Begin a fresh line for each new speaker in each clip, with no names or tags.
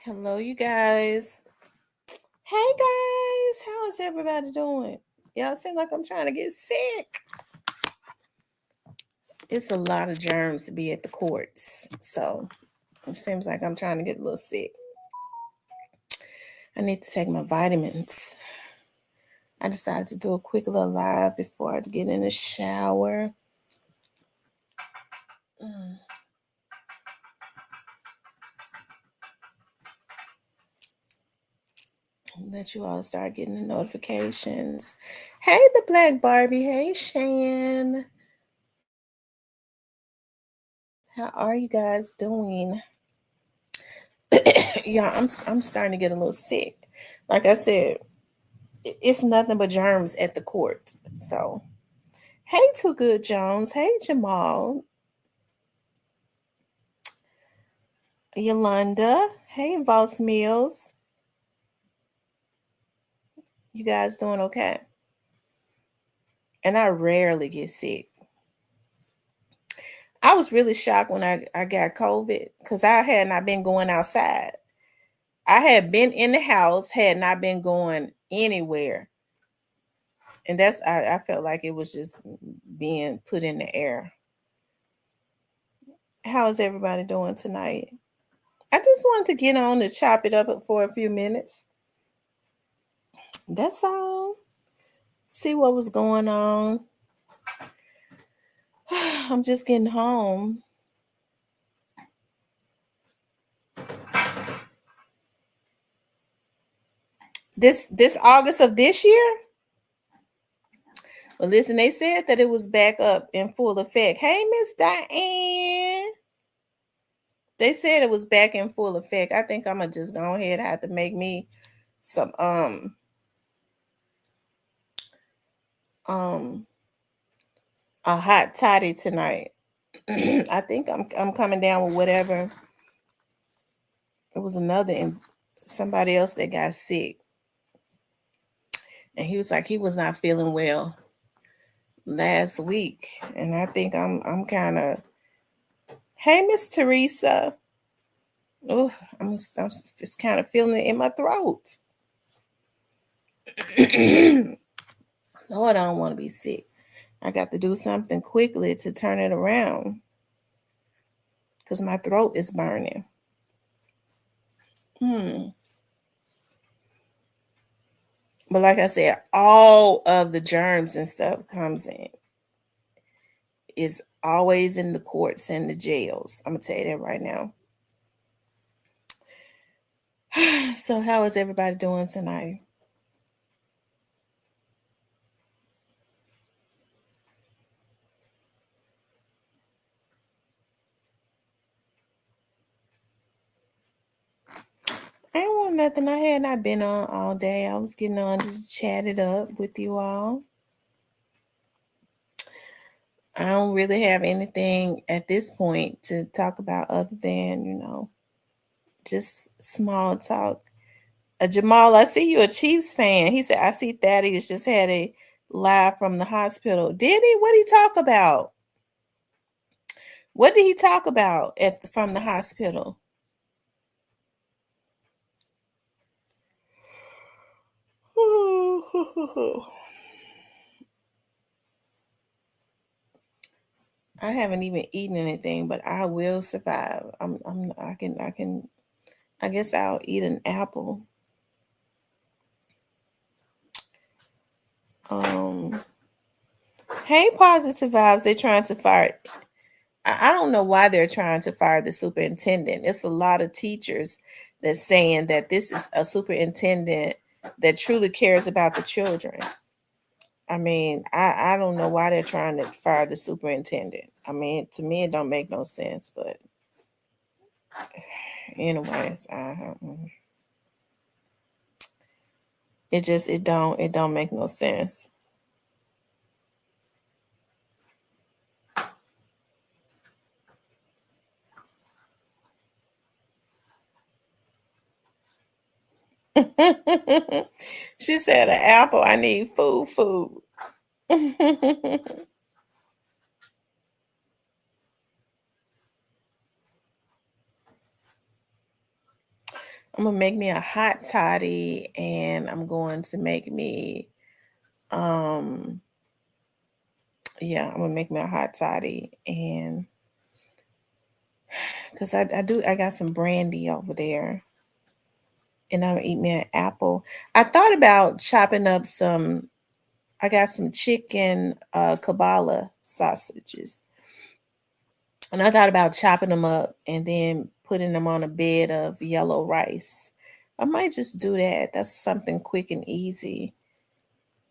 Hello, you guys. Hey, guys. How is everybody doing? Y'all seem like I'm trying to get sick. It's a lot of germs to be at the courts. So it seems like I'm trying to get a little sick. I need to take my vitamins. I decided to do a quick little live before I get in the shower. Let you all start getting the notifications. Hey, the Black Barbie. Hey, Shan. How are you guys doing? Yeah, I'm starting to get a little sick. Like I said, it's nothing but germs at the court. So, hey, Too Good Jones. Hey, Jamal. Yolanda. Hey, Voss Mills. You guys doing okay? And I rarely get sick. I was really shocked when I got COVID because I had not been going outside. I had been in the house, had not been going anywhere. And I felt like it was just being put in the air. How is everybody doing tonight? I just wanted to get on to chop it up for a few minutes. That's all. See what was going on. I'm just getting home. This August of this year? Well, listen, they said that it was back up in full effect. Hey, Miss Diane. They said it was back in full effect. I think I'm gonna just go ahead and have to make me some um a hot toddy tonight. I think I'm coming down with whatever. It was somebody else that got sick, and he was like he was not feeling well last week, and I think I'm kind of. Hey, Miss Teresa. Oh, I'm just kind of feeling it in my throat. Lord, I don't want to be sick. I got to do something quickly to turn it around because my throat is burning. But like I said, all of the germs and stuff comes in is always in the courts and the jails. I'm gonna tell you that right now. So how is everybody doing tonight? I ain't want nothing. I had not been on all day. I was getting on to chat it up with you all. I don't really have anything at this point to talk about other than, just small talk. Jamal, I see you a Chiefs fan. He said, I see Thaddeus just had a live from the hospital. Did he? What did he talk about? What did he talk about from the hospital? I haven't even eaten anything, but I will survive. I guess I'll eat an apple. Um Hey, Positive Vibes, they're trying to fire. I don't know why they're trying to fire the superintendent. It's a lot of teachers that's saying that this is a superintendent that truly cares about the children. I mean, I don't know why they're trying to fire the superintendent. I mean, to me, it don't make no sense. But anyways, it don't make no sense. She said, "An apple. I need food." I'm gonna make me a hot toddy, and I'm going to make me um yeah, I'm gonna make me a hot toddy, and because I got some brandy over there, and I'm gonna eat me an apple. I thought about chopping up some. I got some chicken Kabbalah sausages, and I thought about chopping them up and then putting them on a bed of yellow rice. I might just do that. That's something quick and easy.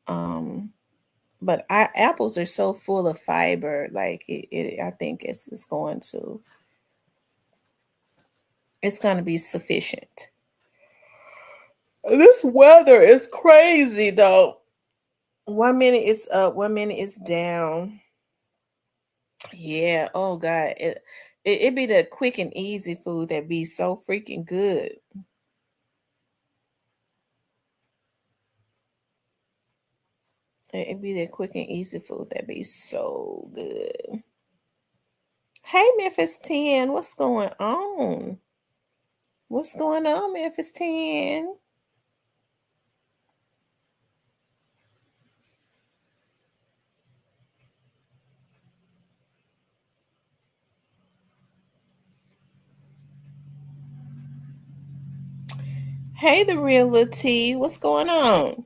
Um, but apples are so full of fiber. Like I think it's going to be sufficient. This weather is crazy though. 1 minute it's up, 1 minute it's down. Yeah. Oh God. It be the quick and easy food that be so freaking good. It be that quick and easy food that be so good. Hey Memphis 10, what's going on? What's going on, Memphis 10? Hey the real Lil T, what's going on?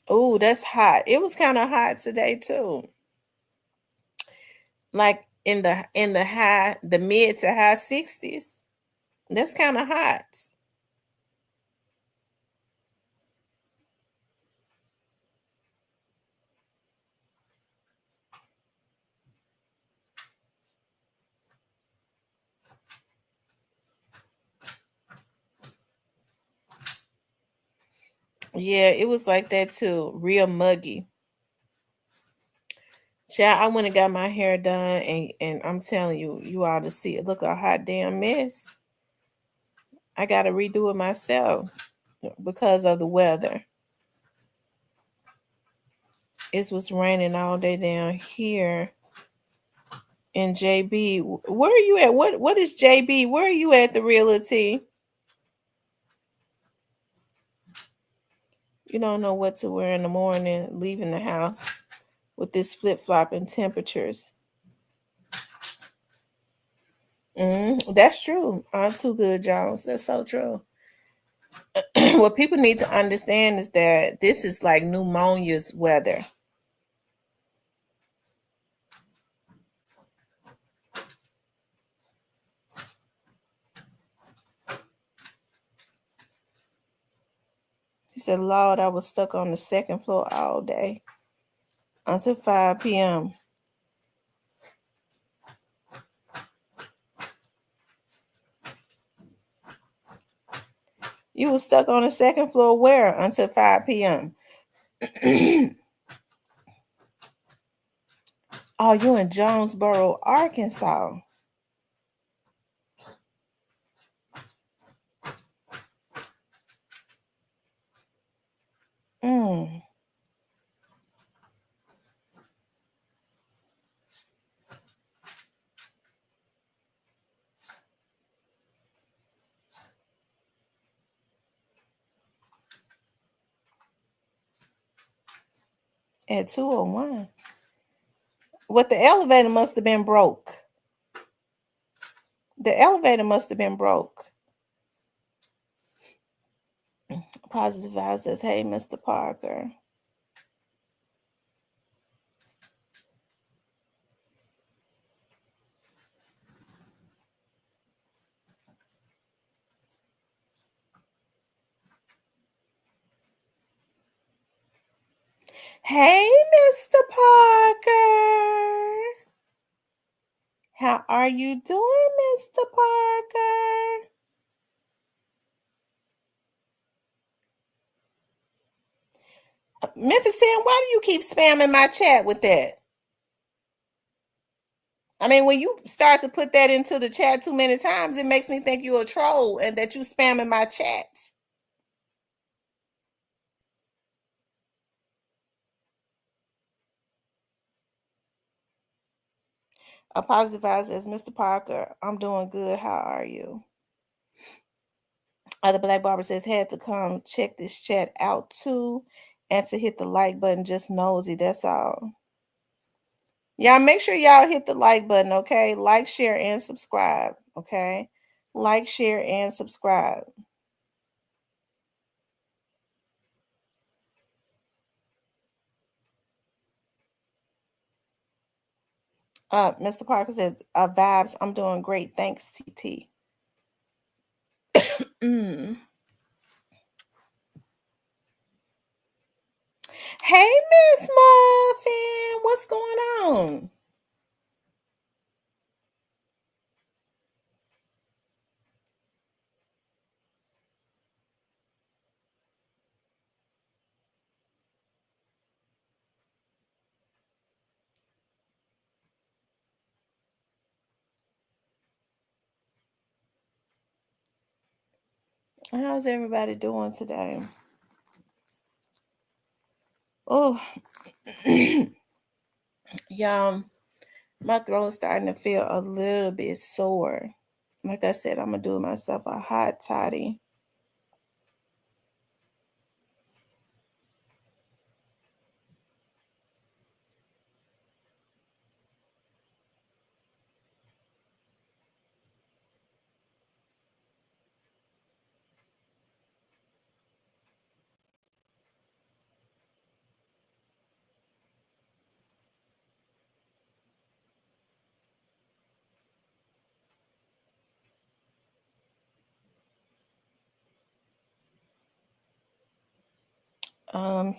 Oh, that's hot. It was kind of hot today too. Like the mid to high 60s. That's kind of hot. Yeah, it was like that too. Real muggy. Child, I went and got my hair done, and I'm telling you, you ought to see it. Look a hot damn mess. I gotta redo it myself because of the weather. It was raining all day down here in JB. Where are you at? What is JB? Where are you at, the realty? You don't know what to wear in the morning, leaving the house with this flip flopping temperatures. That's true. Too good, Jones. That's so true. What people need to understand is that this is like pneumonia's weather. He said, Lord, I was stuck on the second floor all day until 5 p.m. You were stuck on the second floor where until 5 p.m.? Oh, you in Jonesboro, Arkansas. Mm. At 201. What, the elevator must have been broke. The elevator must have been broke. Positive Vibe says, hey, Mr. Parker. Hey, Mr. Parker. How are you doing, Mr. Parker? Memphis 10, why do you keep spamming my chat with that? I mean, when you start to put that into the chat too many times, it makes me think you're a troll and that you spamming my chats. A positive vibe says, Mr. Parker, I'm doing good. How are you? The Black Barber says, had to come check this chat out too and to hit the like button. Just nosy. That's all. Y'all make sure y'all hit the like button, okay? Like, share, and subscribe, okay? Like, share, and subscribe. Mr. Parker says, vibes, I'm doing great. Thanks, TT. Mm. Hey, Miss Muffin, what's going on? How's everybody doing today? Oh, y'all, my throat's starting to feel a little bit sore. Like I said, I'm gonna do myself a hot toddy.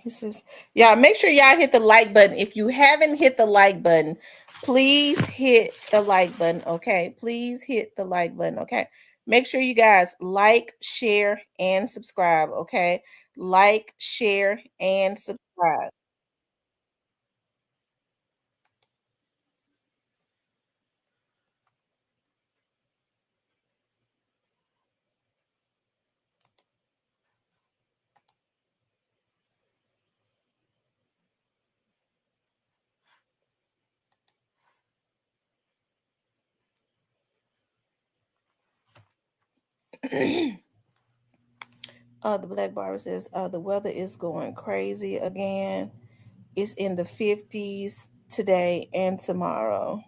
He says, yeah, make sure y'all hit the like button. If you haven't hit the like button, please hit the like button. Okay. Please hit the like button. Okay. Make sure you guys like, share, and subscribe. Okay. Like, share, and subscribe. The Black Barber says, the weather is going crazy again. It's in the 50s today and tomorrow.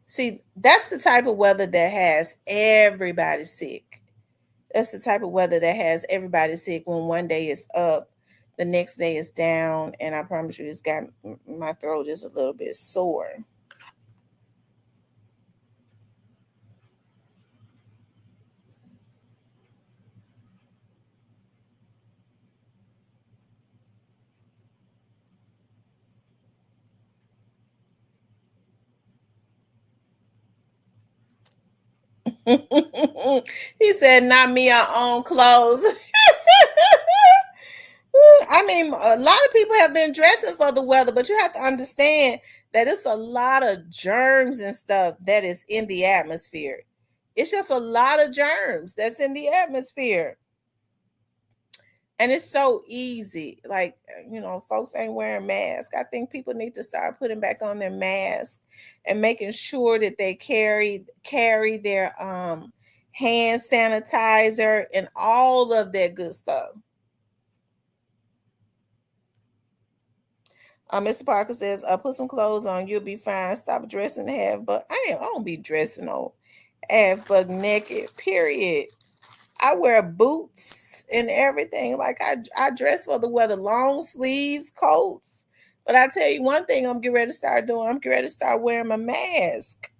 See, that's the type of weather that has everybody sick. That's the type of weather that has everybody sick when one day is up, the next day is down, and I promise you, it's got my throat is a little bit sore. He said, "Not me, I own clothes." I mean, a lot of people have been dressing for the weather, but you have to understand that it's a lot of germs and stuff that is in the atmosphere. It's just a lot of germs that's in the atmosphere. And it's so easy. Like, folks ain't wearing masks. I think people need to start putting back on their masks and making sure that they carry their hand sanitizer and all of that good stuff. Mr. Parker says, put some clothes on, you'll be fine. Stop dressing half, but I don't be dressing on half buck naked, period. I wear boots and everything. Like I dress for the weather, long sleeves, coats. But I tell you one thing I'm getting ready to start doing. I'm getting ready to start wearing my mask.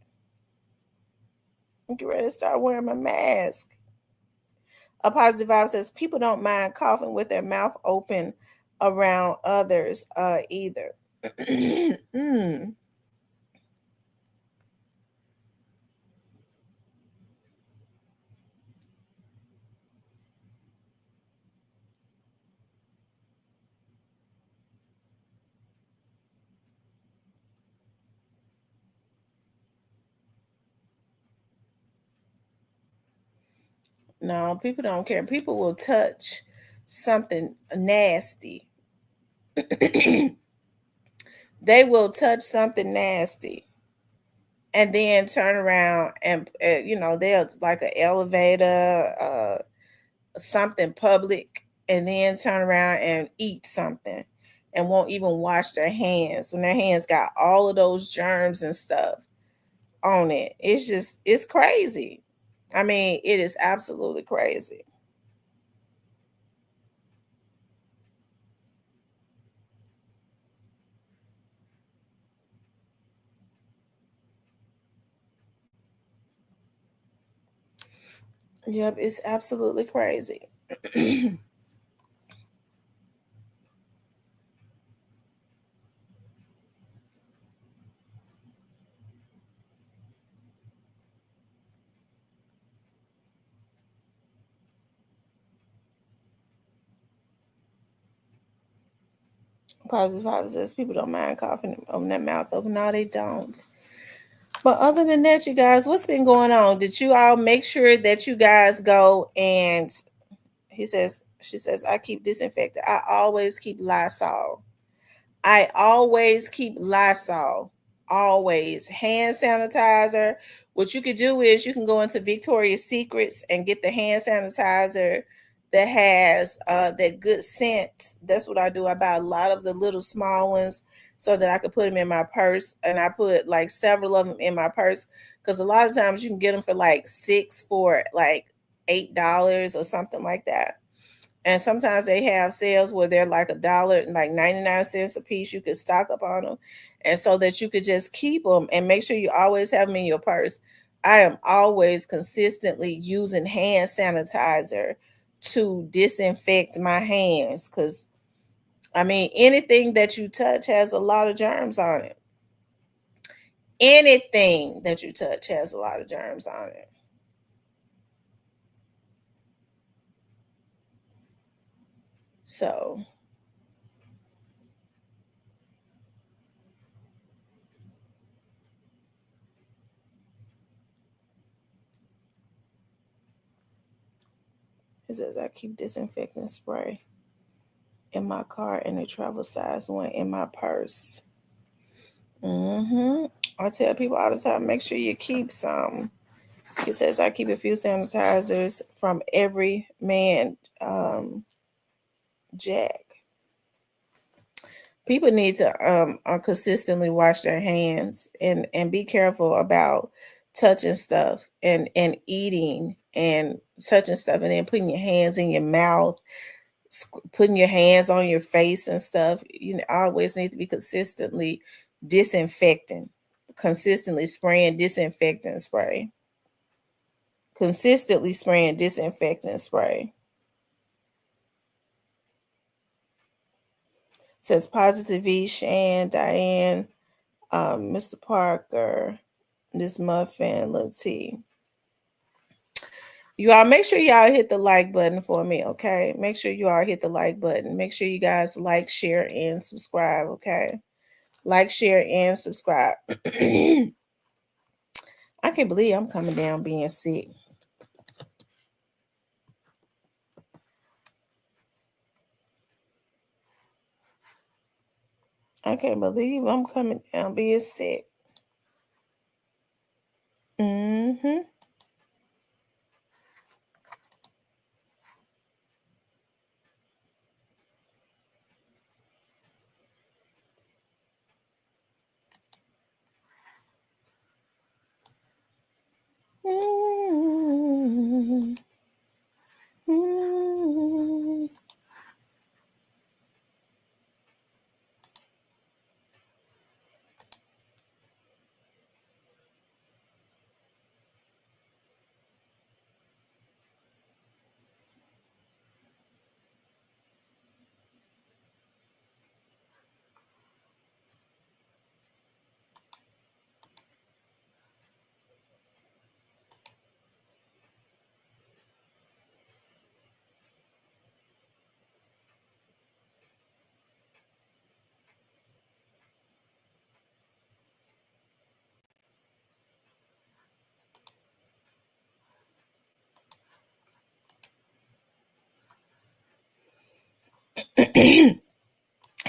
I'm getting ready to start wearing my mask. A positive vibe says people don't mind coughing with their mouth open around others either. Mm. No, people don't care. People will touch something nasty They will touch something nasty and then turn around and they'll like an elevator, something public, and then turn around and eat something and won't even wash their hands when their hands got all of those germs and stuff on it. It's crazy. I mean, it is absolutely crazy. Yep, it's absolutely crazy. Positive vibes says people don't mind coughing open their mouth open. No, they don't. But other than that, you guys, what's been going on? Did you all make sure that you guys go and she says, I keep disinfectant. I always keep Lysol. I always keep Lysol. Always. Hand sanitizer. What you could do is you can go into Victoria's Secrets and get the hand sanitizer that has that good scent. That's what I do. I buy a lot of the little small ones so that I could put them in my purse. And I put like several of them in my purse because a lot of times you can get them for like six for like $8 or something like that. And sometimes they have sales where they're like $1, like 99 cents a piece. You could stock up on them. And so that you could just keep them and make sure you always have them in your purse. I am always consistently using hand sanitizer to disinfect my hands because, I mean, anything that you touch has a lot of germs on it. Anything that you touch has a lot of germs on it. So, it says I keep disinfecting spray in my car and a travel size one in my purse. I tell people all the time, make sure you keep some. It says I keep a few sanitizers from every man Jack. People need to consistently wash their hands and be careful about touching stuff and eating and touching stuff and then putting your hands in your mouth, putting your hands on your face and stuff. You always need to be consistently disinfecting, consistently spraying disinfectant spray, consistently spraying disinfectant spray. Says Positive V, Shan, Diane, Mr. Parker, Miss Muffin, Lil T. You all make sure y'all hit the like button for me, okay? Make sure you all hit the like button. Make sure you guys like, share, and subscribe, okay? Like, share, and subscribe. I can't believe I'm coming down being sick. I can't believe I'm coming down being sick. Mm-hmm. Mm-hmm. Mm-hmm.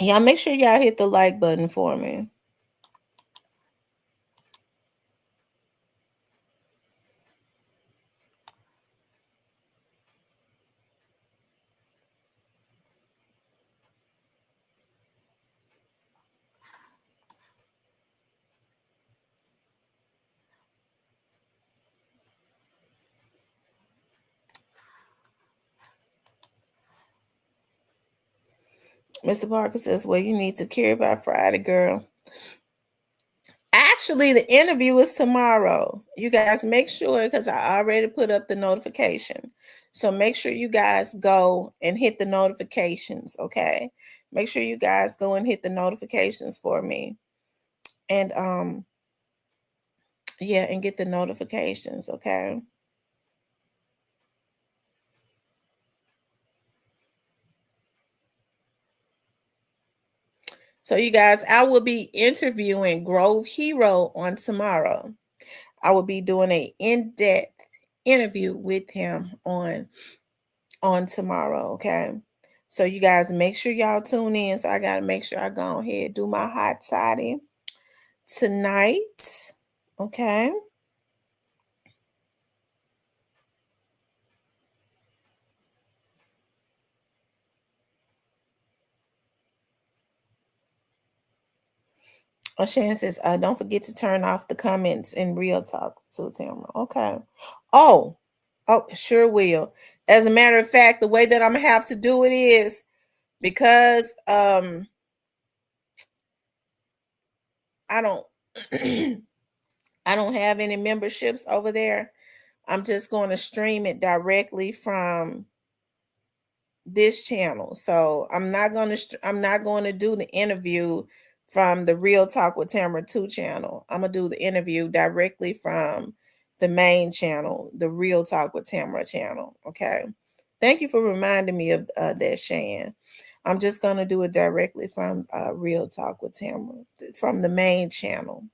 Y'all make sure y'all hit the like button for me. Mr. Parker says, well, you need to care by Friday, girl. Actually, the interview is tomorrow. You guys make sure, because I already put up the notification. So make sure you guys go and hit the notifications, okay? Make sure you guys go and hit the notifications for me. And yeah, and get the notifications, okay? So you guys, I will be interviewing Grove Hero on tomorrow. I will be doing an in-depth interview with him on tomorrow, okay? So you guys make sure y'all tune in. So I gotta make sure I go ahead do my hot toddy tonight. Okay. Shan says, don't forget to turn off the comments in real talk to Tamara. Okay. Oh, sure will. As a matter of fact, the way that I'm gonna have to do it is because I don't I don't have any memberships over there. I'm just going to stream it directly from this channel. So I'm not going to do the interview from the Real Talk with Tamara 2 channel. I'm going to do the interview directly from the main channel, the Real Talk with Tamara channel. Okay. Thank you for reminding me of that, Shan. I'm just going to do it directly from Real Talk with Tamara from the main channel.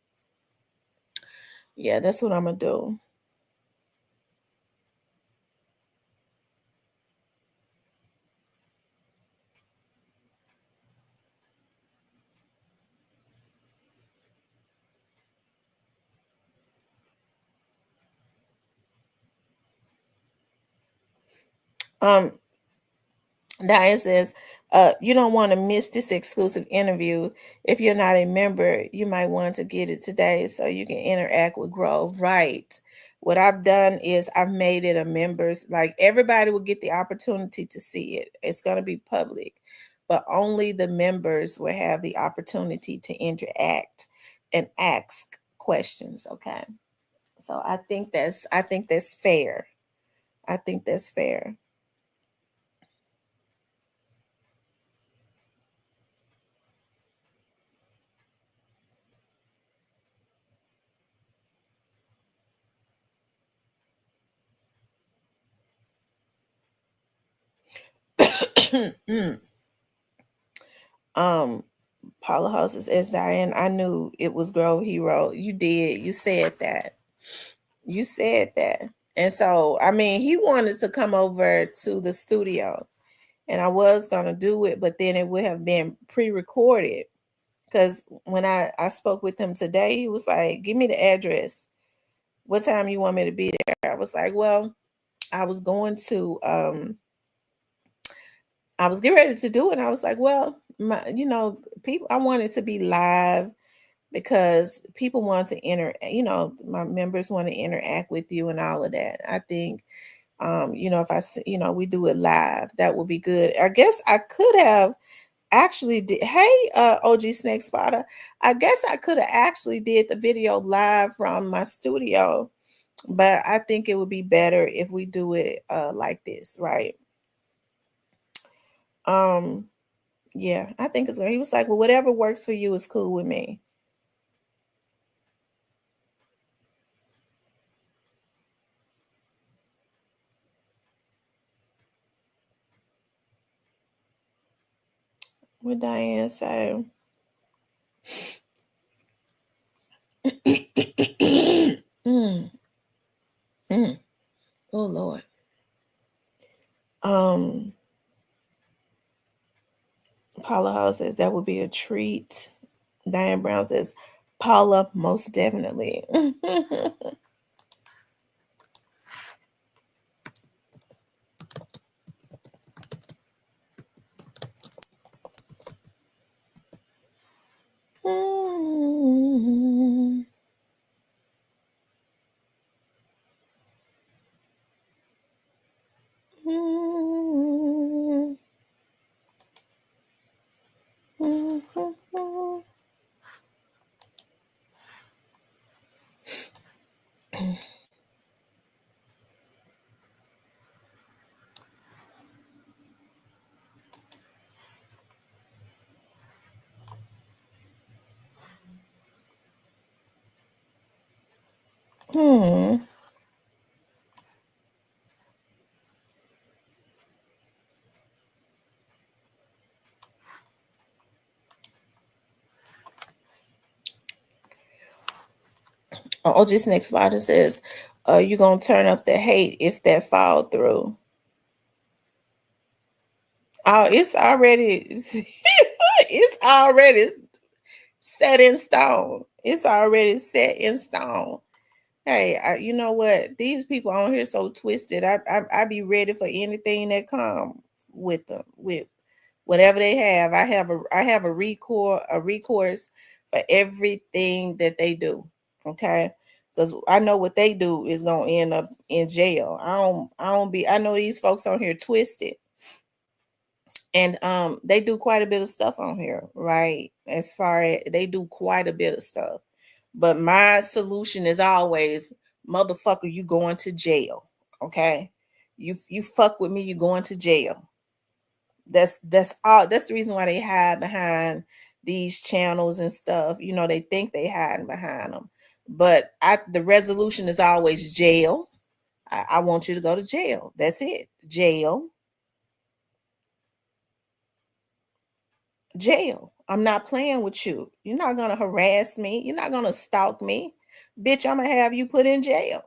Yeah, that's what I'm going to do. Um, Diane says, you don't want to miss this exclusive interview. If you're not a member, you might want to get it today so you can interact with Grove. Right. What I've done is I've made it a members, like everybody will get the opportunity to see it. It's going to be public, but only the members will have the opportunity to interact and ask questions. Okay. So I think that's fair. I think that's fair. Mm. Um, Paula Houses as Zion, I knew it was Grove Hero. You did. You said that. You said that. And so, I mean, he wanted to come over to the studio, and I was going to do it, but then it would have been pre recorded. Because when I spoke with him today, he was like, give me the address. What time you want me to be there? I was like, well, I was going to, I was getting ready to do it. And I was like, well, people, I want it to be live because people want to my members want to interact with you and all of that. I think, if we do it live, that would be good. I guess I could have actually did. Hey, OG Snake Spotter, I guess I could have actually did the video live from my studio, but I think it would be better if we do it like this, right? Um, yeah, I think it's good. He was like, well, whatever works for you is cool with me. What Diane say? mm, mm. Oh Lord. Paula Hall says that would be a treat. Diane Brown says, Paula, most definitely. Oh, just next spot says, you're gonna turn up the hate if that fall through. Oh, it's already it's already set in stone. It's already set in stone. Hey, you know what? These people on here so twisted. I be ready for anything that come with them, with whatever they have. I have a recourse for everything that they do. Okay, because I know what they do is gonna end up in jail. I know these folks on here twisted, and they do quite a bit of stuff on here, right? As far as they do quite a bit of stuff, but my solution is always, motherfucker, you going to jail. Okay, you fuck with me, you going to jail. That's all. That's the reason why they hide behind these channels and stuff. You know, they think they hiding behind them, but the resolution is always jail. I want you to go to jail. That's it. Jail. Jail. I'm not playing with you. You're not gonna harass me. You're not gonna stalk me. Bitch, I'm gonna have you put in jail.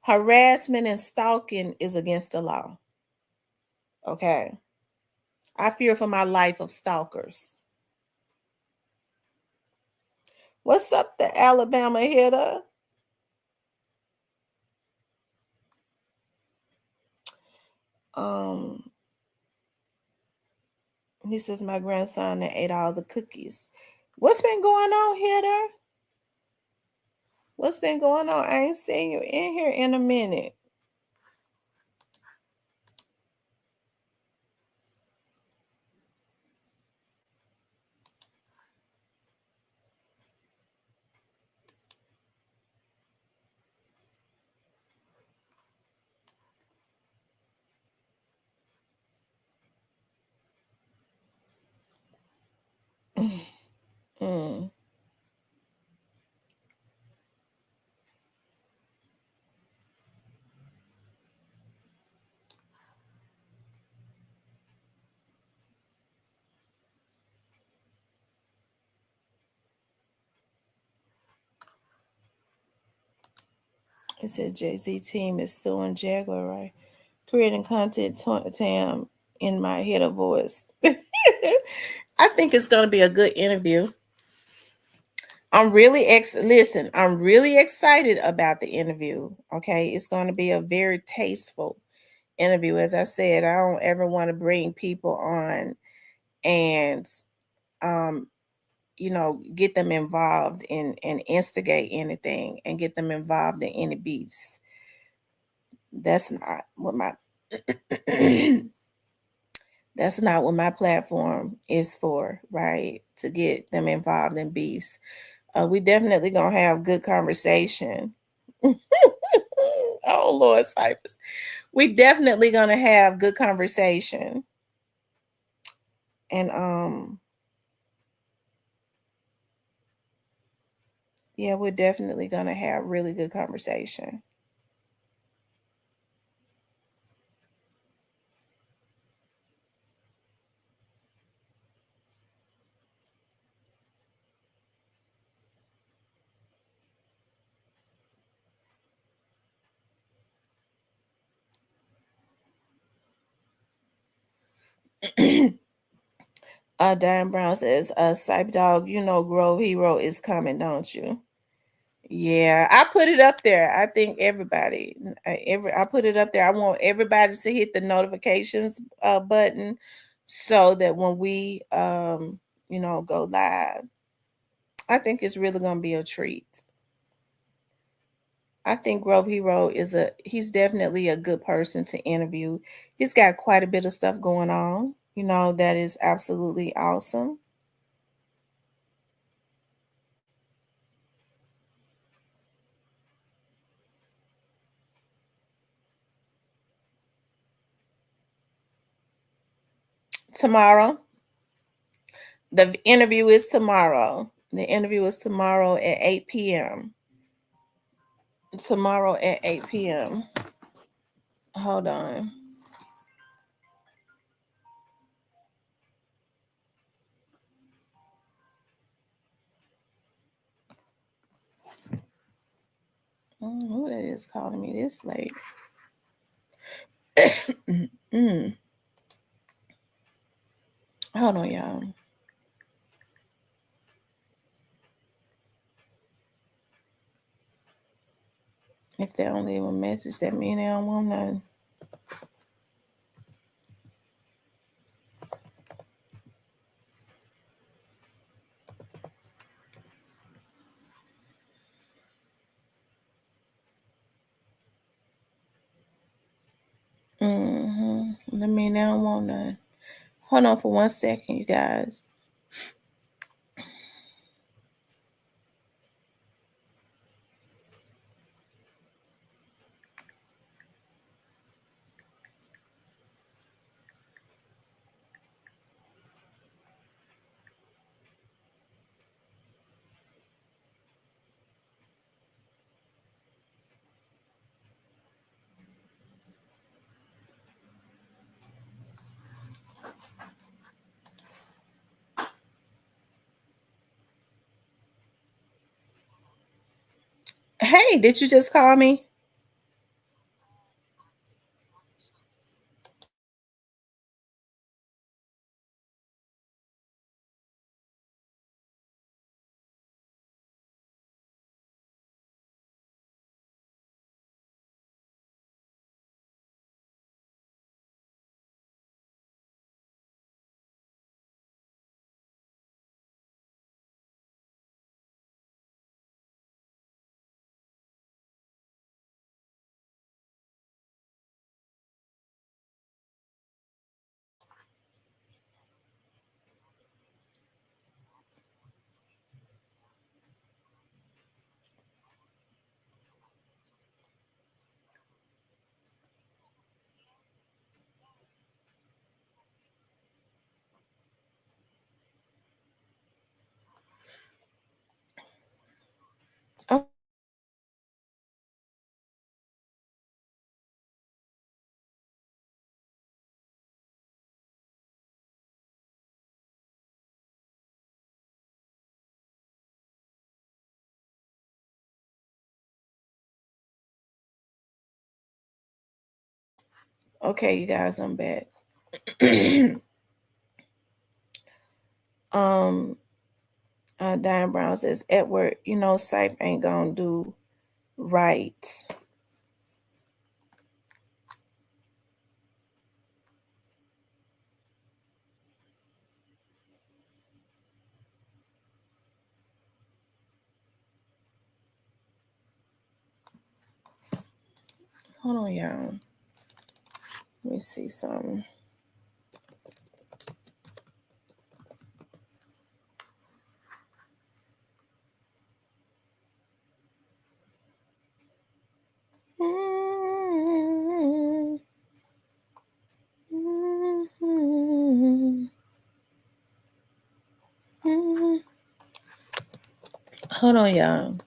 Harassment and stalking is against the law. Okay. I fear for my life of stalkers. What's up, the Alabama hitter? He says my grandson that ate all the cookies. What's been going on, hitter? What's been going on? I ain't seen you in here in a minute. Mm. It said Jay-Z team is suing Jaguar, right? Creating content Tam in my hitter voice. I think it's going to be a good interview. I'm really I'm really excited about the interview. Okay, it's going to be a very tasteful interview. As I said, I don't ever want to bring people on and get them involved and instigate anything and get them involved in any beefs. That's not what my that's not what my platform is for, right? To get them involved in beefs. We definitely gonna have good conversation. Oh Lord, Cypress. We definitely gonna have good conversation. And yeah, we're definitely gonna have really good conversation. Diane Brown says, Cyber Dog, you know Grove Hero is coming, don't you? Yeah, I put it up there. I think everybody, I put it up there. I want everybody to hit the notifications button so that when we, go live, I think it's really going to be a treat. I think Grove Hero he's definitely a good person to interview. He's got quite a bit of stuff going on, that is absolutely awesome. Tomorrow, the interview is tomorrow. The interview is tomorrow at 8 p.m. Tomorrow at 8 p.m. Hold on. Who that is calling me this late? mm. Hold on, y'all. If they don't leave a message, that mean they don't want nothing. That mean they don't want nothing. Hold on for 1 second, you guys. Hey, did you just call me? Oh, okay, you guys, I'm back. um, Diane Brown says, Edward, Sipe ain't gonna do right. Hold on, y'all. Let me see something. Hold on, y'all.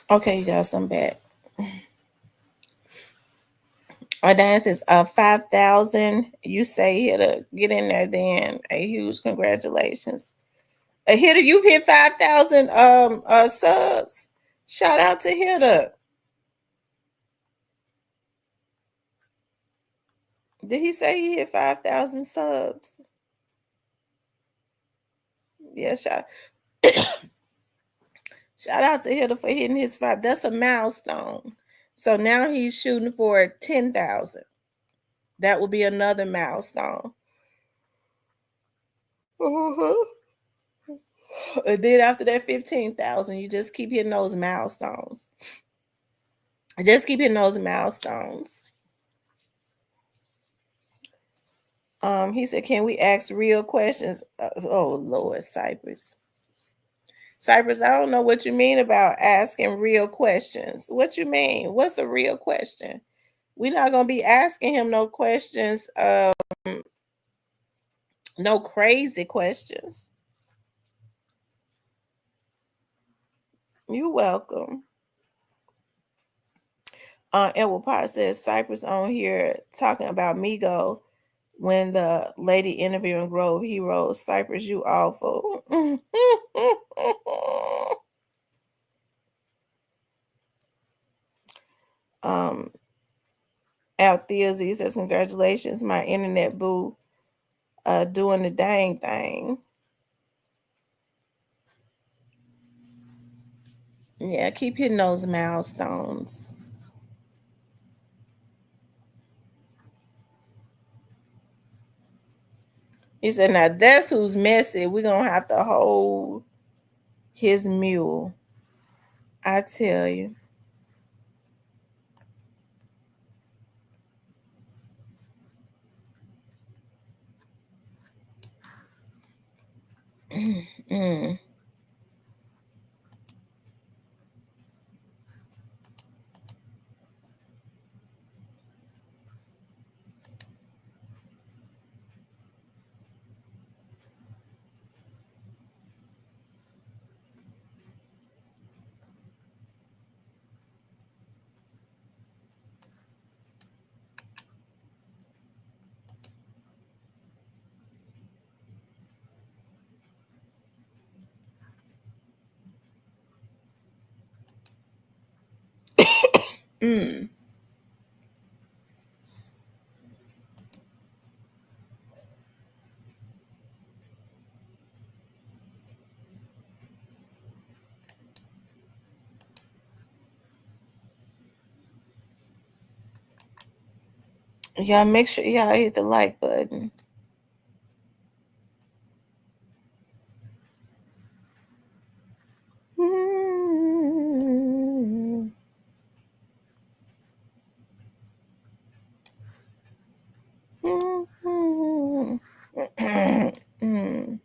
Okay, you guys, I'm back. Diane says 5,000. You say here to get in there then. A huge congratulations. Hitter, you've hit 5,000 subs. Shout out to Hitter. Did he say he hit 5,000 subs? Yeah, shout out to Hitter for hitting his five. That's a milestone. So now he's shooting for 10,000. That will be another milestone. Uh-huh. And then after that 15,000, you just keep hitting those milestones. Just keep hitting those milestones. He said, "Can we ask real questions?" Oh Lord, Cypress. Cypress, I don't know what you mean about asking real questions. What you mean? What's a real question? We're not gonna be asking him no questions. No crazy questions. You're welcome. Edward Pot says Cypress on here talking about Migo when the lady interviewing Grove Heroes. Cypress, you awful. um Althea Z says, congratulations, my internet boo, doing the dang thing. Yeah, keep hitting those milestones. He said, now that's who's messy. We're gonna have to hold his mule. I tell you. Mm. Mm. Y'all make sure y'all hit the like button. Mm. Mm. Mm.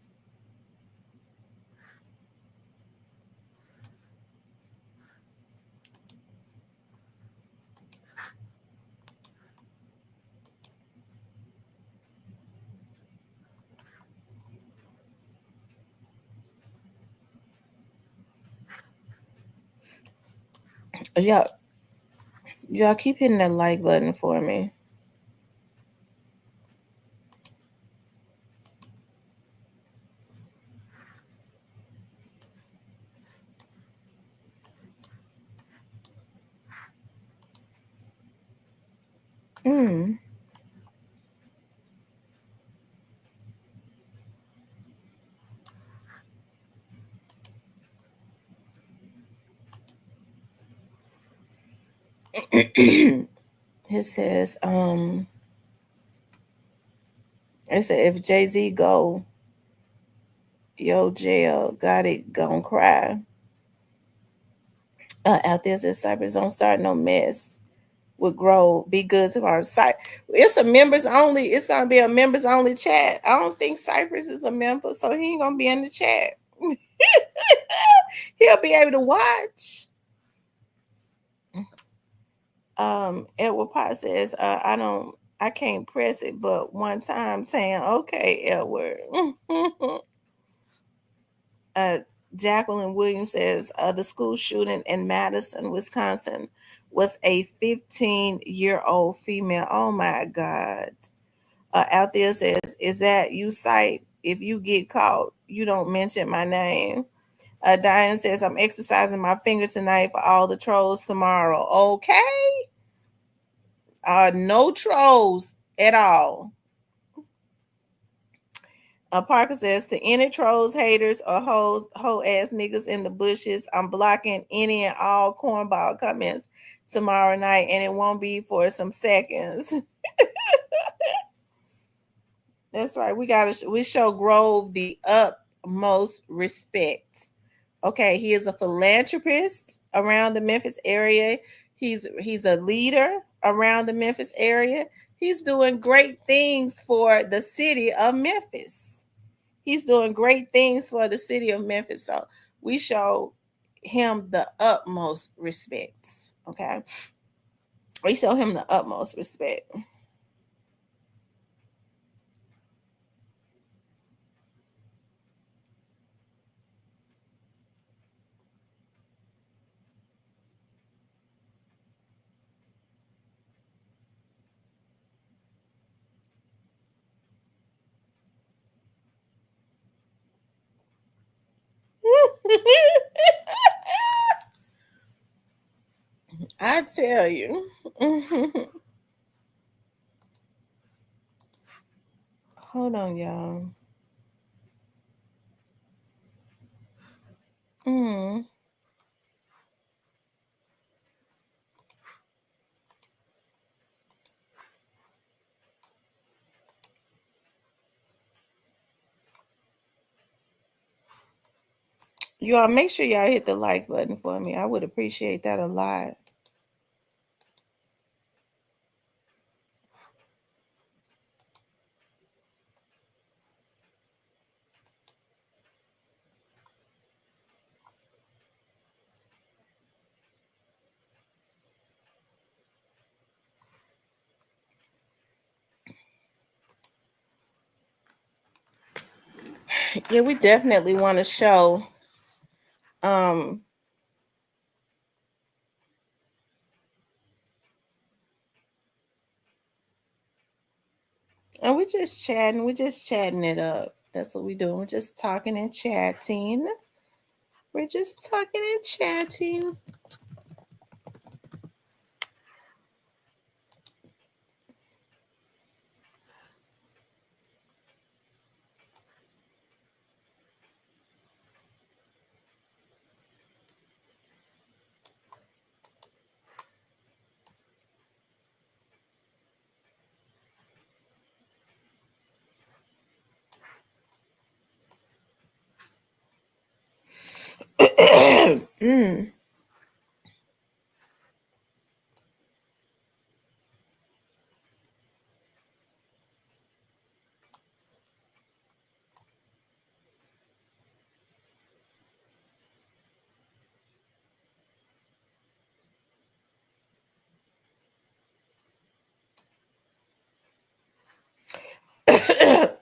Y'all keep hitting that like button for me. Mm. It says, it said if Jay-Z go, yo jail, got it, gon' cry. Out there says Cypress, don't start no mess with Grow. Be good to our site. It's a members only, it's gonna be a members only chat. I don't think Cypress is a member, so he ain't gonna be in the chat. He'll be able to watch. Edward Pot says, I can't press it, but one time saying, okay, Edward. uh, Jacqueline Williams says, the school shooting in Madison, Wisconsin was a 15-year-old female. Oh my God. Out there says, is that you cite? If you get caught, you don't mention my name. Diane says, I'm exercising my finger tonight for all the trolls tomorrow. Okay. No trolls at all. Parker says, to any trolls, haters, or hoes, hoe ass niggas in the bushes, I'm blocking any and all cornball comments tomorrow night, and it won't be for some seconds. That's right. We show Grove the utmost respect. Okay, he is a philanthropist around the Memphis area. He's a leader around the Memphis area. He's doing great things for the city of Memphis. He's doing great things for the city of Memphis. So we show him the utmost respect. Okay. We show him the utmost respect. I tell you. Hold on, y'all. Mm. Y'all make sure y'all hit the like button for me. I would appreciate that a lot. Yeah, we definitely want to show um and we're just chatting it up. That's what we're doing. We're just talking and chatting. We're just talking and chatting. mm.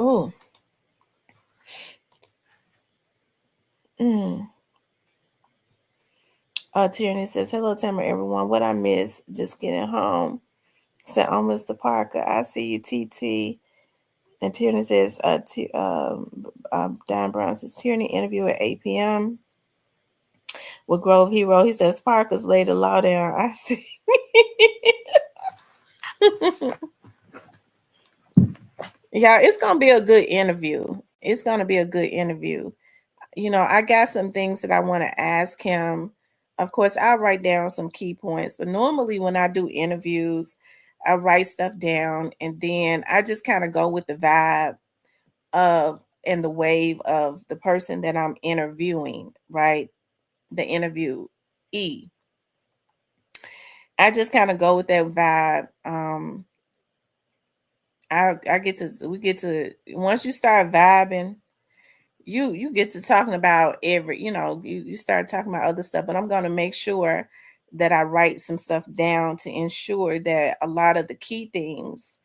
Oh. Mm. Tierney says, hello, Tamara, everyone. What I miss just getting home. Said, oh, Mr. Parker, I see you, TT. And Tierney says, Don Brown says, Tierney interview at 8 p.m. with Grove Hero. He says, Parker's laid the law down. I see. Yeah, it's going to be a good interview. It's going to be a good interview. You know, I got some things that I want to ask him. Of course, I'll write down some key points, but normally when I do interviews, I write stuff down and then I just kind of go with the vibe of and the wave of the person that I'm interviewing, right? The interviewee. I just kind of go with that vibe. I get to we get to once you start vibing, you get to talking about you start talking about other stuff, but I'm going to make sure that I write some stuff down to ensure that a lot of the key things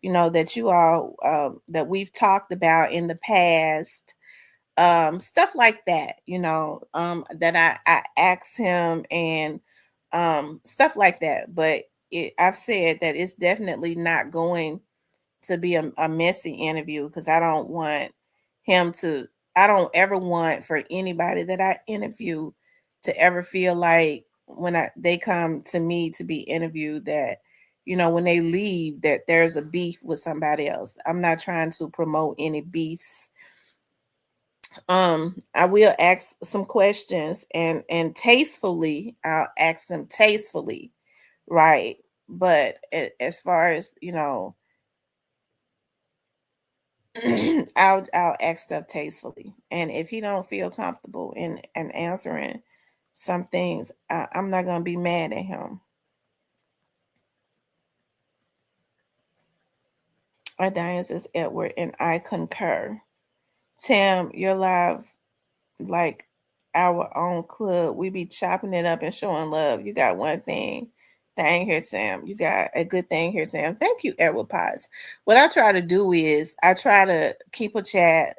that you all that we've talked about in the past, stuff like that, that I asked him and stuff like that. But I've said that it's definitely not going to be a messy interview, because I don't want him to, I don't ever want for anybody that I interview to ever feel like when they come to me to be interviewed that, when they leave, that there's a beef with somebody else. I'm not trying to promote any beefs. I will ask some questions, and tastefully, I'll ask them tastefully, right? But as far as, I'll ask stuff tastefully, and if he don't feel comfortable in answering some things, I'm not gonna be mad at him. Diane says Edward, and I concur. Tam, you're live like our own club. We be chopping it up and showing love. You got one thing here, Sam. You got a good thing here, Sam. Thank you, Edward Potts. What I try to do is I try to keep a chat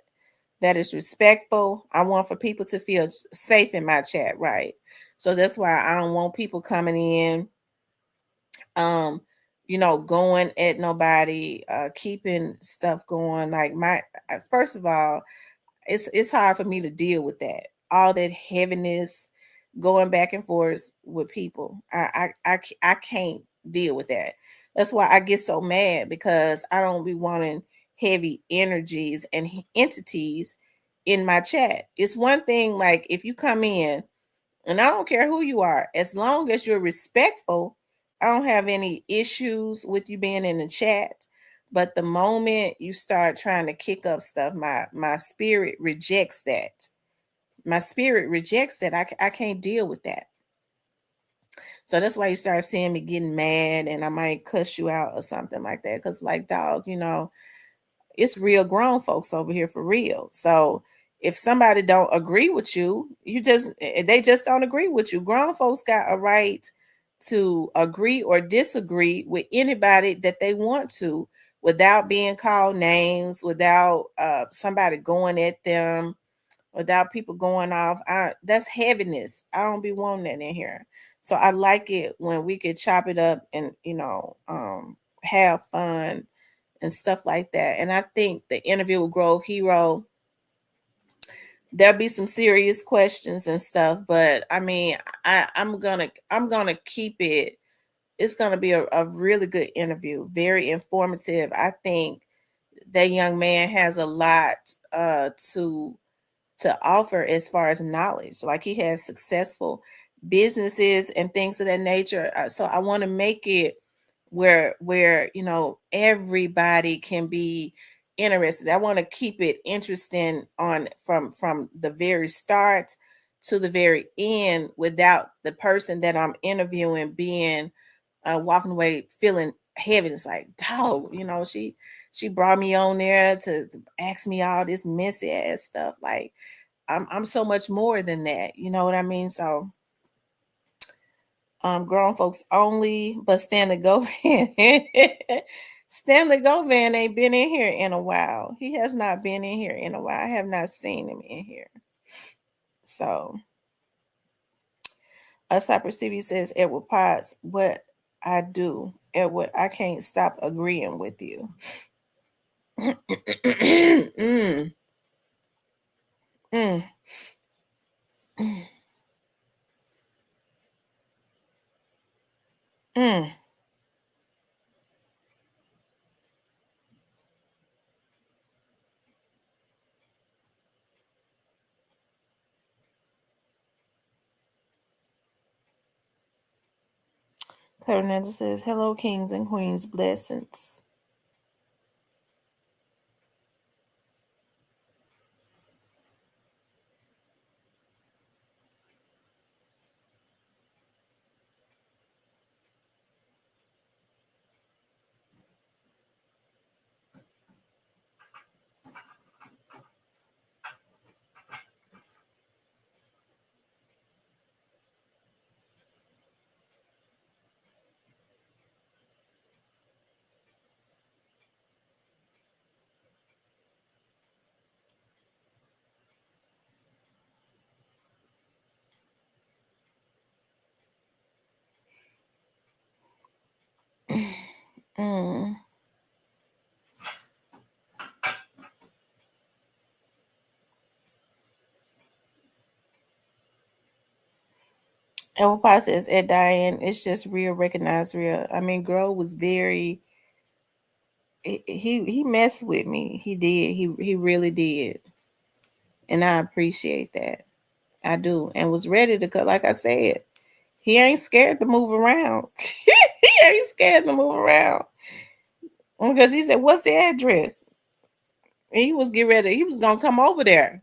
that is respectful. I want for people to feel safe in my chat, right? So that's why I don't want people coming in, um, going at nobody, keeping stuff going. Like first of all, it's hard for me to deal with that. All that heaviness going back and forth with people. I can't deal with that. That's why I get so mad, because I don't be wanting heavy energies and entities in my chat. It's one thing, like, if you come in, and I don't care who you are, as long as you're respectful, I don't have any issues with you being in the chat. But the moment you start trying to kick up stuff, my spirit rejects that. My spirit rejects that. I can't deal with that. So that's why you start seeing me getting mad, and I might cuss you out or something like that. Because, like, dog, it's real grown folks over here for real. So if somebody don't agree with you, they just don't agree with you. Grown folks got a right to agree or disagree with anybody that they want to, without being called names, without somebody going at them, without people going off. That's heaviness. I don't be wanting that in here. So I like it when we could chop it up and have fun and stuff like that. And I think the interview with Grove Hero, there'll be some serious questions and stuff, but I mean, I'm gonna keep it. It's gonna be a really good interview, very informative. I think that young man has a lot to offer as far as knowledge. Like, he has successful businesses and things of that nature. So I want to make it where everybody can be interested. I want to keep it interesting on from the very start to the very end, without the person that I'm interviewing being walking away feeling heavy. It's like, dog, she brought me on there to ask me all this messy ass stuff. Like, I'm so much more than that. You know what I mean? So grown folks only, but Stanley Govan. Stanley Govan ain't been in here in a while. He has not been in here in a while. I have not seen him in here. So Cypress CV says, Edward Potts, what I do, Edward, I can't stop agreeing with you. mm. Mm. Mm. Hernandez says, hello, kings and queens, blessings. Mm. And what Pop says, at Diane, it's just real, recognize real. I mean, Grove was very. He messed with me. He did. He really did, and I appreciate that. I do, and was ready to cut. Like I said, he ain't scared to move around. He ain't scared to move around because he said, "What's the address?" And he was getting ready. He was gonna come over there.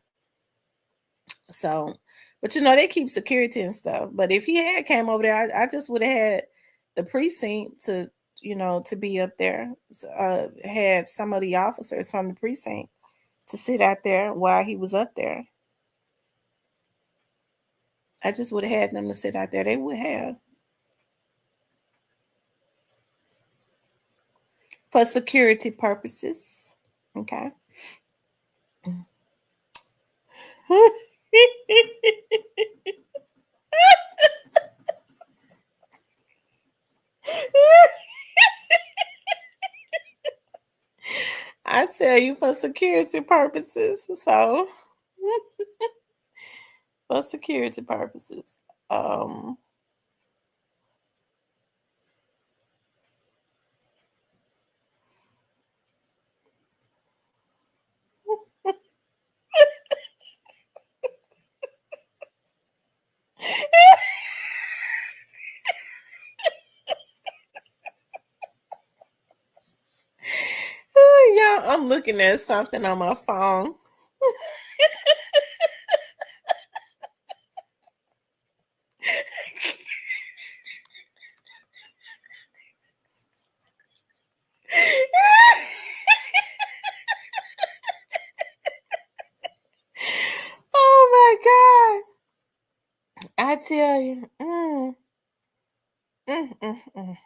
So, but they keep security and stuff. But if he had came over there, I just would have had the precinct to to be up there. Had some of the officers from the precinct to sit out there while he was up there. I just would have had them to sit out there. They would have for security purposes. Okay. I tell you for security purposes. So for security purposes. Um yeah, I'm looking at something on my phone. Oh my god. I tell you. Mm, mm, mm, mm.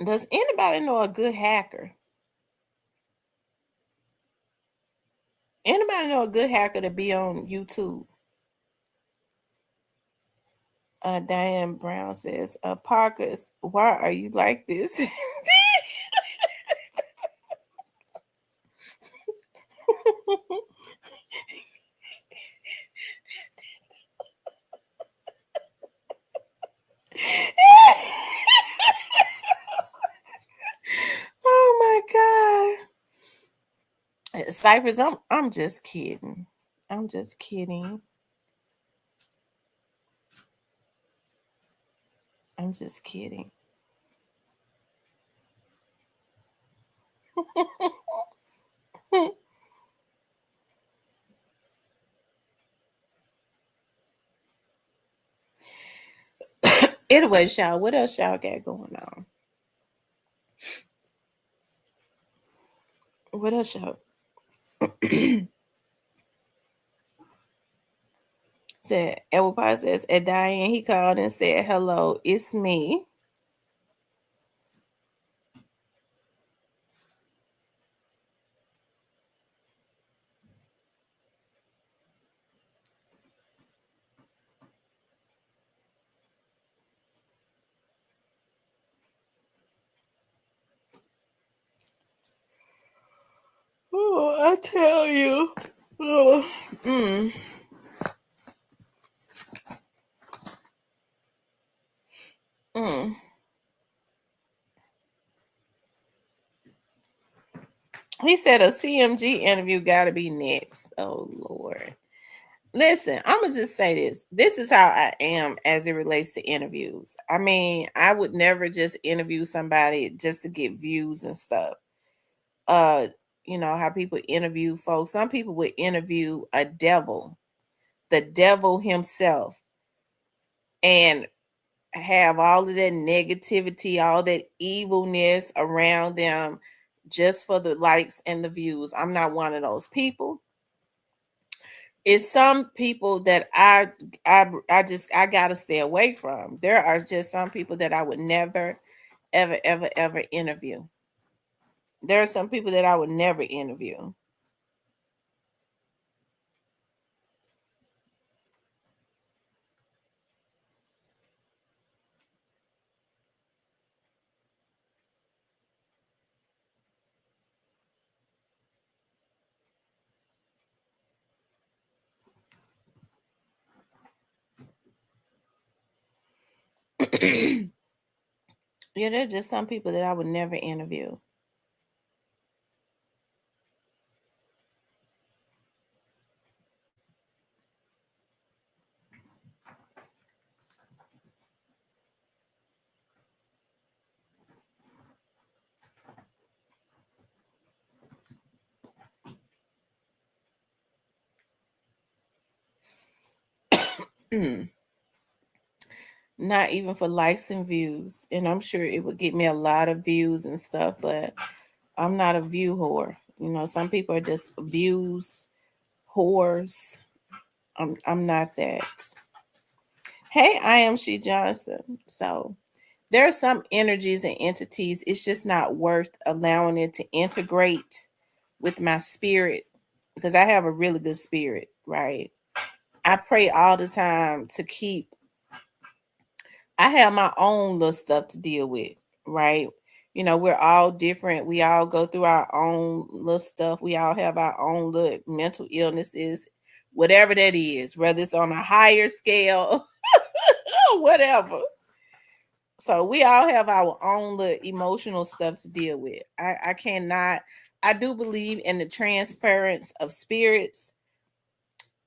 Does anybody know a good hacker? Anybody know a good hacker to be on YouTube? Diane Brown says, Parkers, why are you like this? Oh my god. Cypress, I'm just kidding. I'm just kidding. I'm just kidding. Anyway, y'all, what else y'all got going on? What else y'all? Said Apple Pie says, and Diane, he called and said, hello, it's me. Oh, I tell you. Oh, mm, mm. He said a CMG interview got to be next. Oh, Lord. Listen, I'm going to just say this. This is how I am as it relates to interviews. I mean, I would never just interview somebody just to get views and stuff. Uh, how people interview folks. Some people would interview a devil, the devil himself, and have all of that negativity, all that evilness around them just for the likes and the views. I'm not one of those people. It's some people that I gotta stay away from. There are just some people that I would never ever interview. There are some people that I would never interview. Yeah, there's just some people that I would never interview. Not even for likes and views. And I'm sure it would get me a lot of views and stuff, but I'm not a view whore. You know, some people are just views whores. I'm not that. Hey, I am She Johnson. So there are some energies and entities, it's just not worth allowing it to integrate with my spirit because I have a really good spirit, right? I pray all the time to keep, I have my own little stuff to deal with, right? You know, we're all different. We all go through our own little stuff. We all have our own little mental illnesses, whatever that is, whether it's on a higher scale or whatever. So we all have our own little emotional stuff to deal with. I cannot, I do believe in the transference of spirits.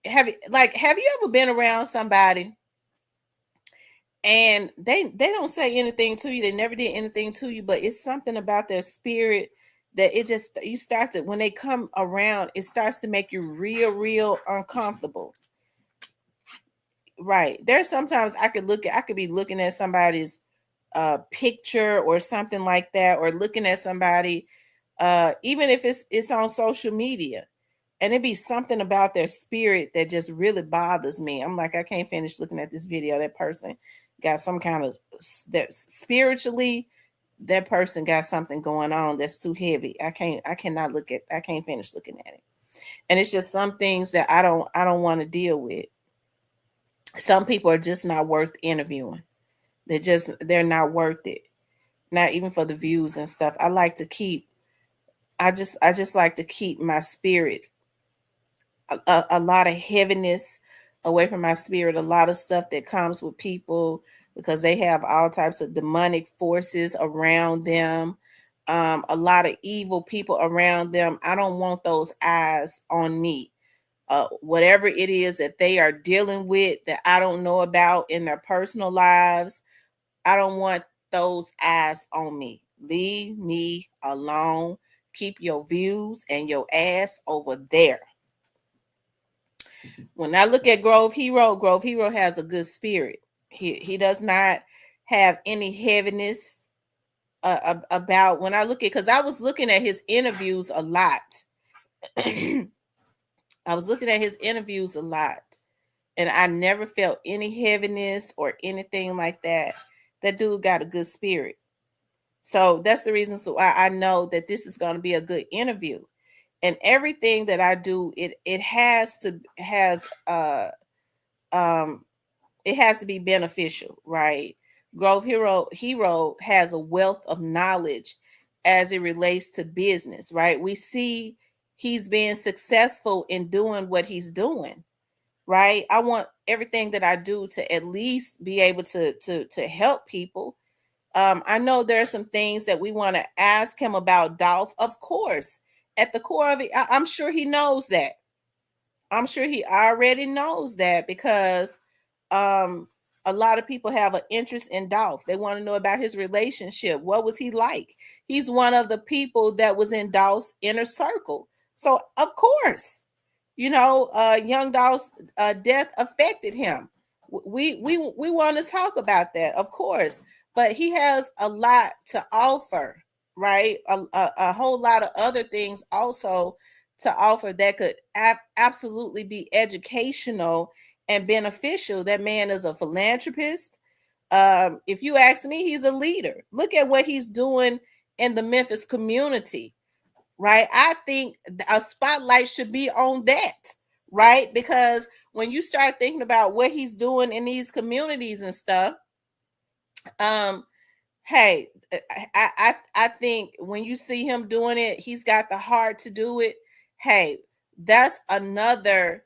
Have you ever been around somebody and they don't say anything to you, they never did anything to you, but it's something about their spirit that it just, you start to, when they come around, it starts to make you real uncomfortable. Right. There's sometimes I could be looking at somebody's picture or something like that, or looking at somebody, even if it's on social media, and it be something about their spirit that just really bothers me. I'm like, I can't finish looking at this video. That person got some kind of, that spiritually, that person got something going on that's too heavy. I can't finish looking at it. And it's just some things that I don't want to deal with. Some people are just not worth interviewing. They're not worth it. Not even for the views and stuff. I just like to keep my spirit, a lot of heaviness away from my spirit, a lot of stuff that comes with people because they have all types of demonic forces around them, a lot of evil people around them. I don't want those eyes on me. Whatever it is that they are dealing with that I don't know about in their personal lives, I don't want those eyes on me. Leave me alone. Keep your views and your ass over there. When I look at Grove Hero has a good spirit. He does not have any heaviness about, when I look at, because I was looking at his interviews a lot. I was looking at his interviews a lot, and I never felt any heaviness or anything like that. That dude got a good spirit. So that's the reason why I know that this is going to be a good interview. And everything that I do, it um has to be beneficial, right? Grove Hero has a wealth of knowledge as it relates to business, right? We see he's being successful in doing what he's doing, right? I want everything that I do to at least be able to help people. I know there are some things that we want to ask him about Dolph. Of course, at the core of it, I'm sure he knows that. I'm sure he already knows that because um, a lot of people have an interest in Dolph. They want to know about his relationship. What was he like? He's one of the people that was in Dolph's inner circle. So, of course, you know, young Dolph's death affected him. We want to talk about that, of course, but he has a lot to offer, right? A whole lot of other things also to offer that could absolutely be educational and beneficial. That man is a philanthropist. If you ask me, he's a leader. Look at what he's doing in the Memphis community, right? I think a spotlight should be on that, right? Because when you start thinking about what he's doing in these communities and stuff, um, hey, I think when you see him doing it, he's got the heart to do it. Hey, that's another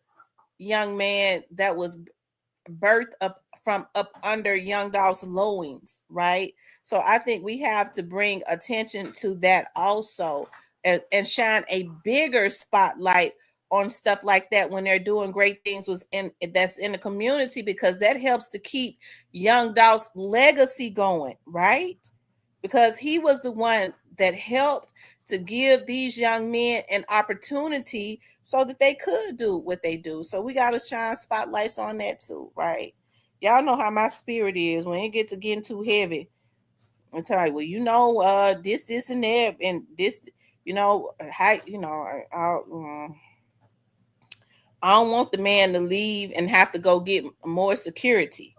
young man that was birthed up from up under Young Dolph's loins, right? So I think we have to bring attention to that also, and shine a bigger spotlight on stuff like that when they're doing great things was in that's in the community, because that helps to keep Young Dolph's legacy going, right? Because he was the one that helped to give these young men an opportunity so that they could do what they do. So we got to shine spotlights on that too, right? Y'all know how my spirit is when it gets to getting too heavy. I tell you, well, this, and that, and this, how, I don't want the man to leave and have to go get more security.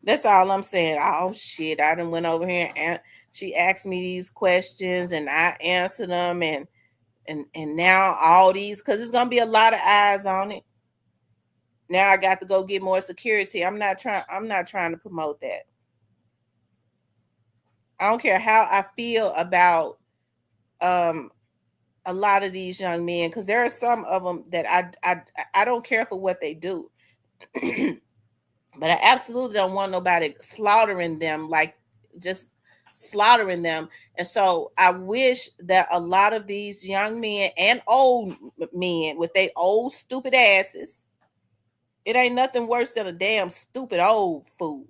That's all I'm saying. Oh shit, I done went over here and she asked me these questions and I answered them, and now all these, because it's gonna be a lot of eyes on it. Now I got to go get more security. I'm not trying to promote that. I don't care how I feel about a lot of these young men, because there are some of them that I don't care for what they do. But I absolutely don't want nobody slaughtering them, like just slaughtering them. And so I wish that a lot of these young men and old men with their old stupid asses, it ain't nothing worse than a damn stupid old fool.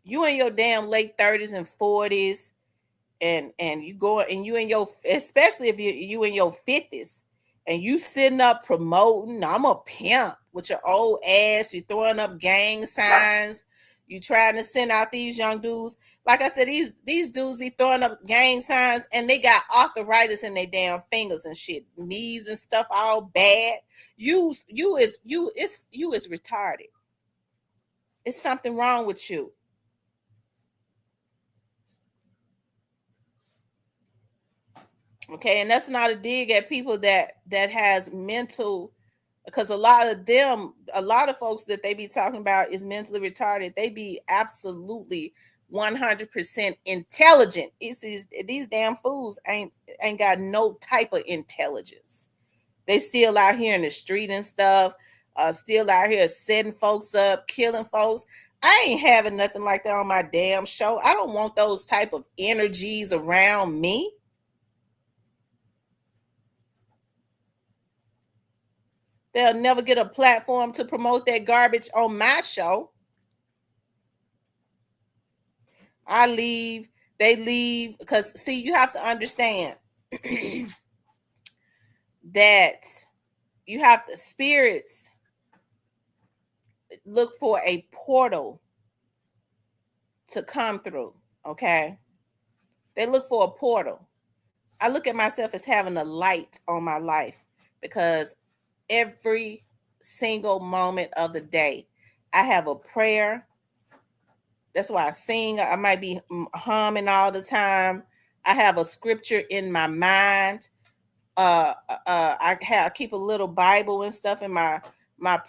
You in your damn late 30s and 40s, and you go and you in your, especially if you in your 50s, and you sitting up promoting I'm a pimp with your old ass, you throwing up gang signs, you trying to send out these young dudes. Like I said, these dudes be throwing up gang signs and they got arthritis in their damn fingers and shit, knees and stuff all bad. You is retarded. It's something wrong with you. Okay, and that's not a dig at people that has mental, because a lot of folks that they be talking about is mentally retarded. They be absolutely 100% intelligent. It's these damn fools ain't got no type of intelligence. They still out here in the street and stuff, still out here setting folks up, killing folks. I ain't having nothing like that on my damn show. I don't want those type of energies around me. They'll never get a platform to promote that garbage on my show. I leave, they leave, because see, you have to understand that you have the spirits look for a portal to come through. Okay, they look for a portal. I look at myself as having a light on my life, because every single moment of the day I have a prayer. That's why I sing. I might be humming all the time. I have a scripture in my mind. I keep a little Bible and stuff in my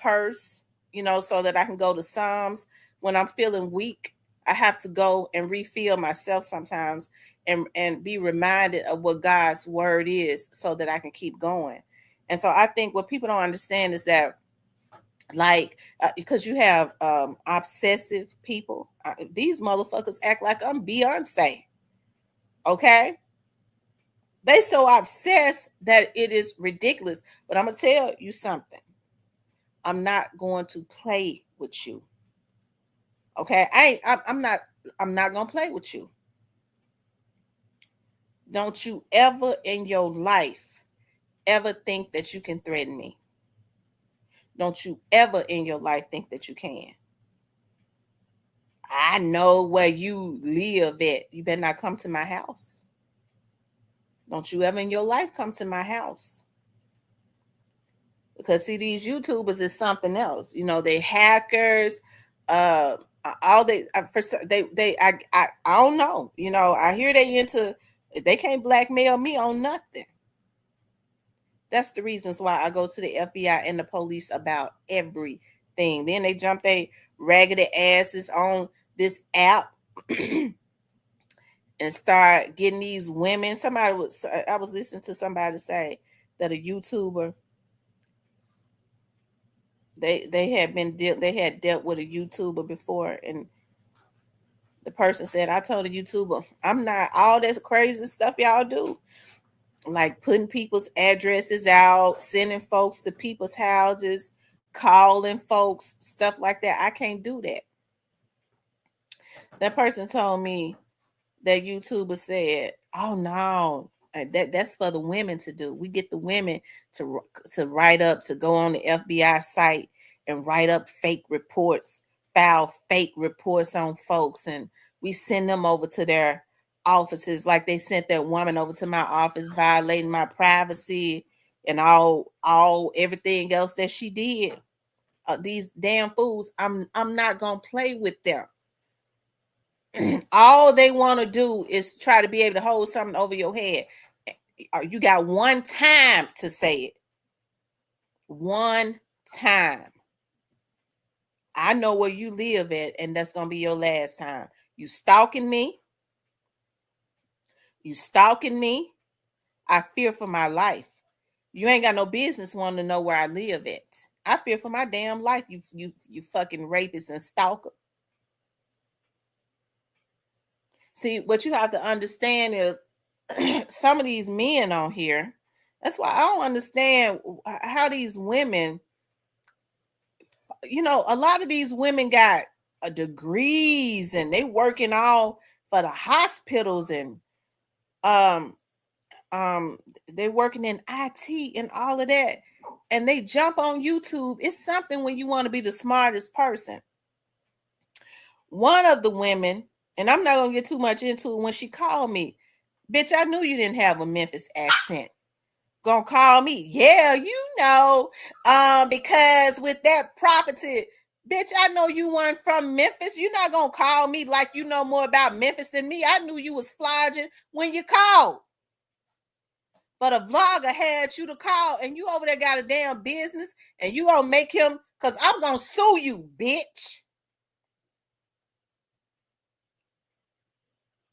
purse, so that I can go to Psalms when I'm feeling weak. I have to go and refill myself sometimes, and be reminded of what God's word is, so that I can keep going. And so I think what people don't understand is that, like, because you have obsessive people, these motherfuckers act like I'm Beyonce. Okay, they so obsessed that it is ridiculous. But I'm gonna tell you something. I'm not going to play with you. Okay, I'm not gonna play with you. Don't you ever in your life ever think that you can threaten me. Don't you ever in your life think that you can. I know where you live at. You better not come to my house. Don't you ever in your life come to my house. Because see, these YouTubers is something else. They hackers. all I don't know. You know, I hear they can't blackmail me on nothing. That's the reasons why I go to the FBI and the police about everything. Then they jump they raggedy asses on this app and start getting these women. I was listening to somebody say that a YouTuber, they had dealt with a YouTuber before, and the person said, I told a YouTuber, I'm not all this crazy stuff y'all do, like putting people's addresses out, sending folks to people's houses, calling folks, stuff like that. I can't do that. That person told me, that YouTuber said, "Oh no, that's for the women to do. We get the women to write up, to go on the FBI site and write up fake reports, file fake reports on folks, and we send them over to their offices, like they sent that woman over to my office, violating my privacy and all everything else that she did. These damn fools. I'm not gonna play with them." All they want to do is try to be able to hold something over your head. You got one time to say it. One time. I know where you live at, and that's going to be your last time. You stalking me. You stalking me. I fear for my life. You ain't got no business wanting to know where I live at. I fear for my damn life, you fucking rapist and stalker. See, what you have to understand is some of these men on here, that's why I don't understand how these women, you know, a lot of these women got degrees and they working all for the hospitals, and um um they working in IT and all of that, and they jump on YouTube. It's something when you want to be the smartest person. One of the women, and I'm not gonna get too much into it, when she called me, bitch, I knew you didn't have a Memphis accent. Gonna call me, yeah, you know, because with that property, bitch, I know you weren't from Memphis. You're not gonna call me like you know more about Memphis than me. I knew you was flogging when you called, but a vlogger had you to call, and you over there got a damn business, and you gonna make him, because I'm gonna sue you, bitch.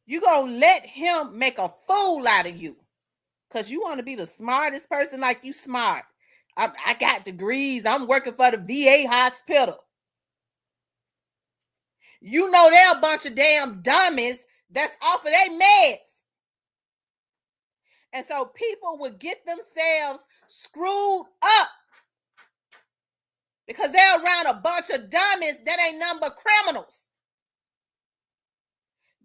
You gonna let him make a fool out of you because you want to be the smartest person, like you smart. I got degrees. I'm working for the VA hospital. You know they're a bunch of damn dummies that's off of their meds. And so people would get themselves screwed up because they're around a bunch of dummies that ain't nothing but criminals.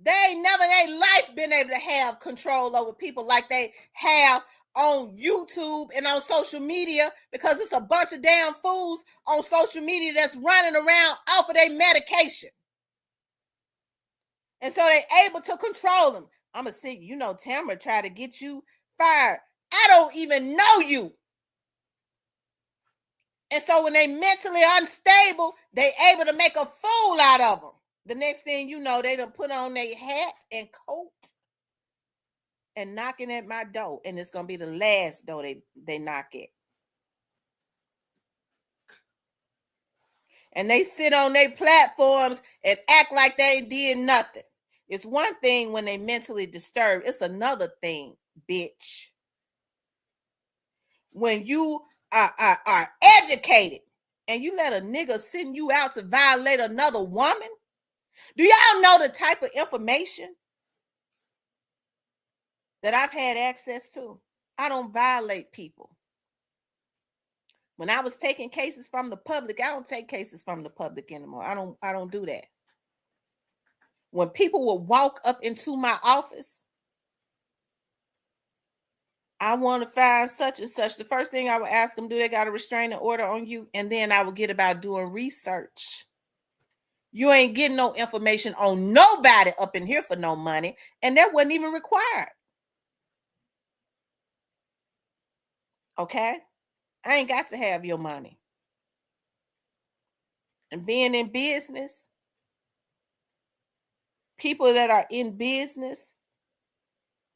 They ain't never in their life been able to have control over people like they have on YouTube and on social media, because it's a bunch of damn fools on social media that's running around off of their medication. And so they're able to control them. I'm going to see, you know, Tamara try to get you fired. I don't even know you. And so when they mentally unstable, they able to make a fool out of them. The next thing you know, they done put on their hat and coat and knocking at my door. And it's going to be the last door they knock at. And they sit on their platforms and act like they ain't did nothing. It's one thing when they mentally disturbed. It's another thing, bitch, when you are educated and you let a nigga send you out to violate another woman. Do y'all know the type of information that I've had access to? I don't violate people. When I was taking cases from the public, I don't take cases from the public anymore. I don't do that. When people will walk up into my office, I want to find such and such. The first thing I would ask them, do they got a restraining order on you? And then I would get about doing research. You ain't getting no information on nobody up in here for no money, and that wasn't even required. Okay? I ain't got to have your money. And being in business, People that are in business,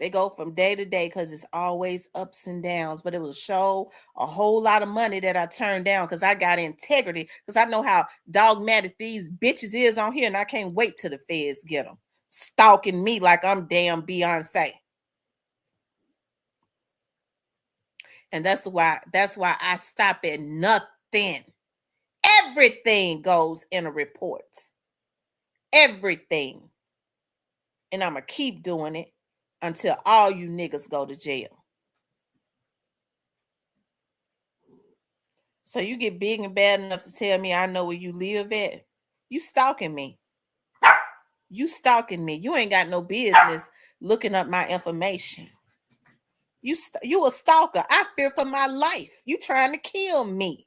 they go from day to day because it's always ups and downs. But it will show a whole lot of money that I turned down because I got integrity. Because I know how dogmatic these bitches is on here, and I can't wait till the feds get them stalking me like I'm damn Beyonce. And that's why I stop at nothing. Everything goes in a report. Everything. And I'm going to keep doing it until all you niggas go to jail. So you get big and bad enough to tell me I know where you live at? You stalking me. You stalking me. You ain't got no business looking up my information. You a stalker. I fear for my life. You trying to kill me.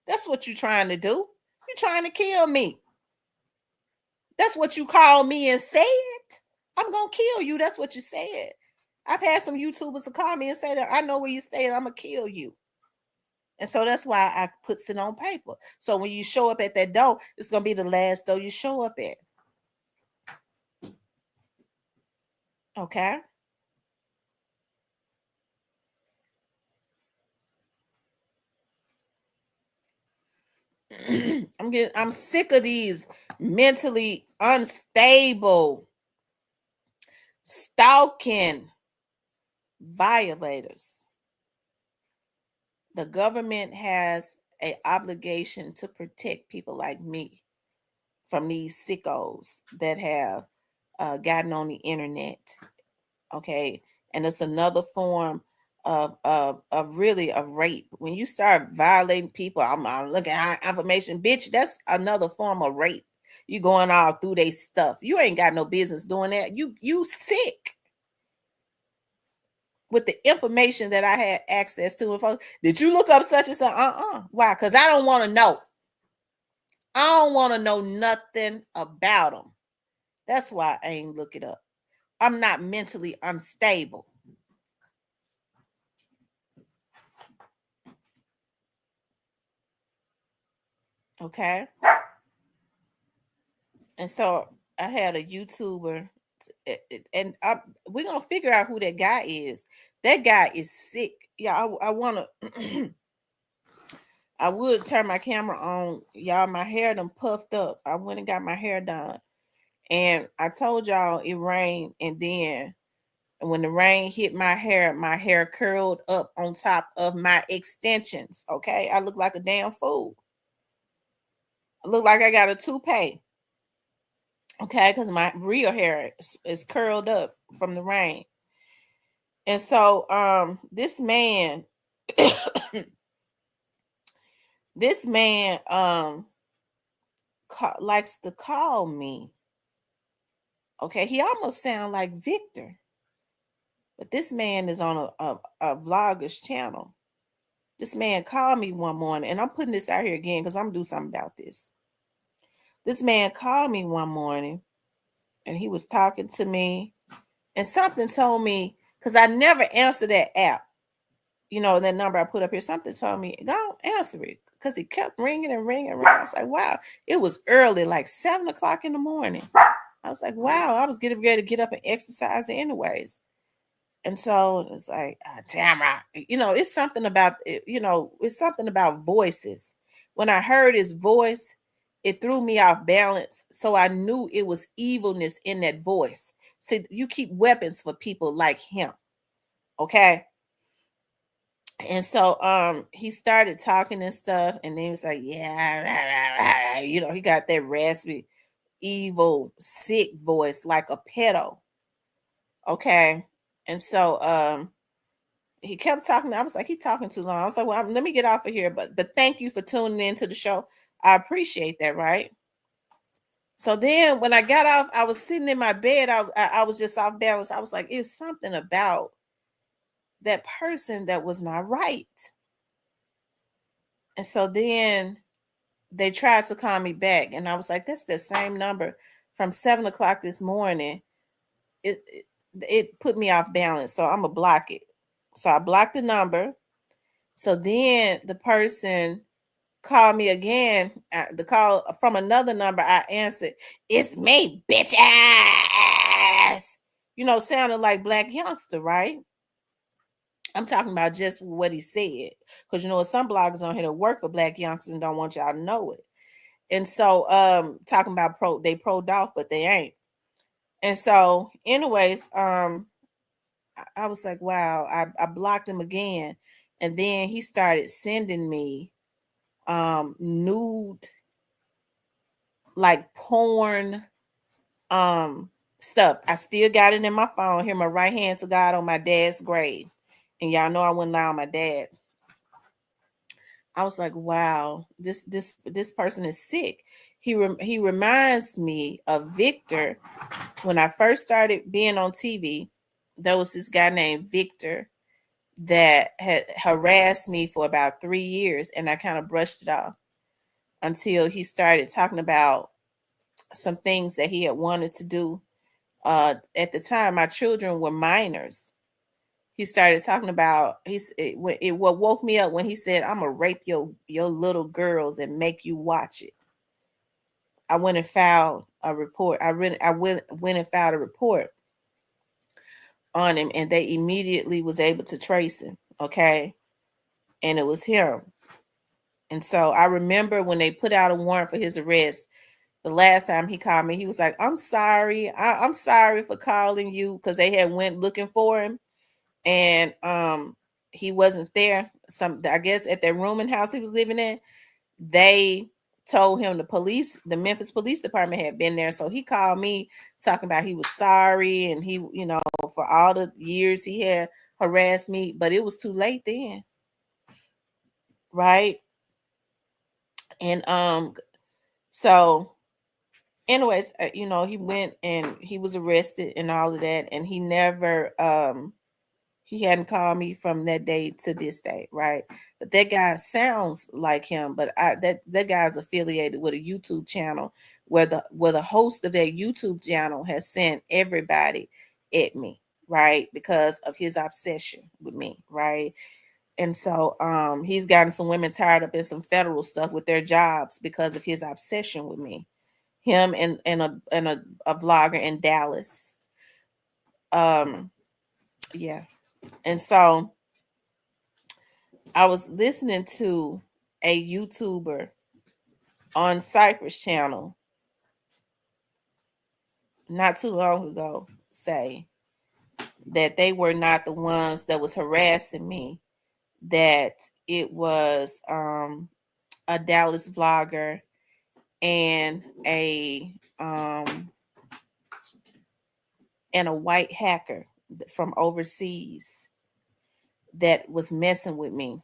That's what you trying to do. You trying to kill me. That's what you called me and said. I'm going to kill you. That's what you said. I've had some YouTubers to call me and say that I know where you stay and I'm going to kill you. And so that's why I put it on paper. So when you show up at that door, it's going to be the last door you show up at. Okay? I'm sick of these mentally unstable, stalking violators. The government has an obligation to protect people like me from these sickos that have gotten on the internet. Okay, and it's another form of really a rape. When you start violating people, I'm looking at information, bitch. That's another form of rape. You going all through their stuff. You ain't got no business doing that. You sick with the information that I had access to. Did you look up such and such? Why? Because I don't want to know. I don't want to know nothing about them. That's why I ain't look it up. I'm not mentally unstable. Okay. And so I had a YouTuber, and we're going to figure out who that guy is. That guy is sick. Yeah, I want to. I would turn my camera on. Y'all, my hair done puffed up. I went and got my hair done. And I told y'all it rained. And then when the rain hit my hair curled up on top of my extensions. Okay. I look like a damn fool. I look like I got a toupee. Okay. Because my real hair is curled up from the rain. And so this man this man likes to call me. Okay, he almost sounds like Victor. But this man is on a vlogger's channel. This man called me one morning, and I'm putting this out here again because I'm gonna do something about this. This man called me one morning, and he was talking to me, and something told me, because I never answer that app, you know, that number I put up here, something told me, don't answer it, because it kept ringing and ringing and ringing. I was like, wow, it was early, like 7 o'clock in the morning. I was like, wow, I was getting ready to get up and exercise anyways. And so it's like, Tamara, you know, it's something about, you know, it's something about voices. When I heard his voice, it threw me off balance. So I knew it was evilness in that voice. See, you keep weapons for people like him. Okay. And so he started talking and stuff, and then he was like, yeah, you know, he got that raspy, evil, sick voice like a pedo. Okay. And so he kept talking. I was like, he talking too long. I was like, well, let me get off of here. But thank you for tuning into the show. I appreciate that, right? So then when I got off, I was sitting in my bed. I was just off balance. I was like, it's something about that person that was not right. And so then they tried to call me back. And I was like, that's the same number from 7 o'clock this morning. It put me off balance. So I'm going to block it. So I blocked the number. So then the person called me again. The call from another number, I answered. It's me, bitch ass. Sounded like Black Youngster, right? I'm talking about just what he said. Because some bloggers on here that work for Black Youngster and don't want y'all to know it. And so talking about they pro Dolph, but they ain't. And so, anyways, I was like, wow, I blocked him again. And then he started sending me nude, like porn stuff. I still got it in my phone. Here, my right hand to God on my dad's grave. And y'all know I wouldn't lie on my dad. I was like, wow, this person is sick. He reminds me of Victor. When I first started being on TV, there was this guy named Victor that had harassed me for about 3 years, and I kind of brushed it off until he started talking about some things that he had wanted to do. At the time, my children were minors. He started talking about what woke me up when he said, "I'm gonna rape your little girls and make you watch it." I went and filed a report. I went and filed a report on him, and they immediately was able to trace him. Okay, and it was him. And so I remember when they put out a warrant for his arrest. The last time he called me, he was like, "I'm sorry. I'm sorry for calling you," because they had went looking for him, and he wasn't there. I guess at that rooming house he was living in, they told him the Memphis Police Department had been there. So he called me talking about he was sorry, and he, for all the years he had harassed me, but it was too late then. Right. And so anyways, he went and he was arrested and all of that, and he never he hadn't called me from that day to this day, right? But that guy sounds like him, but that guy's affiliated with a YouTube channel where the host of that YouTube channel has sent everybody at me, right? Because of his obsession with me, right? And so he's gotten some women tied up in some federal stuff with their jobs because of his obsession with me. Him and a blogger in Dallas. Yeah. And so I was listening to a YouTuber on Cypress channel not too long ago say that they were not the ones that was harassing me, that it was a Dallas vlogger and a white hacker from overseas that was messing with me,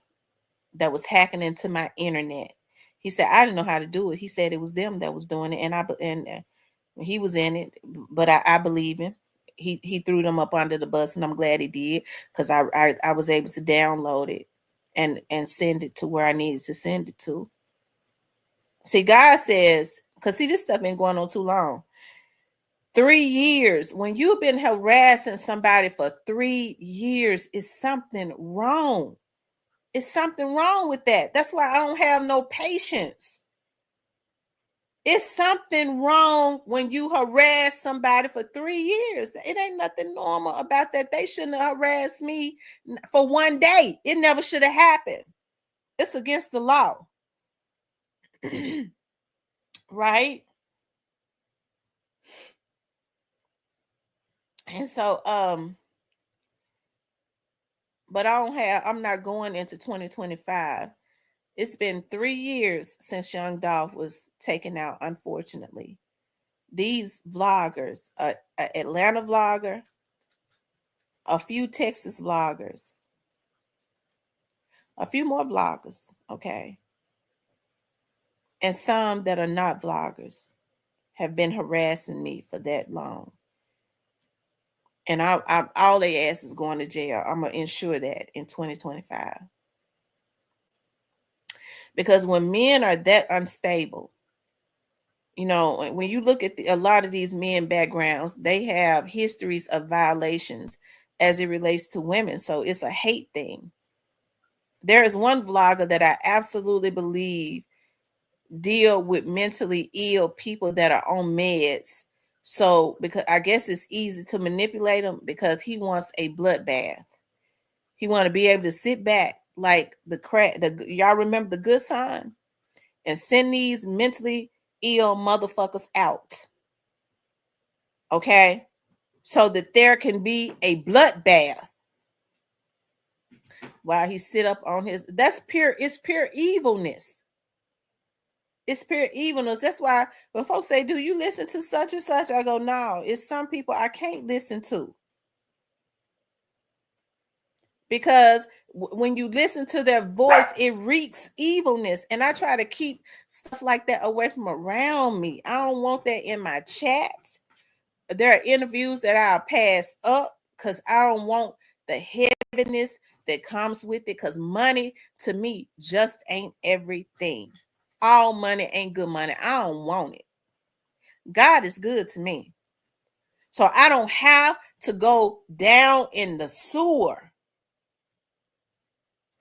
that was hacking into my internet. He said, I didn't know how to do it. He said it was them that was doing it. And he was in it, but I believe him. He threw them up under the bus, and I'm glad he did, because I was able to download it and send it to where I needed to send it to. See, God says, because this stuff been going on too long. 3 years. When you've been harassing somebody for 3 years, is something wrong. It's something wrong with that. That's why I don't have no patience. It's something wrong when you harass somebody for 3 years. It ain't nothing normal about that. They shouldn't have harassed me for 1 day. It never should have happened. It's against the law. Right? And so, but I'm not going into 2025. It's been 3 years since Young Dolph was taken out, unfortunately. These vloggers, an Atlanta vlogger, a few Texas vloggers, a few more vloggers, okay, and some that are not vloggers have been harassing me for that long. And I all they ask is going to jail. I'm going to ensure that in 2025. Because when men are that unstable, when you look at a lot of these men backgrounds, they have histories of violations as it relates to women. So it's a hate thing. There is one vlogger that I absolutely believe deal with mentally ill people that are on meds. So because I guess it's easy to manipulate him because he wants a bloodbath. He want to be able to sit back like y'all remember the Good Sign and send these mentally ill motherfuckers out. Okay? So that there can be a bloodbath while he sit up on his it's pure evilness. It's pure evilness. That's why when folks say, do you listen to such and such? I go, no, it's some people I can't listen to. Because when you listen to their voice, it reeks evilness. And I try to keep stuff like that away from around me. I don't want that in my chats. There are interviews that I'll pass up because I don't want the heaviness that comes with it. Because money to me just ain't everything. All money ain't good money. I don't want it. God is good to me. So I don't have to go down in the sewer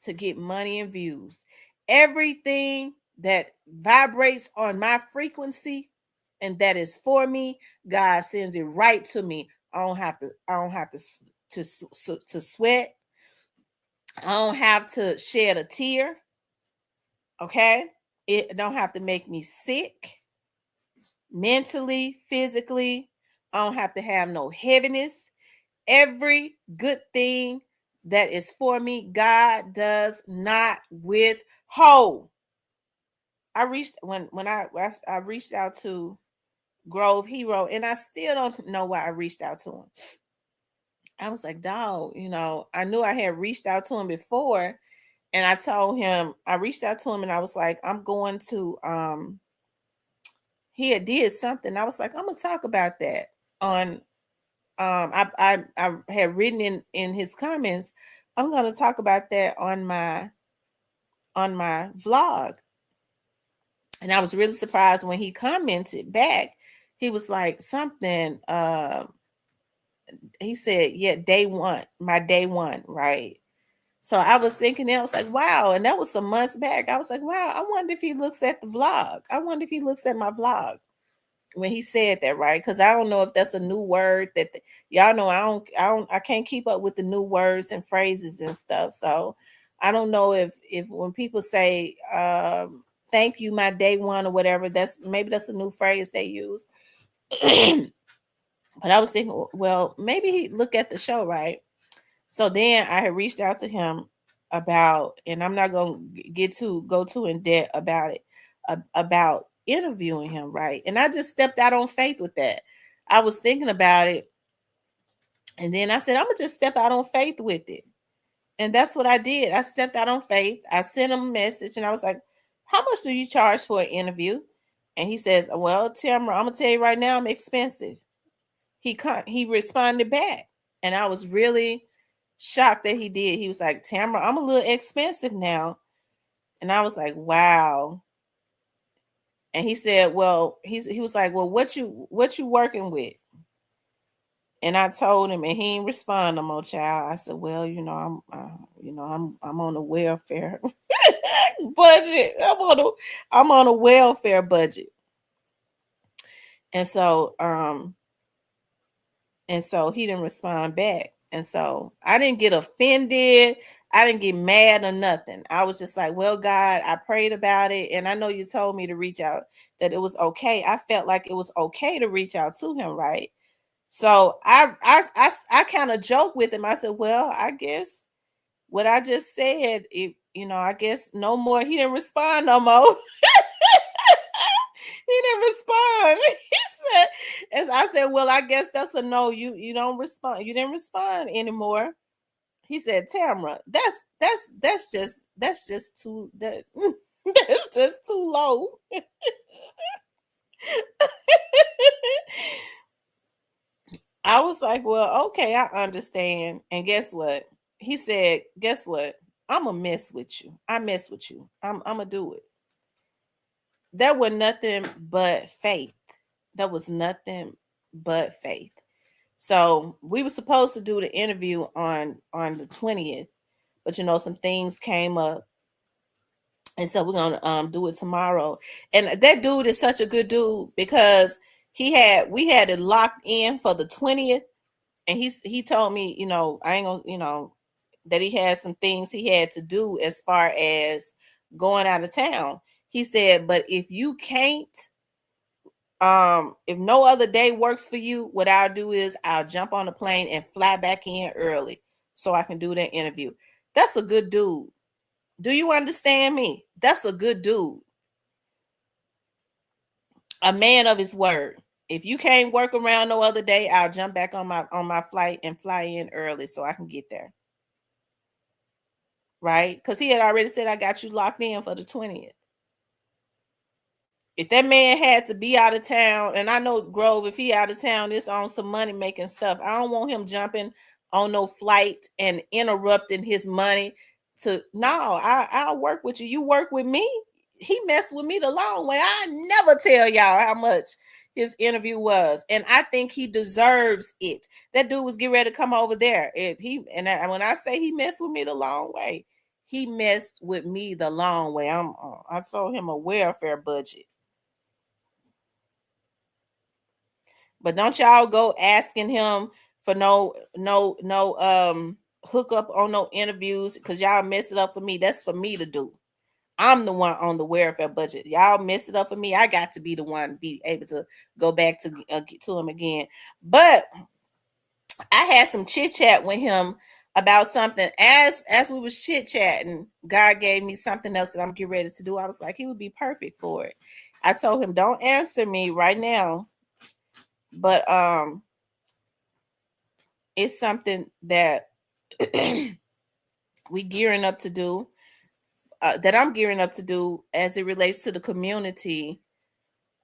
to get money and views. Everything that vibrates on my frequency and that is for me, God sends it right to me. I don't have to sweat. I don't have to shed a tear. Okay? It don't have to make me sick mentally, physically. I don't have to have no heaviness. Every good thing that is for me, God does not withhold. I reached I reached out to Grove Hero, and I still don't know why I reached out to him. I was like, dog, I knew I had reached out to him before, and I told him I reached out to him, and I was like, I'm going to he had did something. I was like, I'm gonna talk about that on I had written in his comments, I'm going to talk about that on my vlog. And I was really surprised when he commented back. He was like something he said, yeah, day one, my day one, right? So I was thinking, I was like, wow. And that was some months back. I was like, wow, I wonder if he looks at the vlog. I wonder if he looks at my vlog when he said that, right? Because I don't know if that's a new word that y'all know. I can't keep up with the new words and phrases and stuff. So I don't know if when people say thank you, my day one or whatever, that's a new phrase they use. But I was thinking, well, maybe he look at the show, right? So then I had reached out to him about, and I'm not going to go too in depth about it, about interviewing him, right? And I just stepped out on faith with that. I was thinking about it, and then I said, I'm gonna just step out on faith with it. And that's what I did. I stepped out on faith. I sent him a message, and I was like, how much do you charge for an interview? And he says, well, Tamara, I'm gonna tell you right now, I'm expensive. He responded back, and I was really shocked that he did. He was like, Tamara, I'm a little expensive now. And I was like, wow. And he said, well, he was like, well, what you working with? And I told him, and he didn't respond no more, child. I said, well, I'm on a welfare budget. I'm on a welfare budget. And so he didn't respond back. And so I didn't get offended. I didn't get mad or nothing. I was just like, well, God, I prayed about it. And I know you told me to reach out, that it was okay. I felt like it was okay to reach out to him, right? So I kind of joked with him. I said, well, I guess what I just said, I guess no more. He didn't respond no more. He didn't respond. He said, as I said, well, I guess that's a no. You don't respond. You didn't respond anymore. He said, Tamara, that's just too that's just too low. I was like, well, okay, I understand. And guess what? He said, guess what? I'm gonna mess with you. I mess with you. I'm gonna do it. That was nothing but faith. That was nothing but faith. So we were supposed to do the interview on the 20th, but some things came up, And so we're gonna do it tomorrow. And that dude is such a good dude because we had it locked in for the 20th, and he told me, I ain't gonna, that he had some things he had to do as far as going out of town. He said, but if you can't, if no other day works for you, what I'll do is I'll jump on the plane and fly back in early so I can do that interview. That's a good dude. Do you understand me? That's a good dude. A man of his word. If you can't work around no other day, I'll jump back on my flight and fly in early so I can get there. Right? Because he had already said I got you locked in for the 20th. If that man had to be out of town, and I know Grove, if he out of town, it's on some money making stuff. I don't want him jumping on no flight and interrupting his money. I'll work with you. You work with me. He messed with me the long way. I never tell y'all how much his interview was, and I think he deserves it. That dude was getting ready to come over there. When I say he messed with me the long way, he messed with me the long way. I sold him a welfare budget. But don't y'all go asking him for no hookup on no interviews, because y'all mess it up for me. That's for me to do. I'm the one on the welfare budget. Y'all mess it up for me. I got to be the one to be able to go back to him again. But I had some chit chat with him about something. As we was chit chatting, God gave me something else that I'm getting ready to do. I was like, he would be perfect for it. I told him, don't answer me right now, but it's something that we gearing up to do, that I'm gearing up to do as it relates to the community.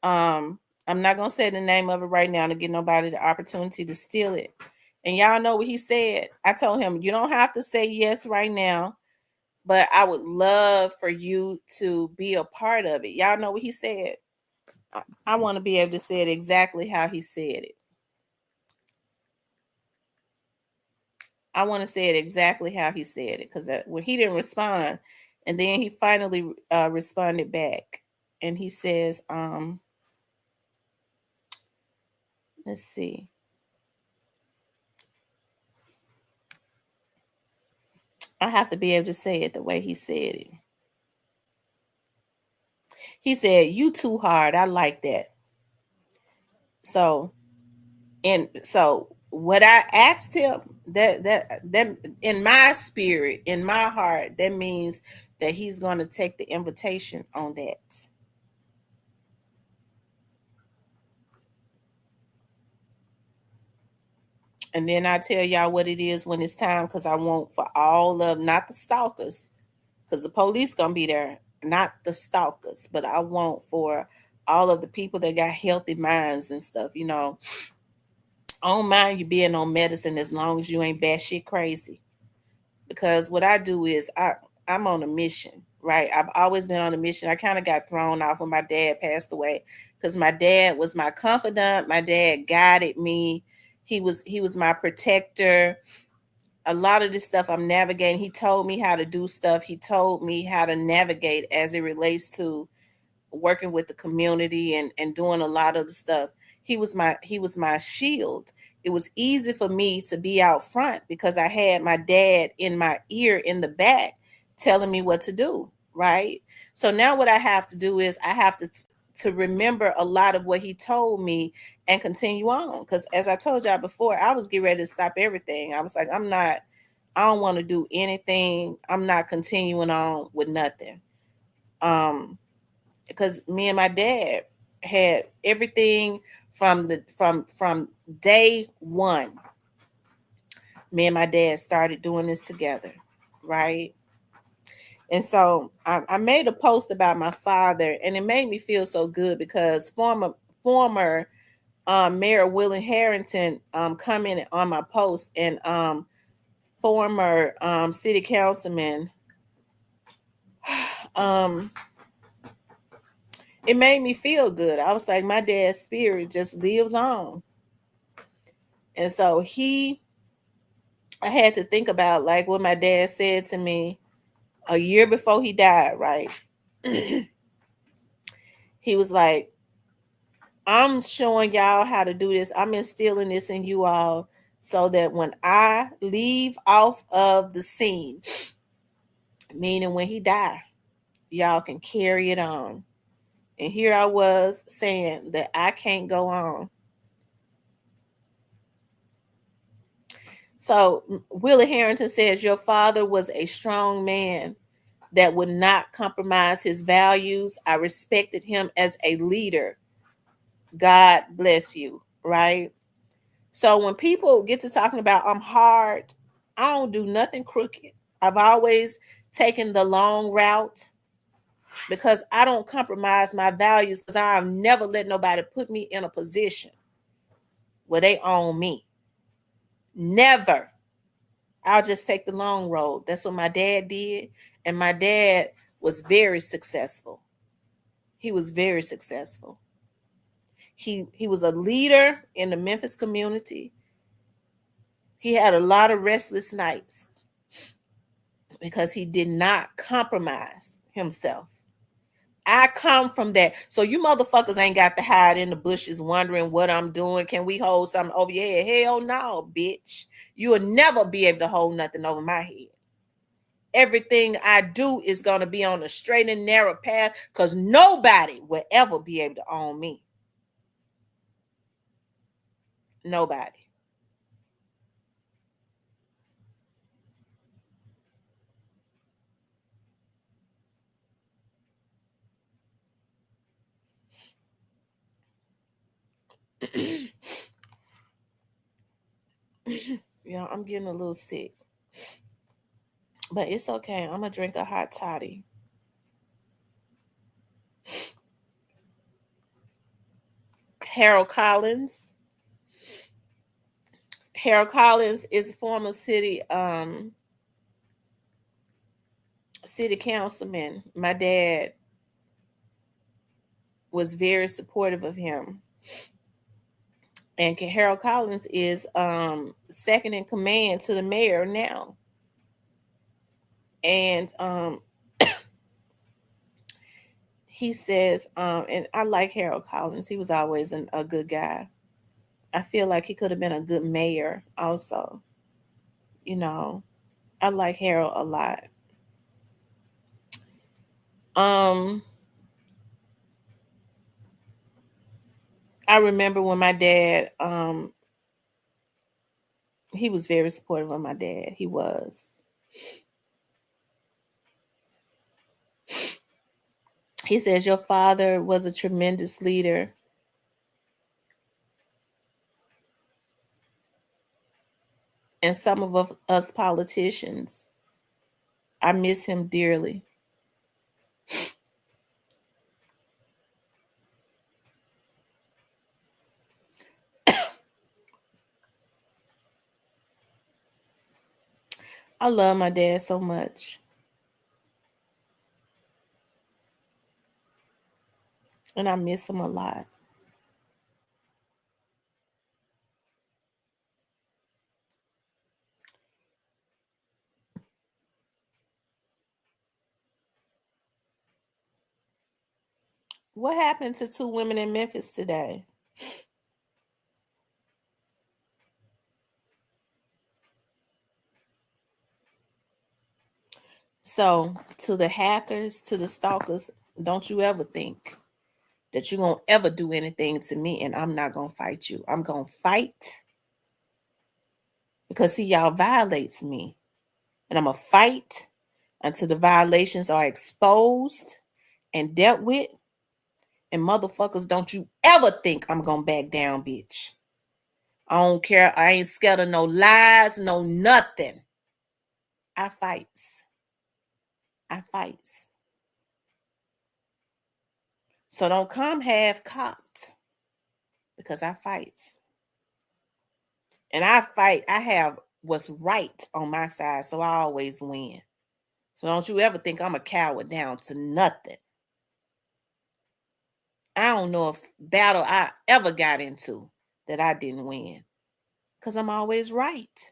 I'm not gonna say the name of it right now to give nobody the opportunity to steal it. And y'all know what he said. I told him, you don't have to say yes right now, but I would love for you to be a part of it. Y'all know what he said. I want to be able to say it exactly how he said it. I want to say it exactly how he said it, because when he didn't respond, and then he finally responded back, and he says, let's see. I have to be able to say it the way he said it. He said, "You too hard. I like that." So, what I asked him, that in my spirit, in my heart, that means that he's going to take the invitation on that. And then I tell y'all what it is when it's time, because I want for all of, not the stalkers, because the police gonna be there, not the stalkers, but I want for all of the people that got healthy minds and stuff. I don't mind you being on medicine as long as you ain't batshit crazy. Because what I do is I'm on a mission, right? I've always been on a mission. I kind of got thrown off when my dad passed away, because my dad was my confidant. My dad guided me. He was my protector. A lot of this stuff I'm navigating. He told me how to do stuff. He told me how to navigate as it relates to working with the community and doing a lot of the stuff. He was my shield. It was easy for me to be out front because I had my dad in my ear in the back telling me what to do, right? So now what I have to do is I have to remember a lot of what he told me and continue on, because as I told y'all before, I was getting ready to stop everything. I was like, I don't want to do anything. I'm not continuing on with nothing. Because me and my dad had everything from day one. Me and my dad started doing this together, right? And so I made a post about my father, and it made me feel so good because former Mayor Willie Harrington commented on my post, and former city councilman, it made me feel good. I was like, my dad's spirit just lives on. And so I had to think about like what my dad said to me a year before he died, right? He was like, I'm showing y'all how to do this. I'm instilling this in you all so that when I leave off of the scene, meaning when he died, y'all can carry it on. And here I was saying that I can't go on. So Willie Harrington says, your father was a strong man that would not compromise his values. I respected him as a leader. God bless you, right? So when people get to talking about I'm hard, I don't do nothing crooked. I've always taken the long route because I don't compromise my values, because I've never let nobody put me in a position where they own me. Never. I'll just take the long road. That's what my dad did. And my dad was very successful. He was very successful. He was a leader in the Memphis community. He had a lot of restless nights because he did not compromise himself. I come from that. So you motherfuckers ain't got to hide in the bushes wondering what I'm doing. Can we hold something over your head? Hell no, bitch. You will never be able to hold nothing over my head. Everything I do is going to be on a straight and narrow path, because nobody will ever be able to own me. Nobody. Yeah, I'm getting a little sick, but it's okay. I'm gonna drink a hot toddy. Harold Collins. Harold Collins is a former city councilman. My dad was very supportive of him. And Harold Collins is second in command to the mayor now. And he says, and I like Harold Collins. He was always a good guy. I feel like he could have been a good mayor also. You know, I like Harold a lot. I remember when my dad, he was very supportive of my dad. He was. He says, your father was a tremendous leader. And some of us politicians, I miss him dearly. I love my dad so much. And I miss him a lot. What happened to two women in Memphis today? So, to the hackers, to the stalkers, don't you ever think that you're going to ever do anything to me and I'm not going to fight you. I'm going to fight because, see, y'all violates me. And I'm going to fight until the violations are exposed and dealt with. And motherfuckers, don't you ever think I'm going to back down, bitch. I don't care. I ain't scared of no lies, no nothing. I fights. I fights. So don't come half cocked, because I fights. And I fight. I have what's right on my side, so I always win. So don't you ever think I'm a coward down to nothing. I don't know if battle I ever got into that I didn't win, because I'm always right.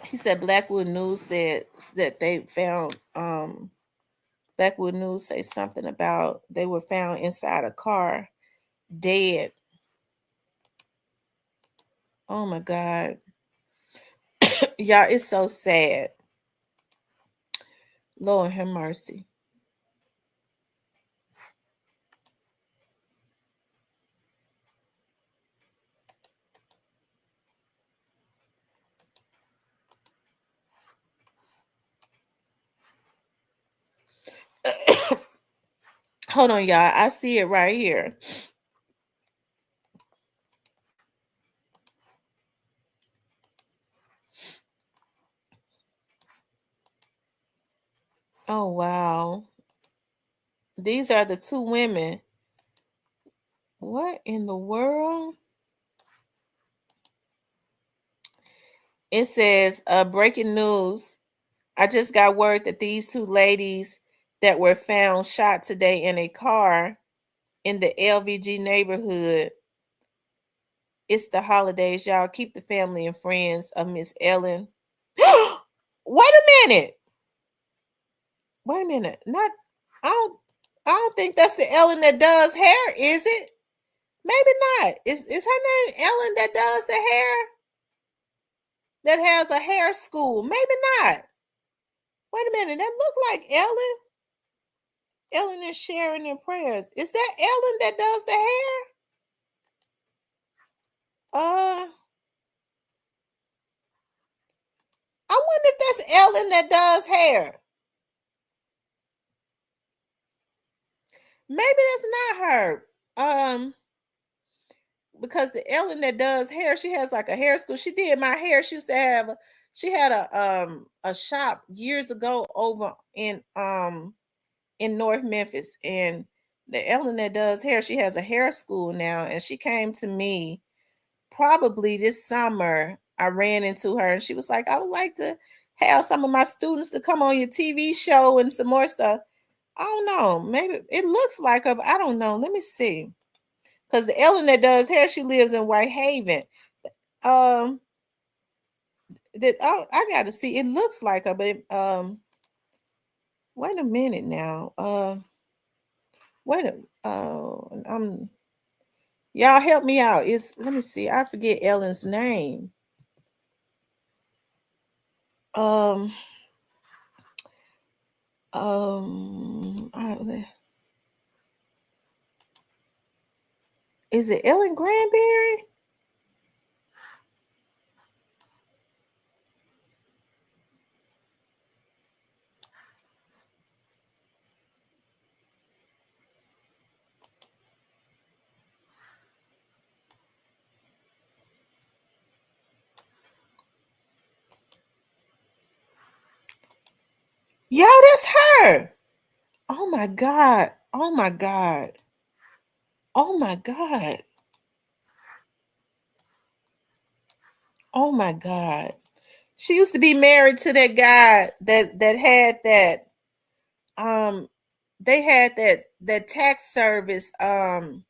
He said Blackwood News said that they found Blackwood News say something about they were found inside a car dead. Oh my God. Y'all, it's so sad. Lord have mercy. Hold on, y'all. I see it right here. Oh, wow. These are the two women. What in the world? It says, breaking news. I just got word that these two ladies that were found shot today in a car in the LVG neighborhood. It's the holidays, y'all. Keep the family and friends of Miss Ellen. Wait a minute. Wait a minute. Not I don't think that's the Ellen that does hair, is it? Maybe not. Is her name Ellen that does the hair? That has a hair school? Maybe not. Wait a minute. That look like Ellen. Ellen is sharing in prayers. Is that Ellen that does the hair? I wonder if that's Ellen that does hair. Maybe that's not her. Because the Ellen that does hair, she has like a hair school. She did my hair. She used to have she had a shop years ago over in North Memphis. And the Ellen that does hair, she has a hair school now. And she came to me probably this summer. I ran into her and she was like, I would like to have some of my students to come on your TV show and some more stuff. I don't know. Maybe it looks like her, but I don't know. Let me see. Because the Ellen that does hair, she lives in Whitehaven. Um, that I got to see. It looks like her, but wait a minute now. Wait a y'all help me out. It's let me see. I forget Ellen's name. Um, is it Ellen Granberry? Yo, that's her. Oh my God. Oh my God. Oh my God. Oh my God. She used to be married to that guy that had that they had that tax service um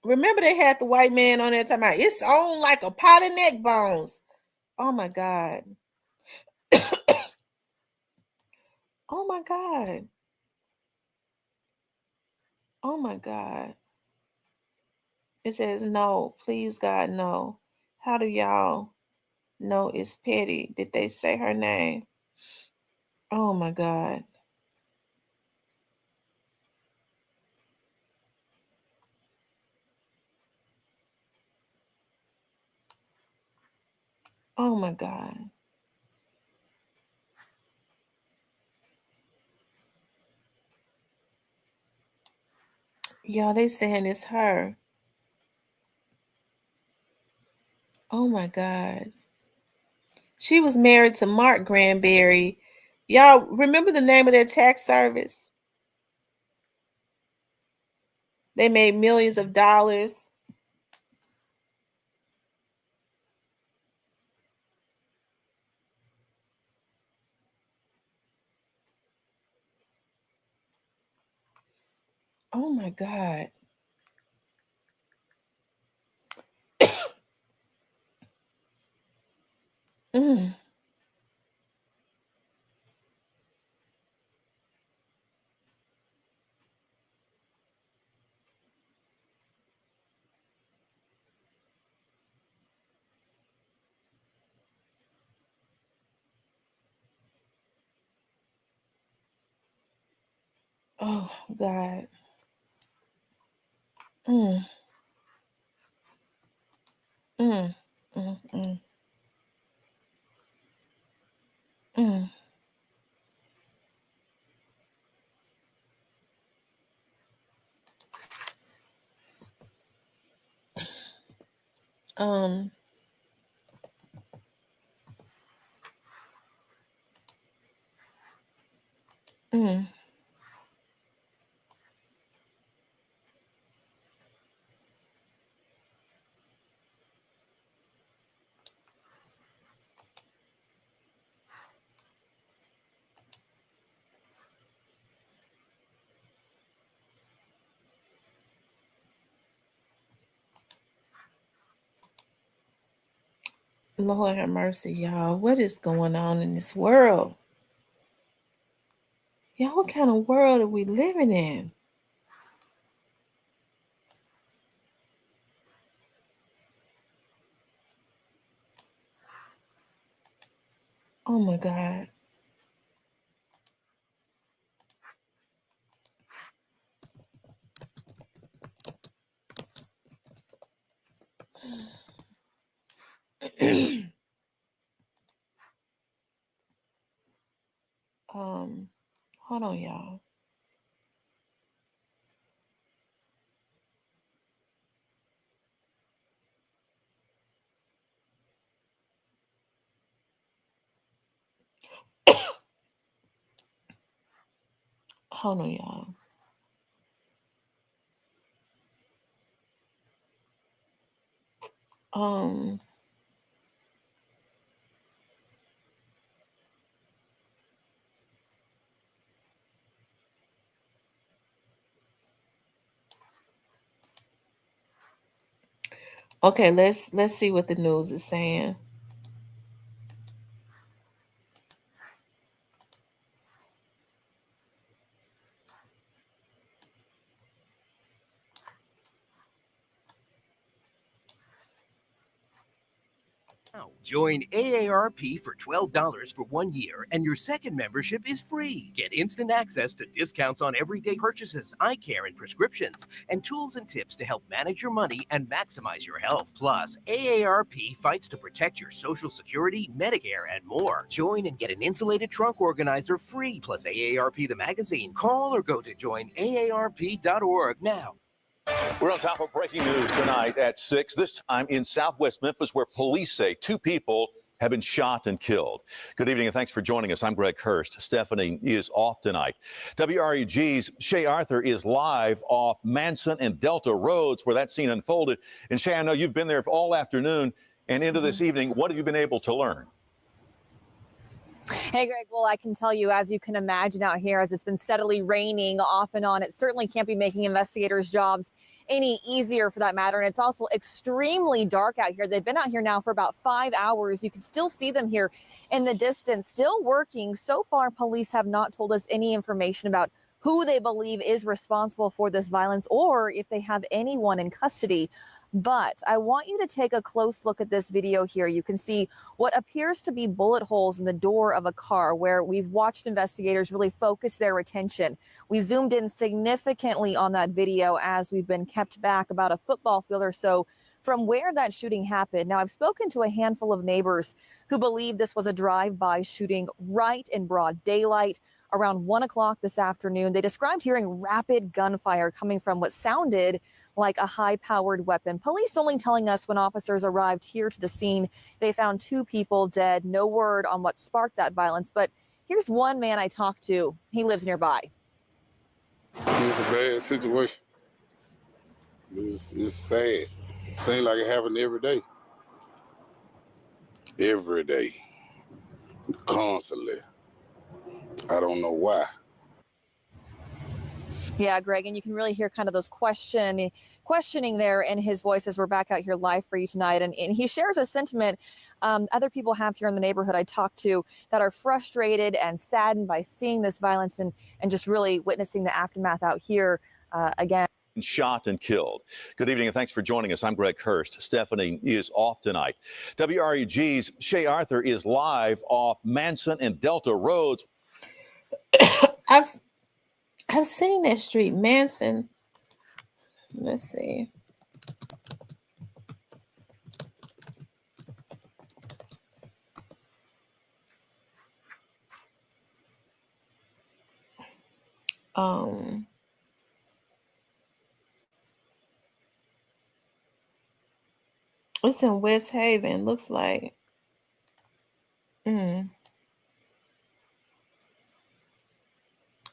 remember they had the white man on there talking about it's on like a pot of neck bones. Oh my God. Oh my God. Oh my God. It says no, please God, no. How do y'all know it's Petty? Did they say her name? Oh my God. Oh my God. Y'all, they saying it's her. Oh my God. She was married to Mark Granberry. Y'all remember the name of that tax service? They made millions of dollars. Oh my God. Mm. Oh God. Mm. Mm. Mm. Mm. Mm. Um. Mm. Lord have mercy, y'all. What is going on in this world? Y'all, what kind of world are we living in? Oh my God. um, Hold on, y'all. Hold on, y'all. Um, okay, let's see what the news is saying.
Now, join AARP for $12 for 1 year, and your second membership is free. Get instant access to discounts on everyday purchases, eye care and prescriptions, and tools and tips to help manage your money and maximize your health. Plus, AARP fights to protect your Social Security, Medicare, and more. Join and get an insulated trunk organizer free, plus AARP the magazine. Call or go to joinaarp.org now.
We're on top of breaking news tonight at 6, this time in southwest Memphis, where police say 2 people have been shot and killed. Good evening and thanks for joining us. I'm Greg Hurst. Stephanie is off tonight. WRUG's Shay Arthur is live off Manson and Delta Roads where that scene unfolded. And Shay, I know you've been there all afternoon and into this evening. What have you been able to learn?
Hey, Greg. Well, I can tell you, as you can imagine out here, as it's been steadily raining off and on, it certainly can't be making investigators' jobs any easier for that matter. And it's also extremely dark out here. They've been out here now for about 5 hours. You can still see them here in the distance, still working. So far, police have not told us any information about who they believe is responsible for this violence or if they have anyone in custody. But I want you to take a close look at this video here. You can see what appears to be bullet holes in the door of a car where we've watched investigators really focus their attention. We zoomed in significantly on that video as we've been kept back about a football field or so from where that shooting happened. Now, I've spoken to a handful of neighbors who believe this was a drive-by shooting right in broad daylight around 1 o'clock this afternoon. They described hearing rapid gunfire coming from what sounded like a high-powered weapon. Police only telling us when officers arrived here to the scene, they found 2 people dead. No word on what sparked that violence. But here's one man I talked to. He lives nearby.
It's a bad situation. It's sad. Seems like it happens every day. Every day. Constantly. I don't know why.
Yeah, Greg, and you can really hear kind of those questioning there in his voice as we're back out here live for you tonight. And he shares a sentiment other people have here in the neighborhood I talked to that are frustrated and saddened by seeing this violence and just really witnessing the aftermath out here again.
Shot and killed. Good evening and thanks for joining us. I'm Greg Hurst. Stephanie is off tonight. WRUG's Shay Arthur is live off Manson and Delta Roads.
I've seen that street, Manson. Let's see. It's in West Haven, looks like.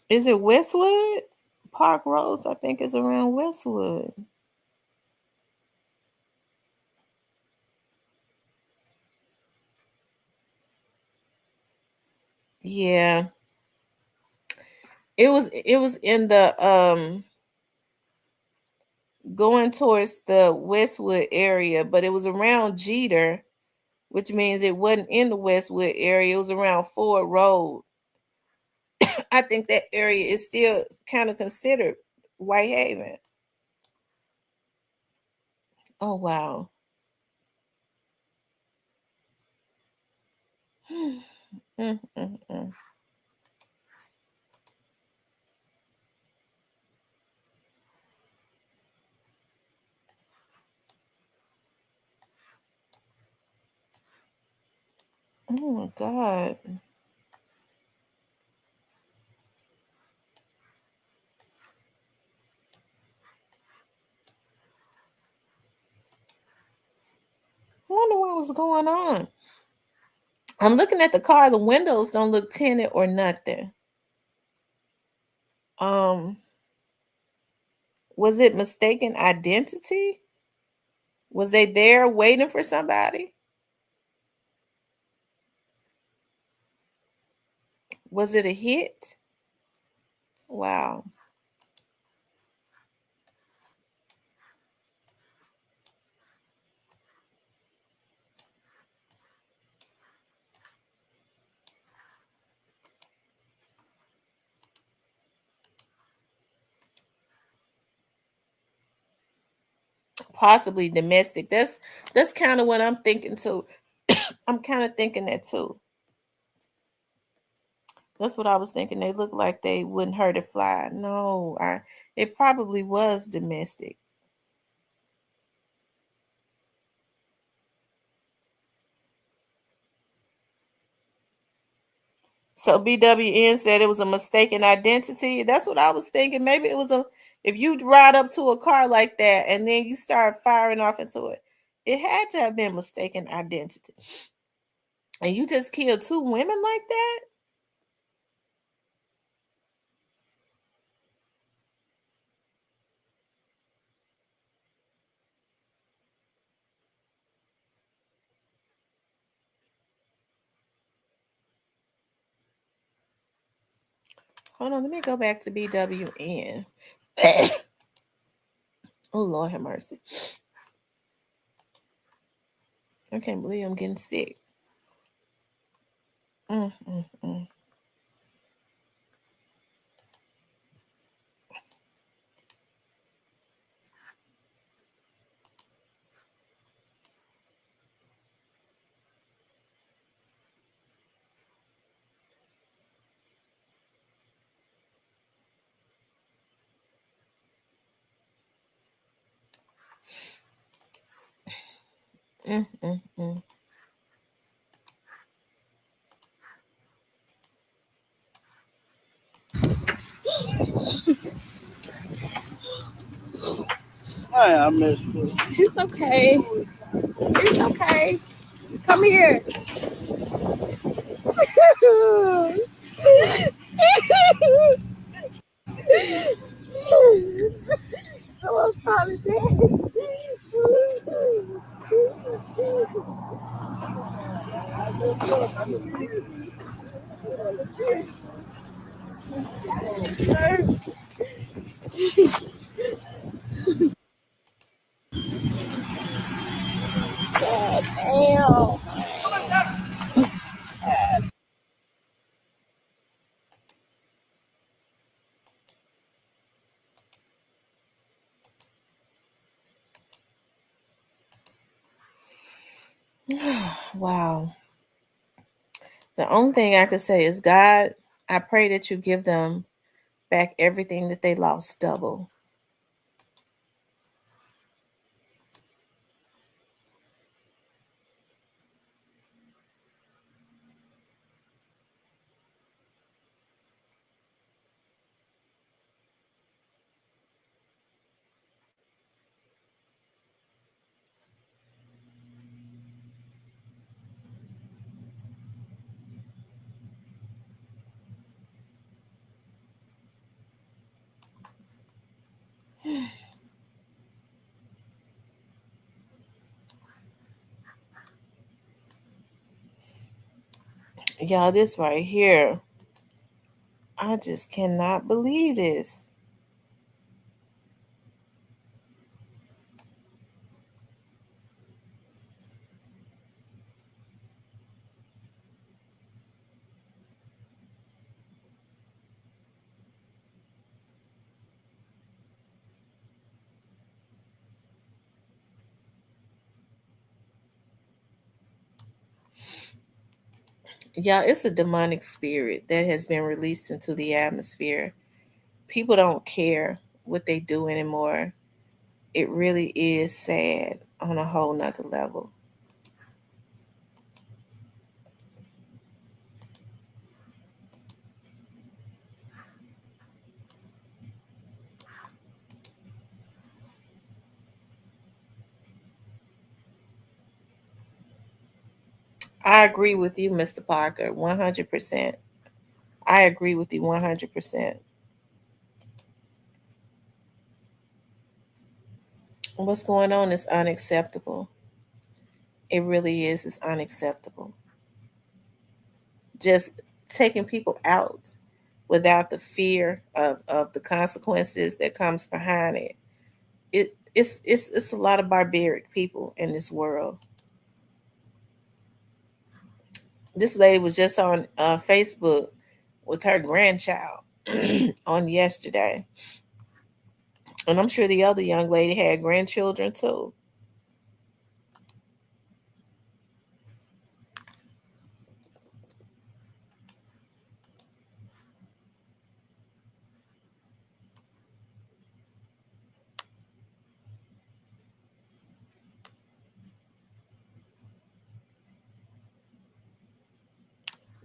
Is it Westwood? Park Rose, I think, is around Westwood. Yeah. It was in the going towards the Westwood area, but it was around Jeter, which means it wasn't in the Westwood area. It was around Ford Road. I think that area is still kind of considered Whitehaven. Oh, wow. Oh, my God. I wonder what was going on. I'm looking at the car. The windows don't look tinted or nothing. Was it mistaken identity? Was they there waiting for somebody? Was it a hit? Wow. Possibly domestic. That's kind of what I'm thinking too. I'm kind of thinking that too. That's what I was thinking. They look like they wouldn't hurt a fly. No, it probably was domestic. So BWN said it was a mistaken identity. That's what I was thinking. Maybe it was if you ride up to a car like that and then you start firing off into it, it had to have been mistaken identity. And you just killed two women like that? Hold on, let me go back to BWN. Oh, Lord have mercy. I can't believe I'm getting sick.
I missed it. It's okay. It's okay. Come here. I was probably dead. God damn.
Wow. The only thing I could say is, God, I pray that you give them back everything that they lost double. Y'all, this right here, I just cannot believe this. Yeah, it's a demonic spirit that has been released into the atmosphere. People don't care what they do anymore. It really is sad on a whole nother level. I agree with you, Mr. Parker, 100%. I agree with you 100%. What's going on is unacceptable. It really is. It's unacceptable. Just taking people out without the fear of the consequences that comes behind it. It's a lot of barbaric people in this world. This lady was just on Facebook with her grandchild on yesterday, and I'm sure the other young lady had grandchildren too.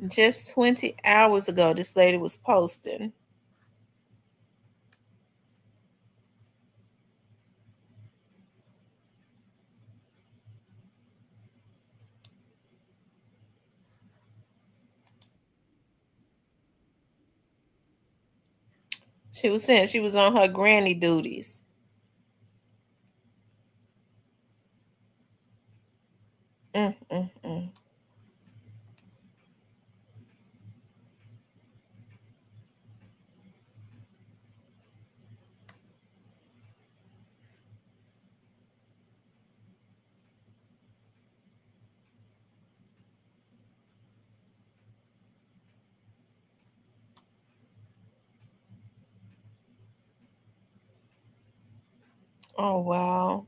Just 20 hours ago, this lady was posting. She was saying she was on her granny duties. Mm, mm, mm. Oh, wow.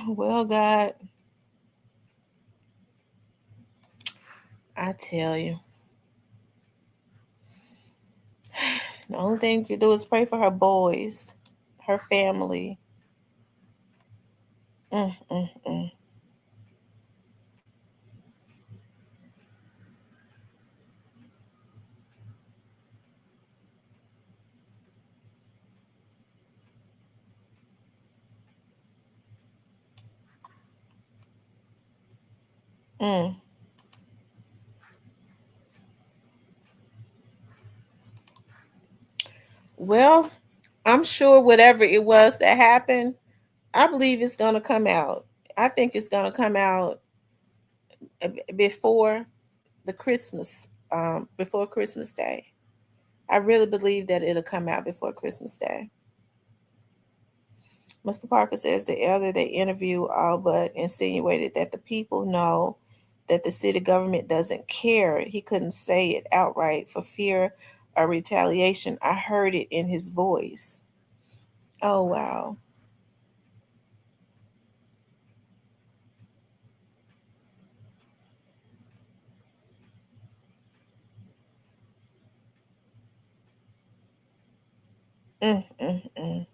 Well, God, I tell you, the only thing you can do is pray for her boys, her family. Mm, mm, mm. Mm. Well, I'm sure whatever it was that happened, I believe it's going to come out. I think it's going to come out before the Christmas, before Christmas Day. I really believe that it'll come out before Christmas Day. Mr. Parker says the elder they interviewed all but insinuated that the people know that the city government doesn't care. He couldn't say it outright for fear of retaliation. I heard it in his voice. Oh, wow. Mm, mm, mm.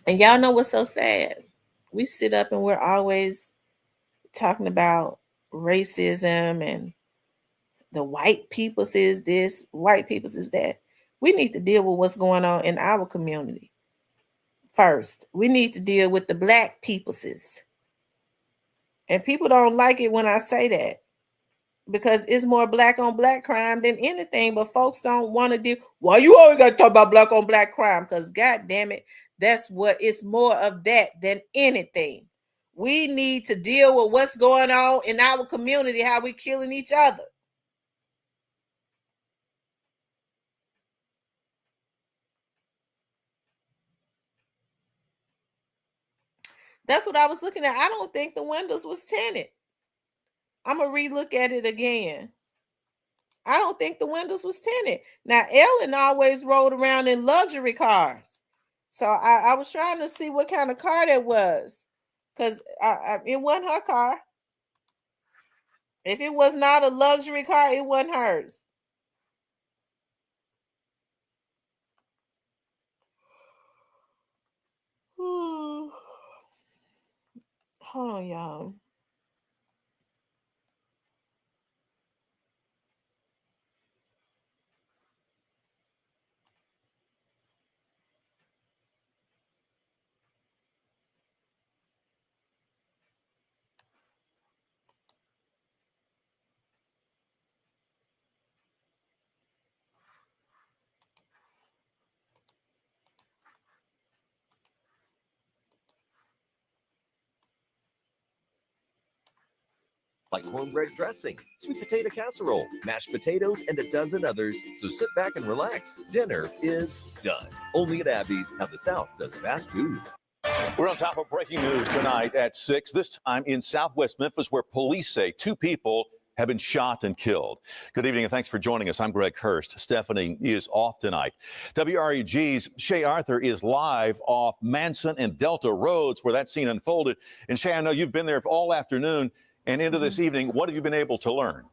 And y'all know what's so sad? We sit up and we're always talking about racism and the white people says this, white people says that. We need to deal with what's going on in our community first. We need to deal with the black people says. And people don't like it when I say that because it's more black on black crime than anything, but folks don't want to deal. Why you always got to talk about black on black crime? Because God damn it, that's what it's more of that than anything. We need to deal with what's going on in our community, how we killing each other. That's what I was looking at. I don't think the windows was tinted. I'm going to relook at it again. I don't think the windows was tinted. Now, Ellen always rode around in luxury cars. So I was trying to see what kind of car that was. Because it wasn't her car. If it was not a luxury car, it wasn't hers. Hold on, y'all.
Like cornbread dressing, sweet potato casserole, mashed potatoes, and a dozen others. So sit back and relax. Dinner is done. Only at Abby's, how the South does fast food.
We're on top of breaking news tonight at 6, this time in southwest Memphis, where police say 2 people have been shot and killed. Good evening and thanks for joining us. I'm Greg Hurst. Stephanie is off tonight. WREG's Shay Arthur is live off Manson and Delta Roads where that scene unfolded. And Shay, I know you've been there all afternoon and into this evening. What have you been able to learn?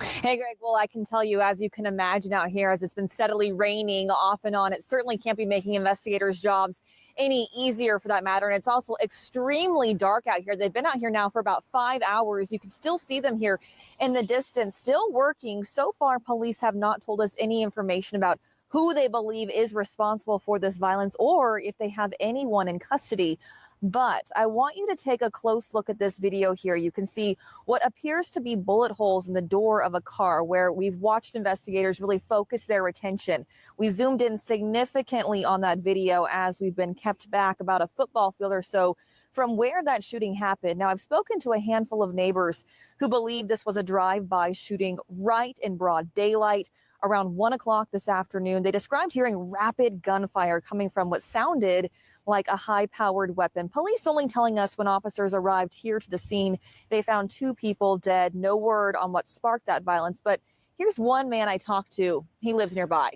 Hey, Greg. Well, I can tell you, as you can imagine out here, as it's been steadily raining off and on, it certainly can't be making investigators' jobs any easier for that matter. And it's also extremely dark out here. They've been out here now for about 5 hours. You can still see them here in the distance, still working. So far, police have not told us any information about who they believe is responsible for this violence or if they have anyone in custody. But I want you to take a close look at this video here. You can see what appears to be bullet holes in the door of a car where we've watched investigators really focus their attention. We zoomed in significantly on that video as we've been kept back about a football field or so from where that shooting happened. Now, I've spoken to a handful of neighbors who believe this was a drive-by shooting right in broad daylight around 1 o'clock this afternoon. They described hearing rapid gunfire coming from what sounded like a high-powered weapon. Police only telling us when officers arrived here to the scene, they found 2 people dead. No word on what sparked that violence. But here's one man I talked to. He lives nearby.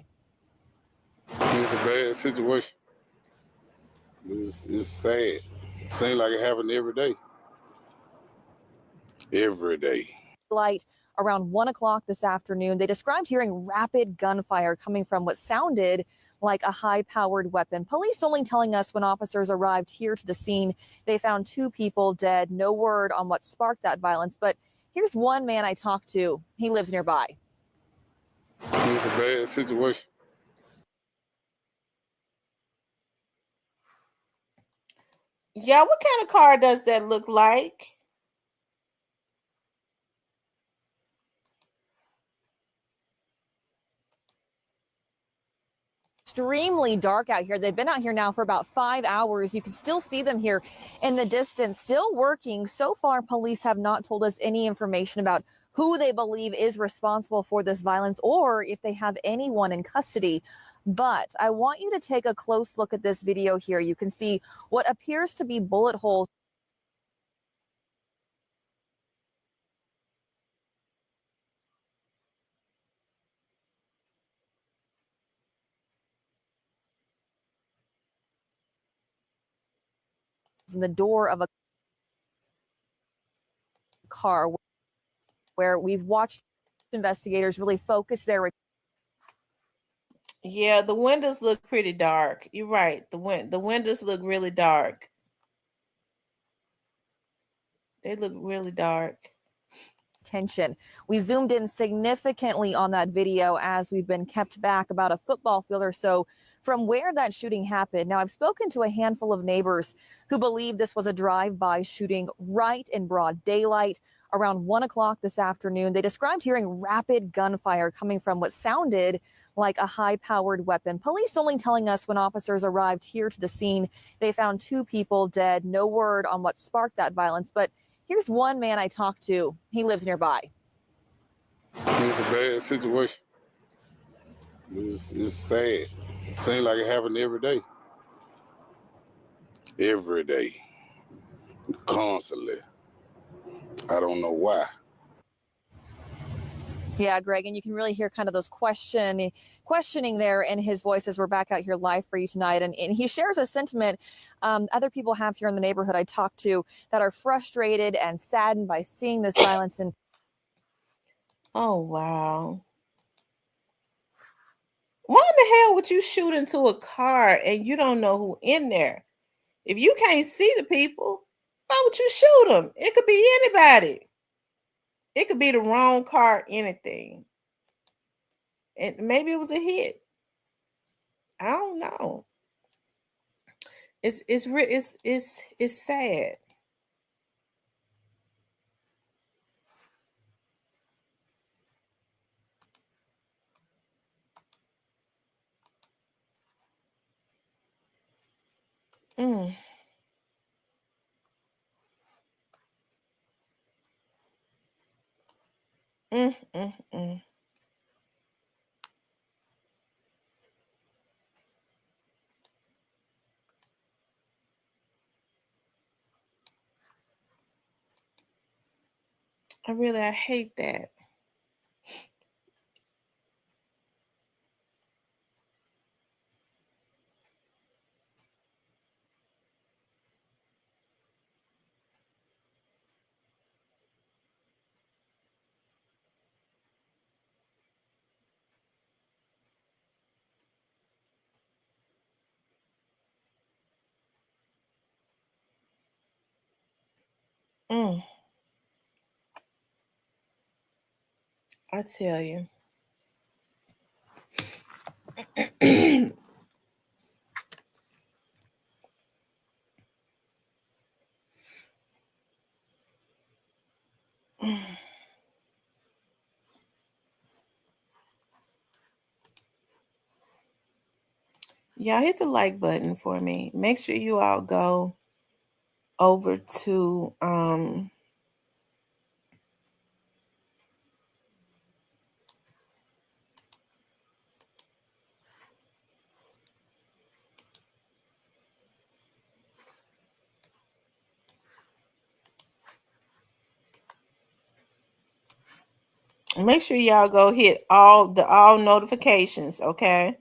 It's a bad situation. It's sad. Seems like it happened every day. Every day.
Light around 1 o'clock this afternoon. They described hearing rapid gunfire coming from what sounded like a high-powered weapon. Police only telling us when officers arrived here to the scene, they found 2 people dead. No word on what sparked that violence. But here's one man I talked to. He lives nearby.
It's a bad situation.
Yeah, what kind of car does that look like?
extremely dark out here. They've been out here now for about 5 hours. You can still see them here in the distance, still working. So far, police have not told us any information about who they believe is responsible for this violence or if they have anyone in custody. But I want you to take a close look at this video here. You can see what appears to be bullet holes in the door of a car where we've watched investigators really focus their
Yeah, the windows look pretty dark. You're right. The windows look really dark. They look really dark.
attention. We zoomed in significantly on that video as we've been kept back about a football field or so from where that shooting happened. Now, I've spoken to a handful of neighbors who believe this was a drive-by shooting right in broad daylight around 1 o'clock this afternoon. They described hearing rapid gunfire coming from what sounded like a high-powered weapon. Police only telling us when officers arrived here to the scene, they found 2 people dead. No word on what sparked that violence, but here's one man I talked to. He lives nearby.
It's a bad situation. It's sad. Seems like it happened every day. Every day. Constantly. I don't know why.
Yeah, Greg, and you can really hear kind of those questioning there in his voice as we're back out here live for you tonight. And he shares a sentiment other people have here in the neighborhood I talked to that are frustrated and saddened by seeing this violence. And
Oh, wow. Why in the hell would you shoot into a car and you don't know who in there? If you can't see the people, why would you shoot them? It could be anybody. It could be the wrong car, anything. And maybe it was a hit. I don't know. It's sad. Mm. Mm, mm, mm. I hate that. Mm, I tell you. Y'all hit the like button for me. Make sure you all go over to make sure y'all go hit all notifications, okay?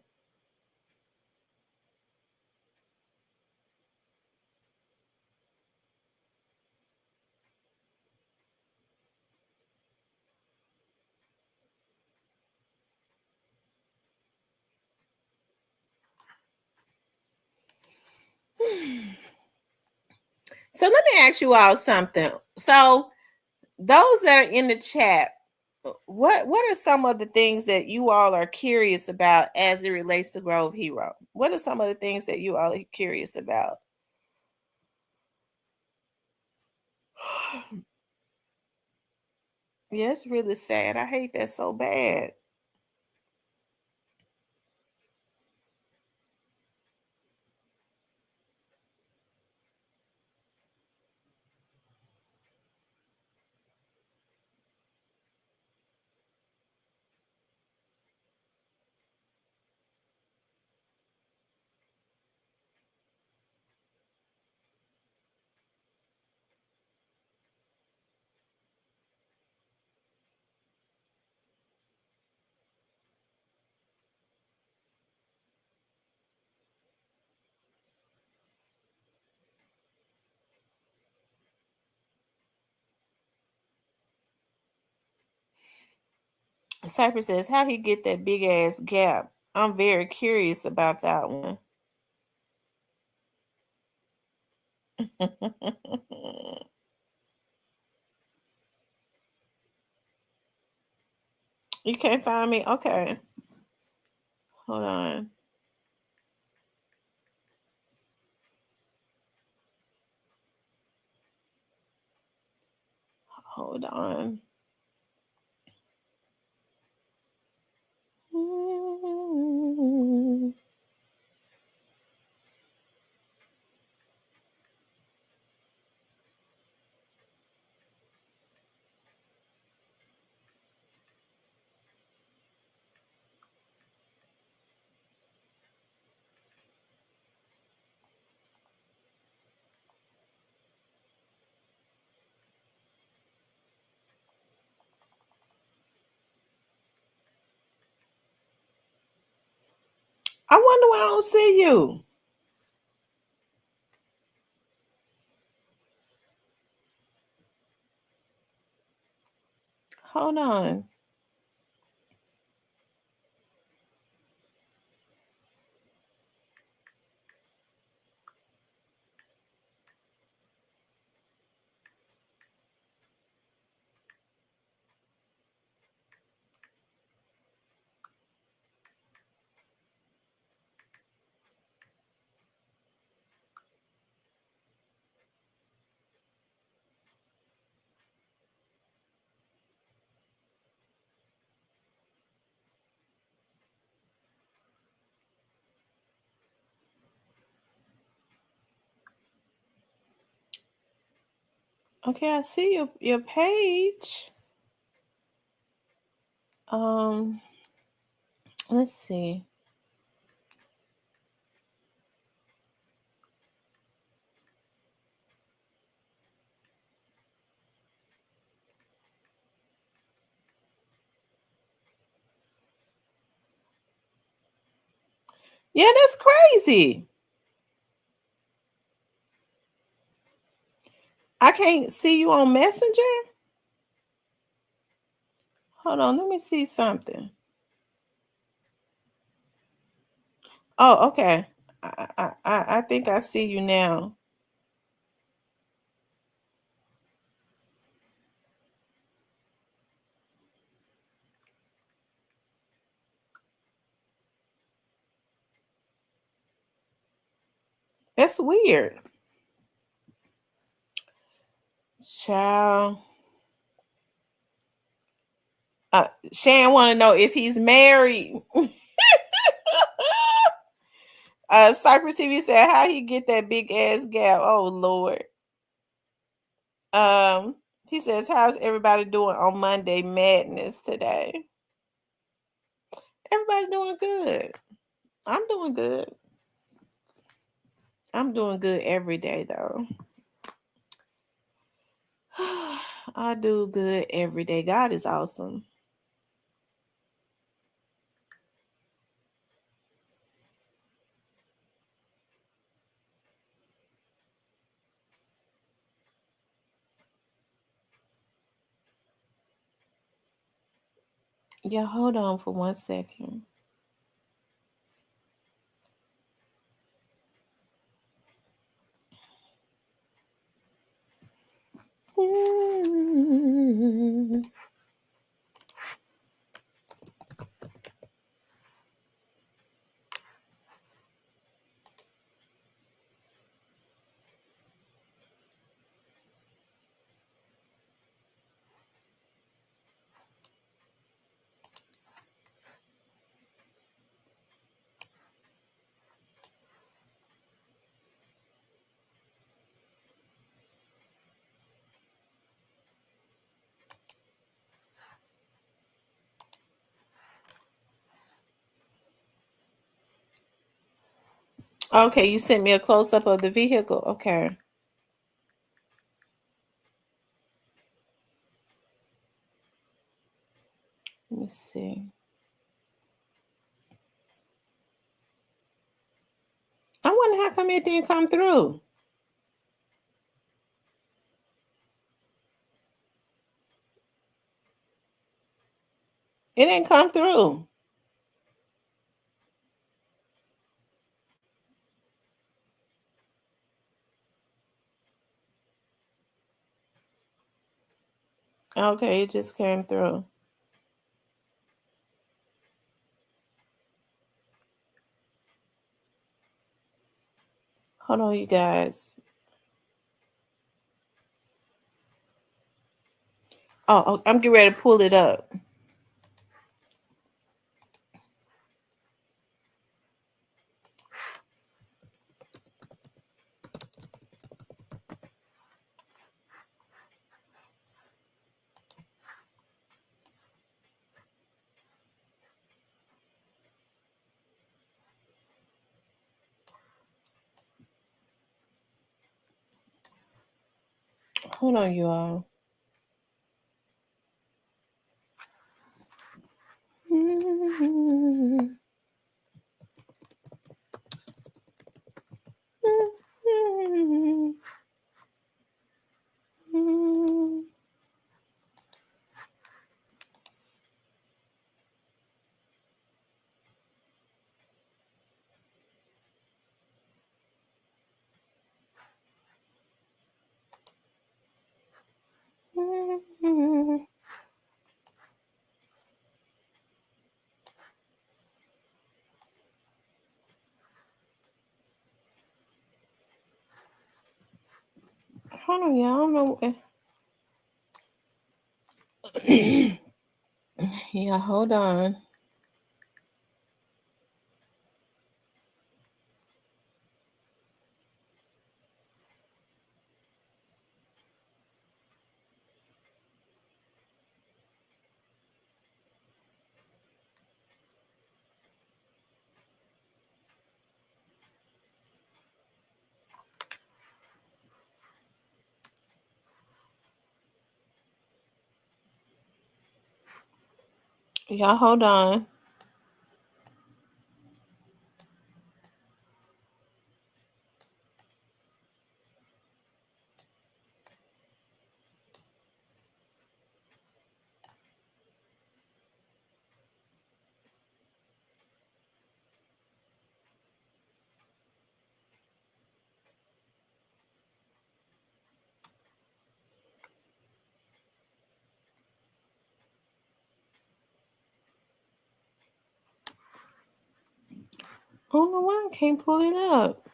So let me ask you all something. So those that are in the chat, what are some of the things that you all are curious about as it relates to Grove Hero? What are some of the things that you all are curious about? Yeah, it's really sad. I hate that so bad. Cypress says, how he get that big ass gap? I'm very curious about that one. You can't find me? Okay. Hold on. Hold on. I wonder why I don't see you. Hold on. Okay, I see your page. Let's see. Yeah, that's crazy. I can't see you on Messenger. Hold on, let me see something. Oh, okay. I think I see you now. That's weird. Child. Shan want to know if he's married. Cypress TV said, how he get that big ass gap? Oh Lord. He says, how's everybody doing on Monday Madness today? Everybody doing good. I'm doing good. I'm doing good every day though. I do good every day. God is awesome. Yeah, hold on for 1 second. Okay, you sent me a close-up of the vehicle. Okay. Let me see. I wonder how come it didn't come through. It didn't come through. Okay, it just came through. Hold on, you guys. Oh, I'm getting ready to pull it up. Hold on, you all. Hold on, y'all. I don't know. Yeah, hold on. Y'all hold on. I don't know why I can't pull it up.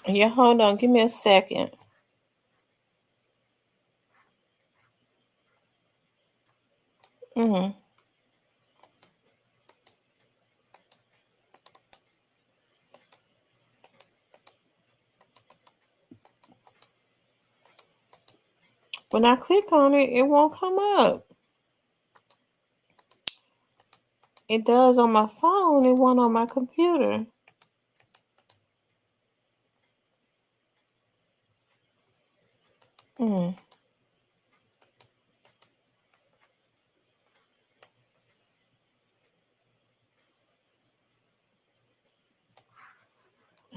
Yeah, hold on. Give me a second. Mm-hmm. When I click on it, it won't come up. It does on my phone. It won't on my computer. Mm.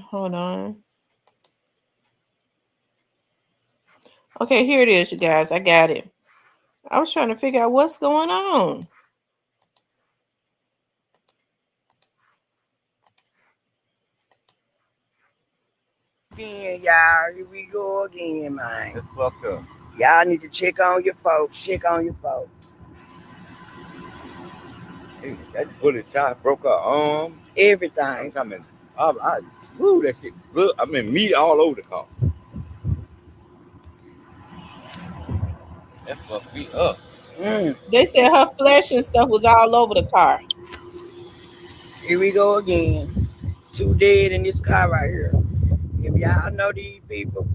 Hold on. Okay, here it is, you guys. I got it. I was trying to figure out what's going on.
Again, y'all. Here we go again, man. That's fucked up. Y'all need to check on your folks. Check on your folks. Hey, that bullet shot broke her arm. Everything. I mean, woo, that shit. I mean, meat all over the car. That fucked me up.
They said her flesh and stuff was all over the car.
Here we go again. 2 dead in this car right here. If y'all know these people,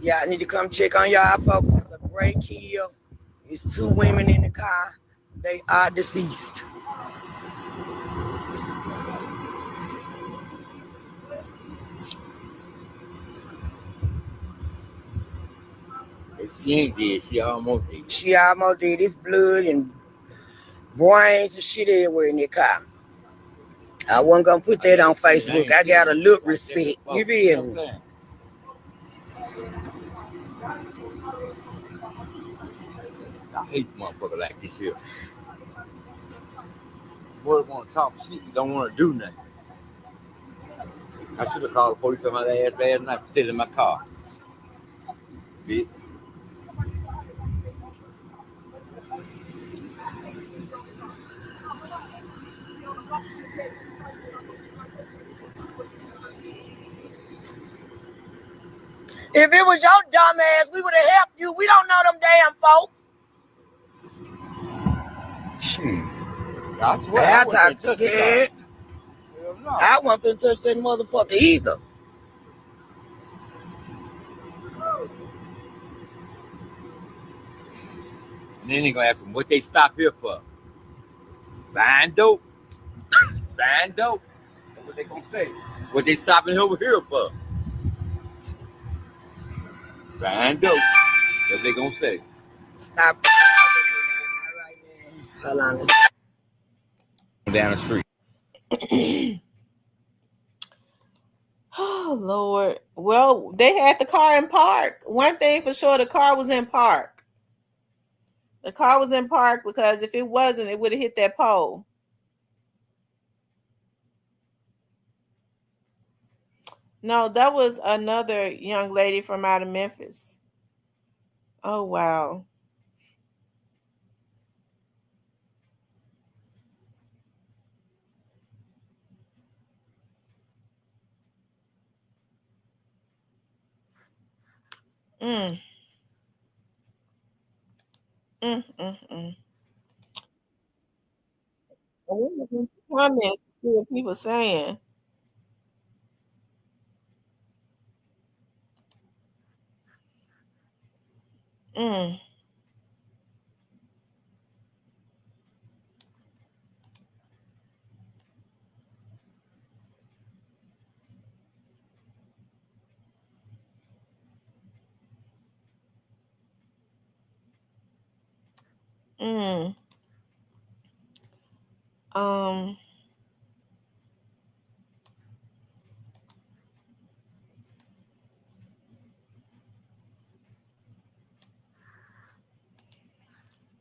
y'all need to come check on y'all folks. It's a great kill. It's 2 women in the car. They are deceased.
She ain't dead. She almost dead.
She almost did. It's blood and brains and shit everywhere in that car. I wasn't gonna put that on Facebook. I gotta look respect. You feel me?
I hate motherfuckers like this here. Boy, want to talk shit, you don't want to do nothing. I should have called the police on my ass last night for sitting in my car. Bitch.
If it was your dumb ass, we would have helped you. We don't know them damn folks.
Shit. I swear I wasn't touch the car. No.
I wasn't finna touch that motherfucker either.
And then they gonna ask them what they stop here for. Buying dope. Buying dope. That's what they gonna say. What they stopping over here for. Buying dope. That's what they gonna say.
Stop. Hold on.
Down the street.
Oh Lord. Well, they had the car in park. One thing for sure, the car was in park. The car was in park because if it wasn't, it would have hit that pole. No, that was another young lady from out of Memphis. Oh, wow. Mm. Mm. Comments, see what people saying. Mm. Mm.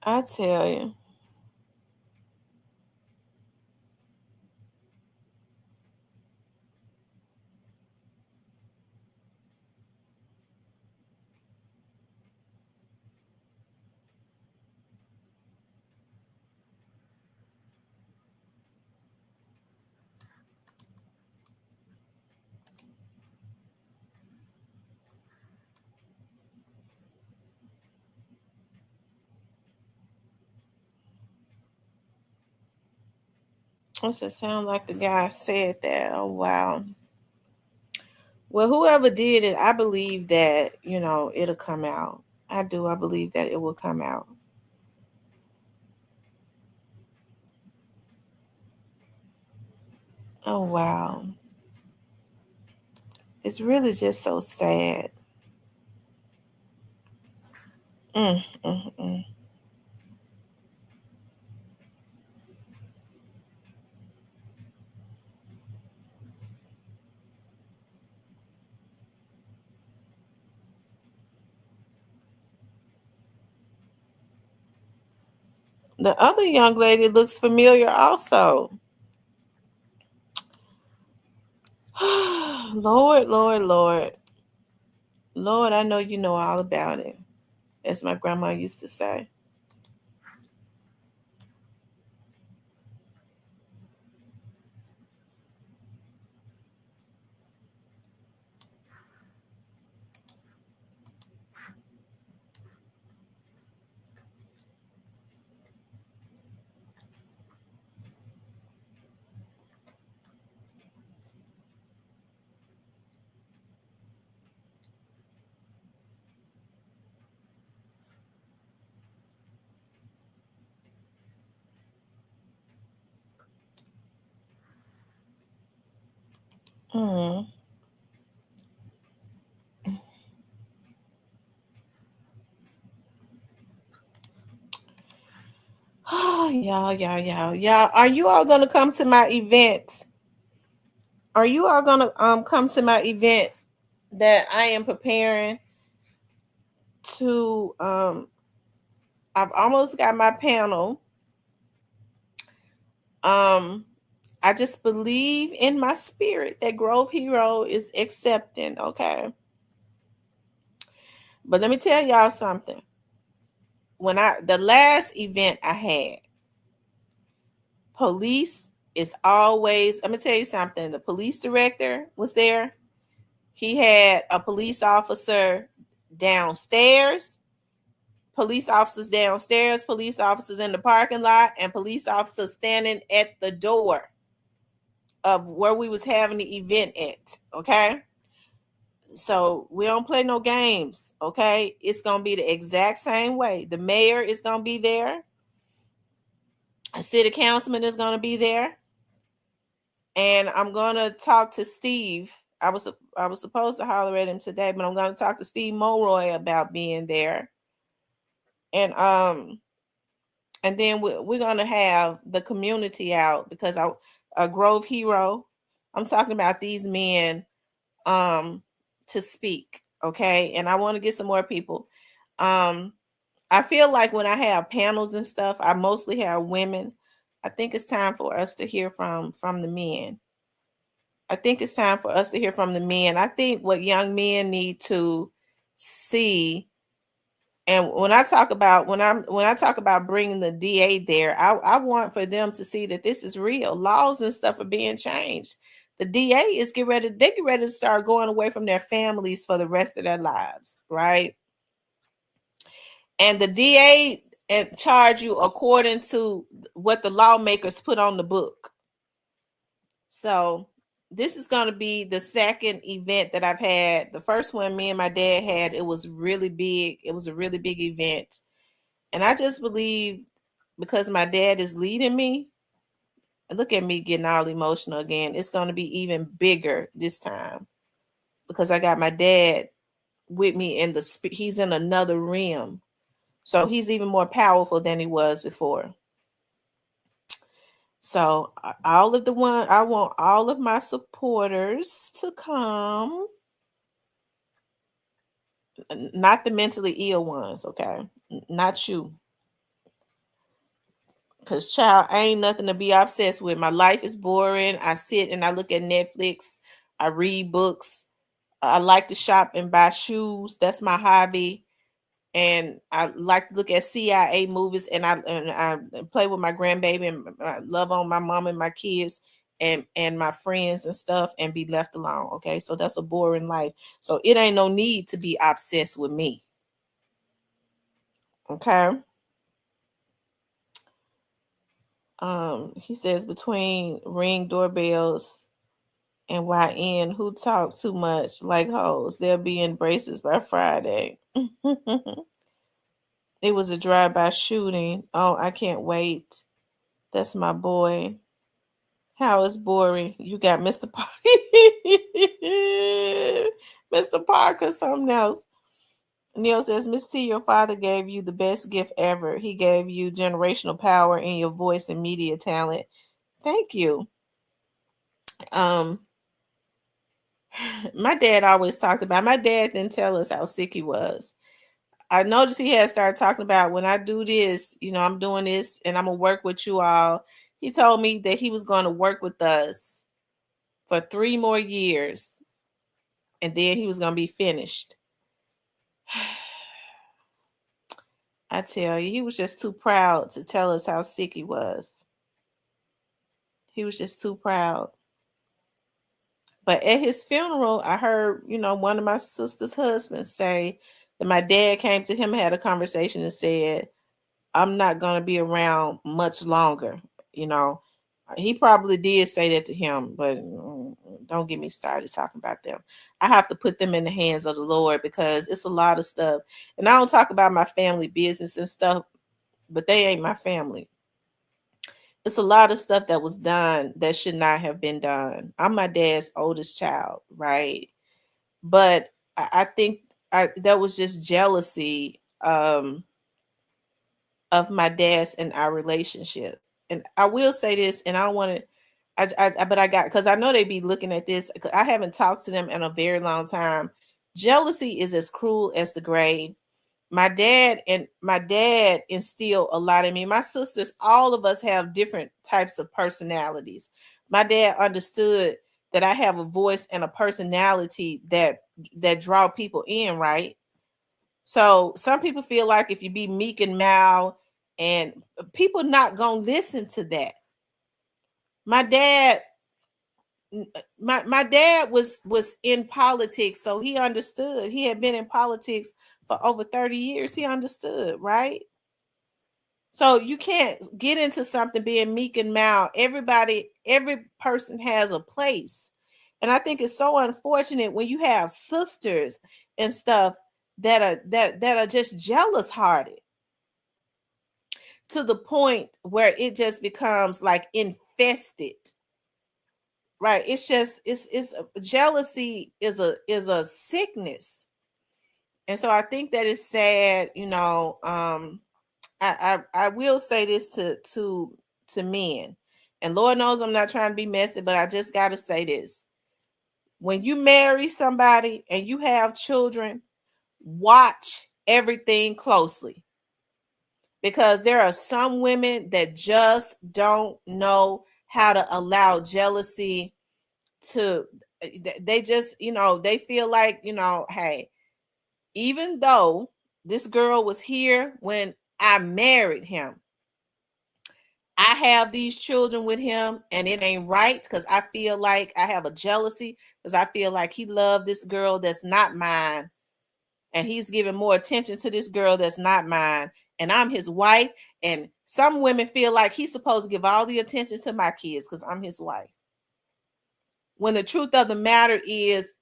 I tell you. Does it sound like the guy said that? Oh, wow. Well, whoever did it, I believe that, it'll come out. I do. I believe that it will come out. Oh, wow. It's really just so sad. Mm. The other young lady looks familiar also. Lord. Lord, I know you know all about it, as my grandma used to say. Y'all. Are you all gonna come to my event? Are you all gonna come to my event that I am preparing to I've almost got my panel. I just believe in my spirit that Grove Hero is accepting, okay? But let me tell y'all something. The last event I had, police is always, let me tell you something. The police director was there. He had a police officer downstairs, police officers downstairs, police officers in the parking lot, and police officers standing at the door of where we was having the event at, okay? So we don't play no games, okay? It's going to be the exact same way. The mayor is going to be there. A city councilman is going to be there. And I'm going to talk to Steve. I was supposed to holler at him today, but I'm going to talk to Steve Mulroy about being there. And then we're going to have the community out because a Grove Hero, I'm talking about these men to speak, okay? And I want to get some more people. I feel like when I have panels and stuff, I mostly have women. I think it's time for us to hear from the men. I think it's time for us to hear from the men. I think what young men need to see, and when I talk about bringing the DA there, I want for them to see that this is real. Laws and stuff are being changed. The DA is get ready to start going away from their families for the rest of their lives, right? And the DA charge you according to what the lawmakers put on the book. So this is going to be the second event that I've had. The first one me and my dad had, it was really big. It was a really big event. And I just believe because my dad is leading me, look at me getting all emotional again. It's going to be even bigger this time because I got my dad with me he's in another realm. So he's even more powerful than he was before. So I want all of my supporters to come. Not the mentally ill ones, okay? Not you. Because, child, I ain't nothing to be obsessed with. My life is boring. I sit and I look at Netflix. I read books. I like to shop and buy shoes. That's my hobby. And I like to look at CIA movies, and I play with my grandbaby, and I love on my mom and my kids and my friends and stuff, and be left alone. Okay, so that's a boring life. So it ain't no need to be obsessed with me. Okay. He says between Ring doorbells and YN, who talk too much like hoes, they'll be in braces by Friday. It was a drive-by shooting. Oh, I can't wait. That's my boy. How is boring? You got Mr. Parker. Mr. Parker, something else. Neil says, Miss T, your father gave you the best gift ever. He gave you generational power in your voice and media talent. Thank you. My dad always talked about, my dad didn't tell us how sick he was. I noticed he had started talking about when I do this, I'm doing this and I'm going to work with you all. He told me that he was going to work with us for 3 more years and then he was going to be finished. I tell you, he was just too proud to tell us how sick he was. He was just too proud. But at his funeral, I heard, one of my sister's husbands say that my dad came to him and had a conversation and said, I'm not going to be around much longer. He probably did say that to him, but don't get me started talking about them. I have to put them in the hands of the Lord because it's a lot of stuff. And I don't talk about my family business and stuff, but they ain't my family. It's a lot of stuff that was done that should not have been done. I'm my dad's oldest child, right? But I think that was just jealousy. of my dad's and our relationship. And I will say this, and I don't want to, because I know they be looking at this. I haven't talked to them in a very long time. Jealousy is as cruel as the grave. My dad instilled a lot in me. My sisters, all of us have different types of personalities. My dad understood that I have a voice and a personality that draw people in, right? So some people feel like if you be meek and mild, and people not gonna listen to that. My dad was in politics, so he understood. He had been in politics for over 30 years. He understood, right? So you can't get into something being meek and mild. Every person has a place. And I think it's so unfortunate when you have sisters and stuff that are just jealous hearted to the point where it just becomes like infested. Right. It's jealousy is a sickness. And so I think that it's sad, I will say this to men, and Lord knows I'm not trying to be messy, but I just got to say this. When you marry somebody and you have children, watch everything closely, because there are some women that just don't know how to allow jealousy to, they just, they feel like, hey, even though this girl was here when I married him, I have these children with him, and it ain't right, because I feel like I have a jealousy, because I feel like he loved this girl that's not mine, and he's giving more attention to this girl that's not mine, and I'm his wife. And some women feel like he's supposed to give all the attention to my kids because I'm his wife, when the truth of the matter is,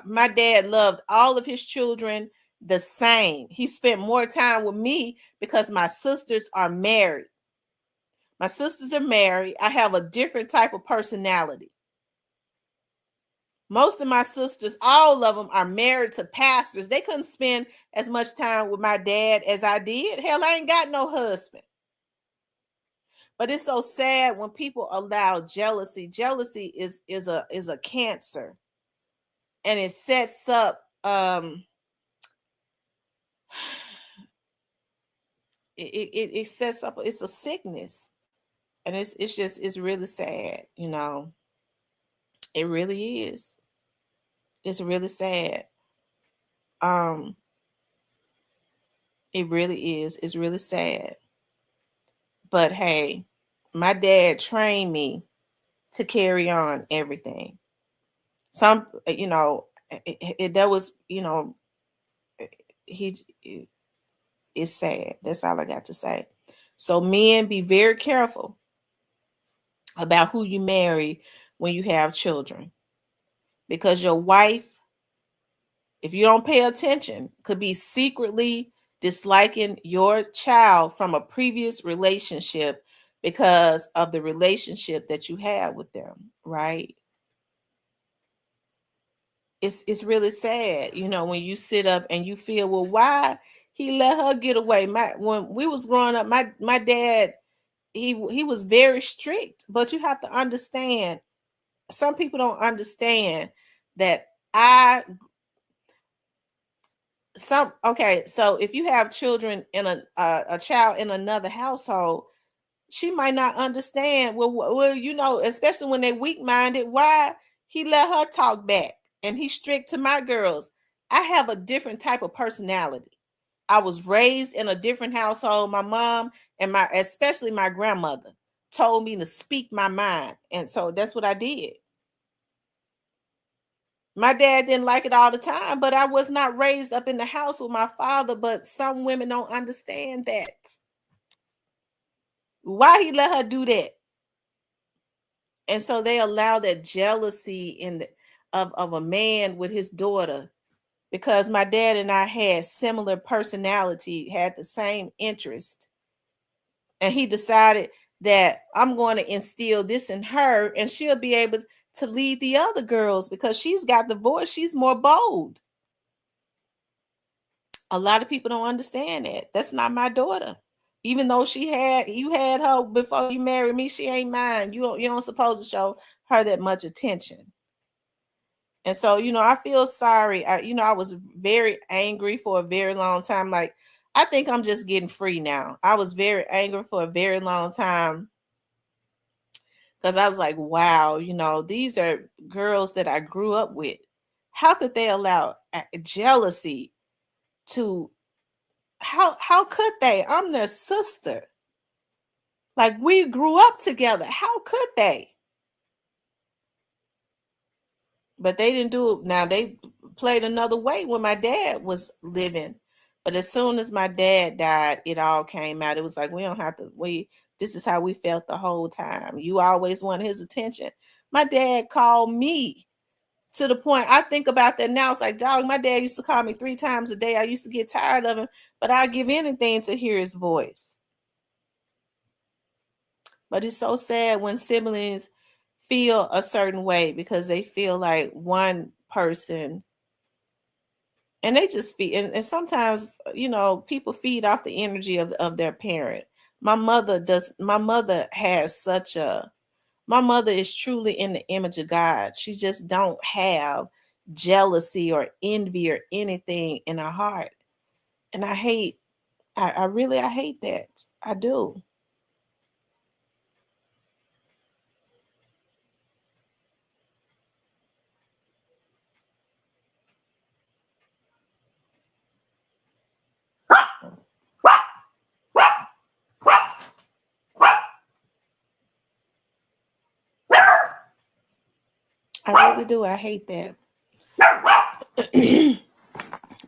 my dad loved all of his children the same. He spent more time with me because my sisters are married. My sisters are married. I have a different type of personality. Most of my sisters, all of them, are married to pastors. They couldn't spend as much time with my dad as I did. Hell, I ain't got no husband. But it's so sad when people allow jealousy. Jealousy is a cancer, and it sets up it sets up, it's a sickness, and it's really sad. It really is. It's really sad. It really is. It's really sad. But hey, my dad trained me to carry on everything. Some, that was, it's sad. That's all I got to say. So men, be very careful about who you marry when you have children, because your wife, if you don't pay attention, could be secretly disliking your child from a previous relationship because of the relationship that you had with them, right? It's really sad, when you sit up and you feel, well, why he let her get away? When we was growing up, my dad, he was very strict, but you have to understand, some people don't understand that so if you have children in a child in another household, she might not understand, well, especially when they're weak-minded, why he let her talk back and he's strict to my girls. I have a different type of personality. I was raised in a different household. My mom and especially my grandmother told me to speak my mind, and so that's what I did. My dad didn't like it all the time, but I was not raised up in the house with my father. But some women don't understand that. Why he let her do that? And so they allow that jealousy of a man with his daughter, because my dad and I had similar personality, had the same interest. And he decided that I'm going to instill this in her, and she'll be able to lead the other girls because she's got the voice. She's more bold. A lot of people don't understand that. That's not my daughter. Even though you had her before you married me, she ain't mine. You don't supposed to show her that much attention. And so, I feel sorry. I was very angry for a very long time. Like, I think I'm just getting free now. I was very angry for a very long time because I was like, wow, these are girls that I grew up with. How could they allow jealousy to, how could they? I'm their sister. Like, we grew up together. How could they? But they didn't do it. Now, they played another way when my dad was living. But as soon as my dad died, it all came out. It was like, this is how we felt the whole time. You always wanted his attention. My dad called me to the point, I think about that now. It's like, dog, my dad used to call me 3 times a day. I used to get tired of him, but I'd give anything to hear his voice. But it's so sad when siblings feel a certain way because they feel like one person, and they just feed, and sometimes people feed off the energy of their parent. My mother is truly in the image of God. She just don't have jealousy or envy or anything in her heart. And I hate that. I do. I really do. I hate that.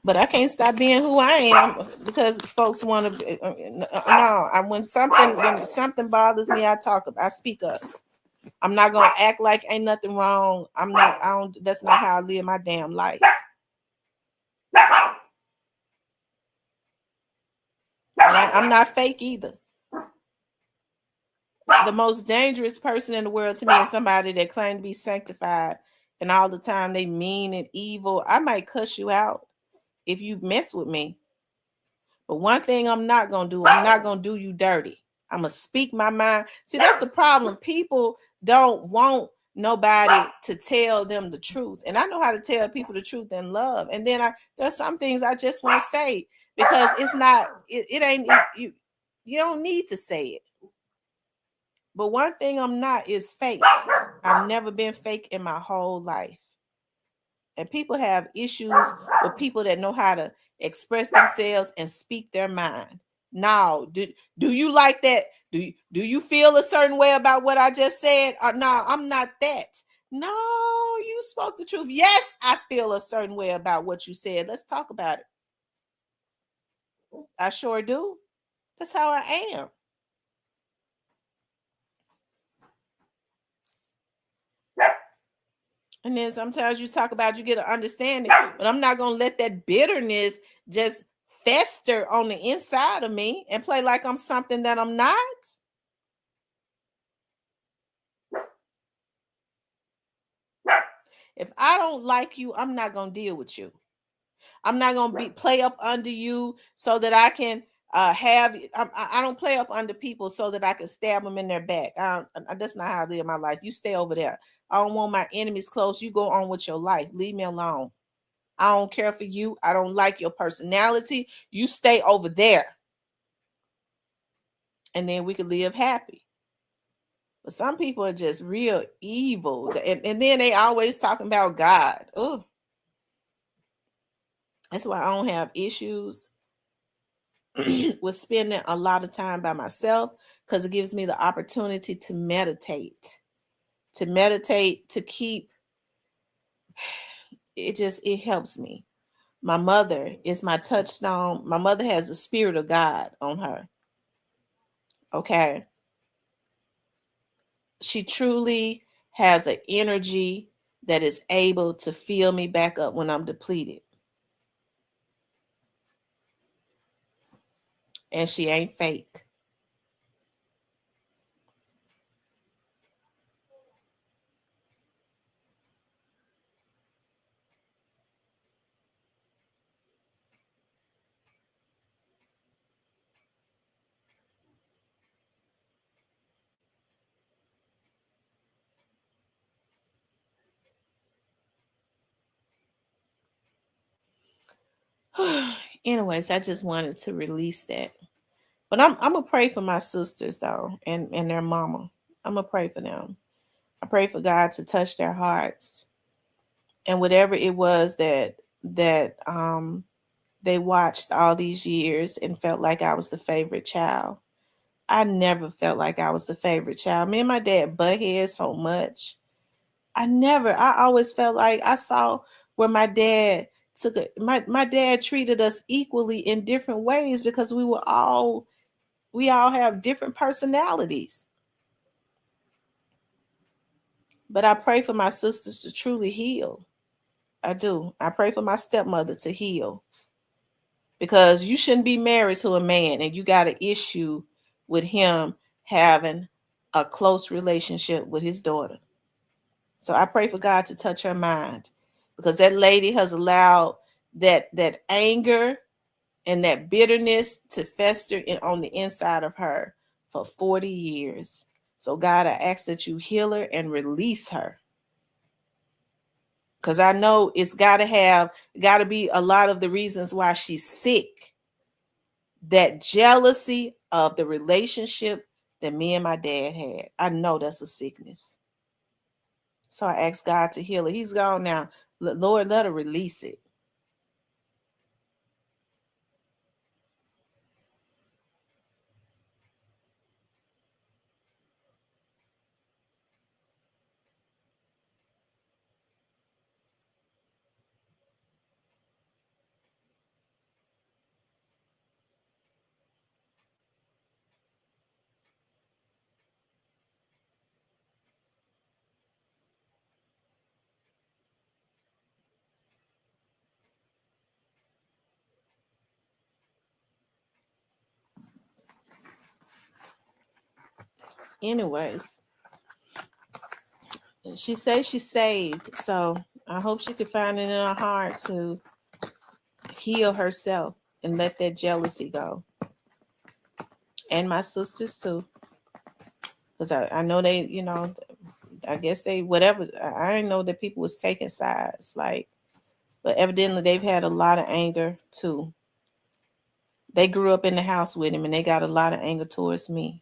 But I can't stop being who I am because folks want to. No, when something bothers me, I speak up. I'm not gonna act like ain't nothing wrong. That's not how I live my damn life. I'm not fake either. The most dangerous person in the world to me is somebody that claims to be sanctified and all the time they mean and evil. I might cuss you out if you mess with me. But one thing I'm not going to do you dirty. I'm going to speak my mind. See, that's the problem. People don't want nobody to tell them the truth. And I know how to tell people the truth in love. And then there's some things I just won't say because it's not, you don't need to say it. But one thing I'm not is fake. I've never been fake in my whole life. And people have issues with people that know how to express themselves and speak their mind. Now, do you like that? Do you feel a certain way about what I just said? No, I'm not that. No, you spoke the truth. Yes, I feel a certain way about what you said. Let's talk about it. I sure do. That's how I am. And then sometimes you talk about you get an understanding, but I'm not going to let that bitterness just fester on the inside of me and play like I'm something that I'm not. If I don't like you, I'm not going to deal with you. I'm not going to play up under you so that I can I don't play up under people so that I can stab them in their back. That's not how I live my life. You stay over there. I don't want my enemies close. You go on with your life. Leave me alone. I don't care for you. I don't like your personality. You stay over there. And then we can live happy. But some people are just real evil. And then they always talking about God. Oh, that's why I don't have issues with spending a lot of time by myself because it gives me the opportunity to meditate, to keep, it helps me. My mother is my touchstone. My mother has the spirit of God on her. Okay. She truly has an energy that is able to fill me back up when I'm depleted. And she ain't fake. Anyways, I just wanted to release that. But I'm gonna pray for my sisters though, and their mama. I'm gonna pray for them. I pray for God to touch their hearts, and whatever it was that they watched all these years and felt like I was the favorite child. I never felt like I was the favorite child. Me and my dad butt heads so much. I always felt like I saw where my dad my dad treated us equally in different ways because we all have different personalities. But I pray for my sisters to truly heal. I do. I pray for my stepmother to heal. Because you shouldn't be married to a man and you got an issue with him having a close relationship with his daughter. So I pray for God to touch her mind, because that lady has allowed that anger and that bitterness to fester on the inside of her for 40 years. So God, I ask that you heal her and release her. Because I know it's got to be a lot of the reasons why she's sick. That jealousy of the relationship that me and my dad had. I know that's a sickness. So I asked God to heal it. He's gone now. Lord, let her release it. Anyways, she says she's saved, so I hope she could find it in her heart to heal herself and let that jealousy go. And my sisters too. Because I know they, I guess they, whatever, I didn't know that people was taking sides, but evidently they've had a lot of anger too. They grew up in the house with him and they got a lot of anger towards me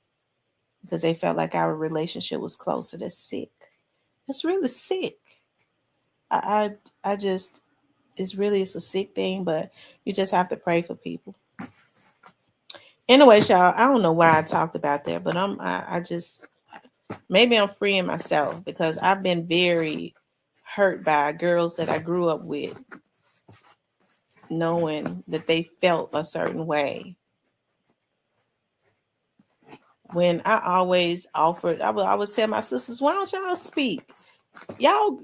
because they felt like our relationship was closer. That's sick. That's really sick. I just, it's a sick thing, but you just have to pray for people. Anyway, y'all, I don't know why I talked about that, but I just, maybe I'm freeing myself because I've been very hurt by girls that I grew up with, knowing that they felt a certain way. When I always offered, I would always tell my sisters, why don't y'all speak? Y'all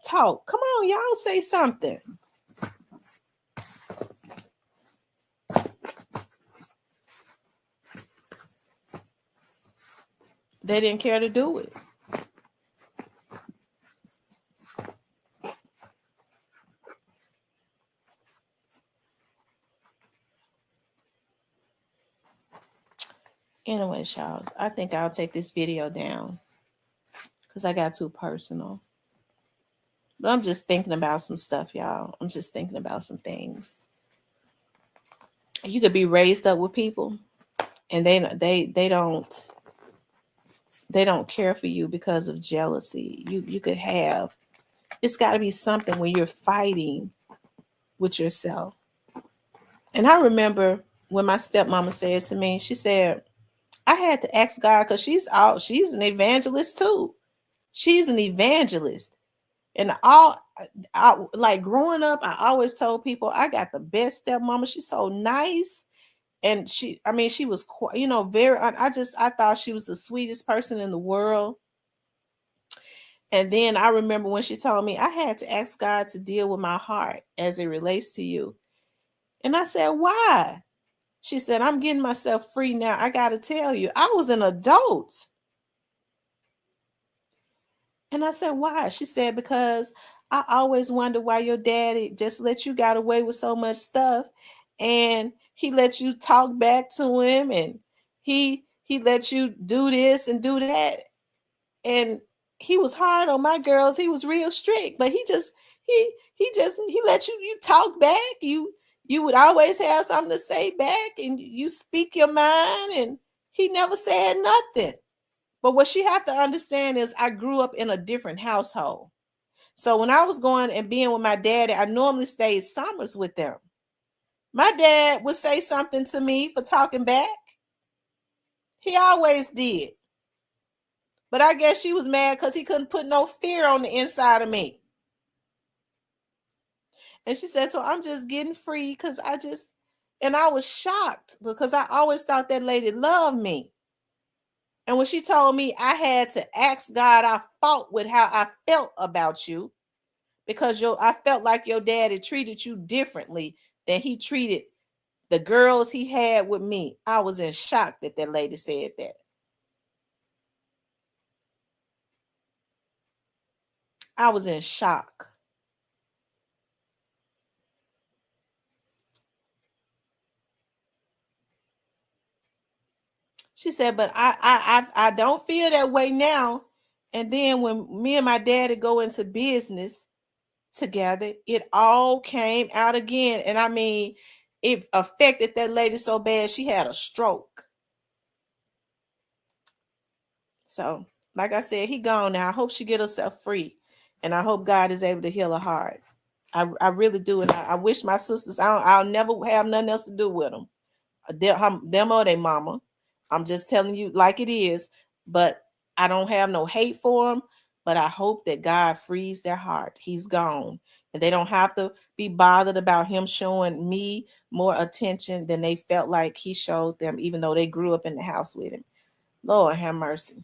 talk. Come on, y'all say something. They didn't care to do it. Anyway, y'all, I think I'll take this video down because I got too personal. But I'm just thinking about some stuff, y'all. I'm just thinking about some things. You could be raised up with people and they don't care for you because of jealousy. You could have, it's got to be something when you're fighting with yourself. And I remember when my stepmama said to me, she said, I had to ask God because she's an evangelist too. She's an evangelist. And like growing up, I always told people I got the best stepmama. She's so nice. And she was, very, I thought she was the sweetest person in the world. And then I remember when she told me I had to ask God to deal with my heart as it relates to you. And I said, why? She said, I'm getting myself free now. I got to tell you, I was an adult. And I said, why? She said, because I always wondered why your daddy just let you got away with so much stuff. And he let you talk back to him. And he let you do this and do that. And he was hard on my girls. He was real strict, but he let you talk back. You would always have something to say back, and you speak your mind, and he never said nothing. But what she have to understand is I grew up in a different household. So when I was going and being with my daddy, I normally stayed summers with them. My dad would say something to me for talking back. He always did. But I guess she was mad because he couldn't put no fear on the inside of me. And she said, so I'm just getting free because and I was shocked because I always thought that lady loved me. And when she told me I had to ask God, I fought with how I felt about you because I felt like your daddy treated you differently than he treated the girls he had with me. I was in shock that lady said that. I was in shock. She said, but I don't feel that way now. And then when me and my daddy go into business together, it all came out again. And I mean, it affected that lady so bad she had a stroke. So, like I said, he gone now. I hope she get herself free. And I hope God is able to heal her heart. I really do. And I wish my sisters, I'll never have nothing else to do with them. Them or their mama. I'm just telling you like it is. But I don't have no hate for them. But I hope that God frees their heart. He's gone. And they don't have to be bothered about him showing me more attention than they felt like he showed them, even though they grew up in the house with him. Lord have mercy.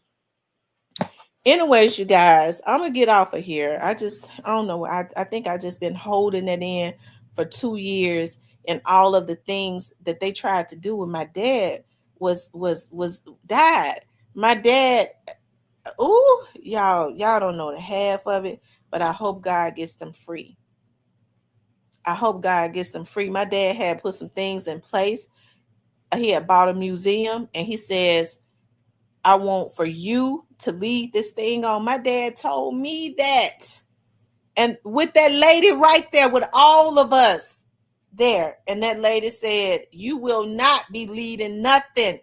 Anyways, you guys, I'm going to get off of here. I don't know. I think I just been holding it in for 2 years, and all of the things that they tried to do with my dad was died. My dad, y'all don't know the half of it, but I hope God gets them free. I hope God gets them free. My dad had put some things in place. He had bought a museum, and he says, I want for you to lead this thing on. My dad told me that. And with that lady right there, with all of us there, and that lady said, you will not be leading nothing.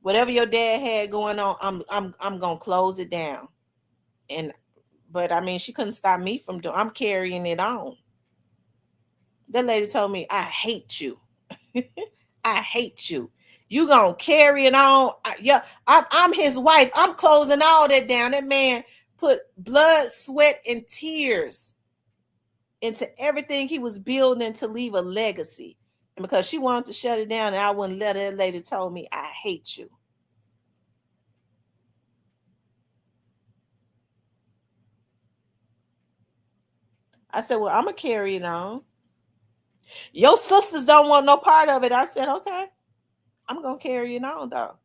Whatever your dad had going on, I'm gonna close it down. But I mean, she couldn't stop me from doing. I'm carrying it on. That lady told me, I hate you. I hate you. You gonna carry it on? I'm his wife. I'm closing all that down. That man put blood, sweat, and tears into everything he was building to leave a legacy. And because she wanted to shut it down, and I wouldn't let her, that lady told me, I hate you. I said, well, I'm gonna carry it on. Your sisters don't want no part of it. I said, okay. I'm going to carry it on, though.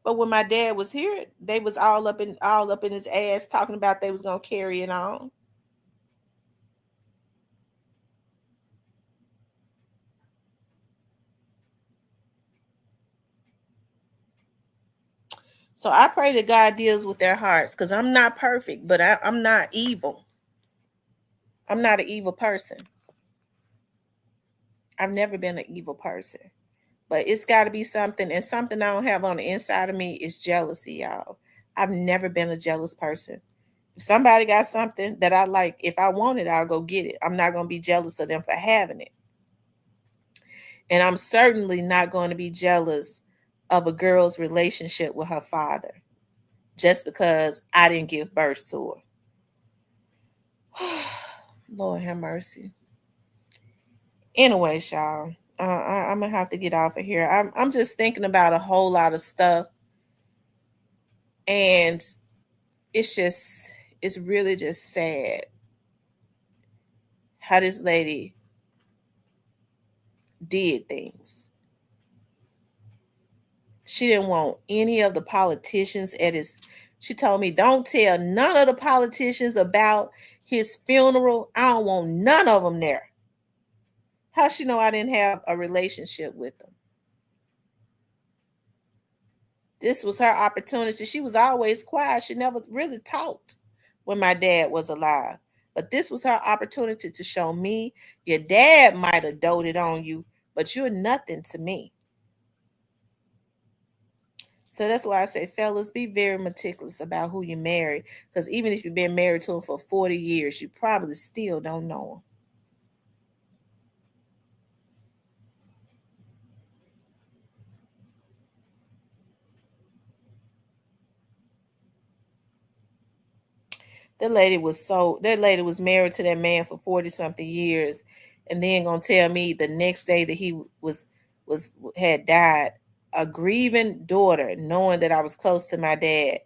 But when my dad was here, they was all up in his ass talking about they was going to carry it on. So I pray that God deals with their hearts, because I'm not perfect, but I'm not evil. I'm not an evil person. I've never been an evil person. But it's got to be something, and something I don't have on the inside of me is jealousy, y'all. I've never been a jealous person. If somebody got something that I like, if I want it, I'll go get it. I'm not going to be jealous of them for having it. And I'm certainly not going to be jealous of a girl's relationship with her father just because I didn't give birth to her. Lord have mercy. Anyways, y'all, I'm going to have to get off of here. I'm just thinking about a whole lot of stuff. And it's really just sad how this lady did things. She didn't want any of the politicians at his. She told me, don't tell none of the politicians about his funeral. I don't want none of them there. How she know I didn't have a relationship with them? This was her opportunity. She was always quiet. She never really talked when my dad was alive. But this was her opportunity to show me your dad might have doted on you, but you're nothing to me. So that's why I say, fellas, be very meticulous about who you marry. Because even if you've been married to him for 40 years, you probably still don't know him. That lady was married to that man for 40 something years, and then gonna tell me the next day that he had died, a grieving daughter, knowing that I was close to my dad.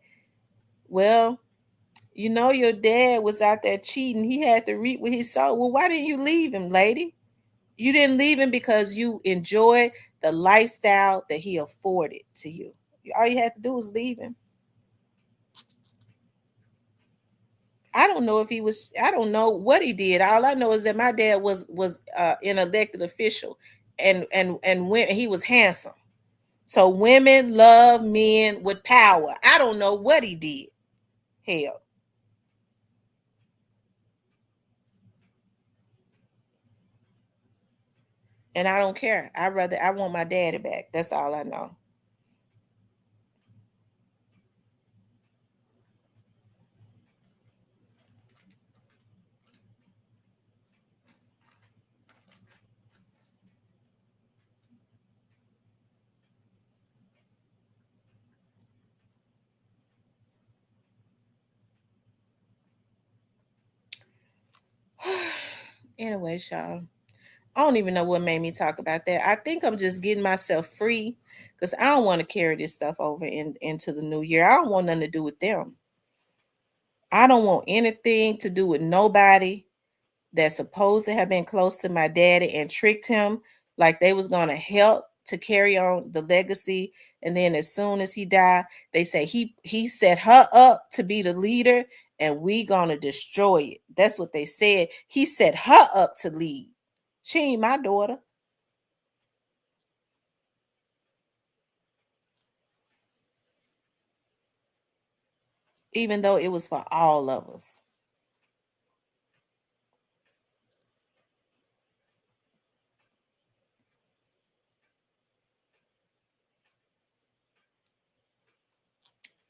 Well, you know your dad was out there cheating. He had to reap what he sowed. Well, why didn't you leave him, lady? You didn't leave him because you enjoyed the lifestyle that he afforded to you. All you had to do was leave him. I don't know I don't know what he did. All I know is that my dad was an elected official, and when he was handsome. So women love men with power. I don't know what he did. Hell. And I don't care. I want my daddy back. That's all I know. Anyway, y'all, I don't even know what made me talk about that. I think I'm just getting myself free because I don't want to carry this stuff over into the new year. I don't want nothing to do with them. I don't want anything to do with nobody that's supposed to have been close to my daddy and tricked him like they was going to help to carry on the legacy. And then as soon as he died, they say he set her up to be the leader and we gonna destroy it. That's what they said. He set her up to lead. She ain't my daughter. Even though it was for all of us.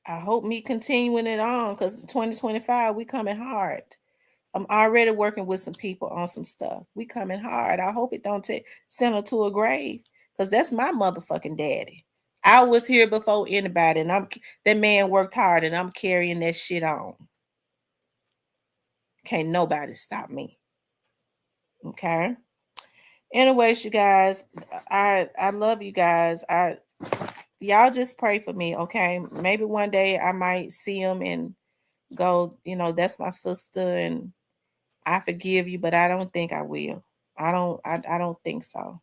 I hope me continuing it on because 2025, we coming hard. I'm already working with some people on some stuff. We coming hard. I hope it don't send her to a grave because that's my motherfucking daddy. I was here before anybody, and that man worked hard, and I'm carrying that shit on. Can't nobody stop me. Okay. Anyways, you guys, I love you guys. Y'all just pray for me, okay? Maybe one day I might see him and go, that's my sister, and I forgive you, but I don't think I will. I don't think so.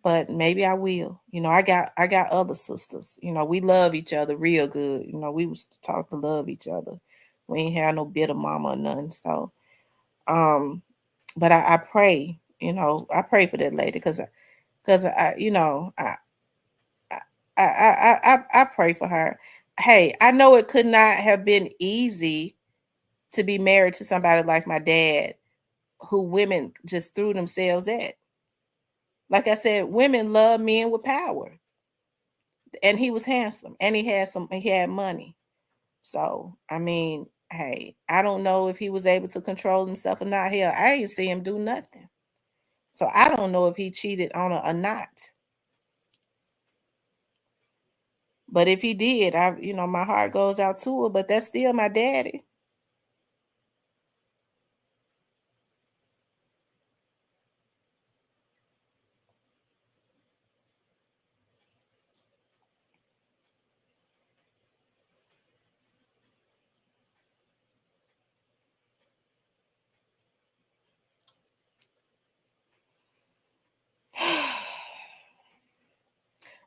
But maybe I will. I got other sisters. We love each other real good. We was taught to love each other. We ain't have no bitter mama or nothing. So but I pray, I pray for that lady because I pray for her. Hey, I know it could not have been easy to be married to somebody like my dad, who women just threw themselves at. Like I said, women love men with power. And he was handsome and he had money. So, I mean, hey, I don't know if he was able to control himself or not. Hell, I didn't see him do nothing. So I don't know if he cheated on her or not. But if he did, my heart goes out to her, but that's still my daddy.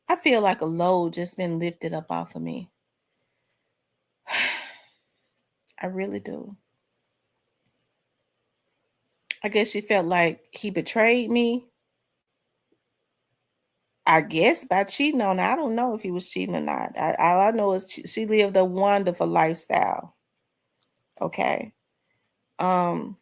I feel like a load just been lifted up off of me. I really do. I guess she felt like he betrayed me. I guess by cheating on her. I don't know if he was cheating or not. All I know is she lived a wonderful lifestyle. Okay. But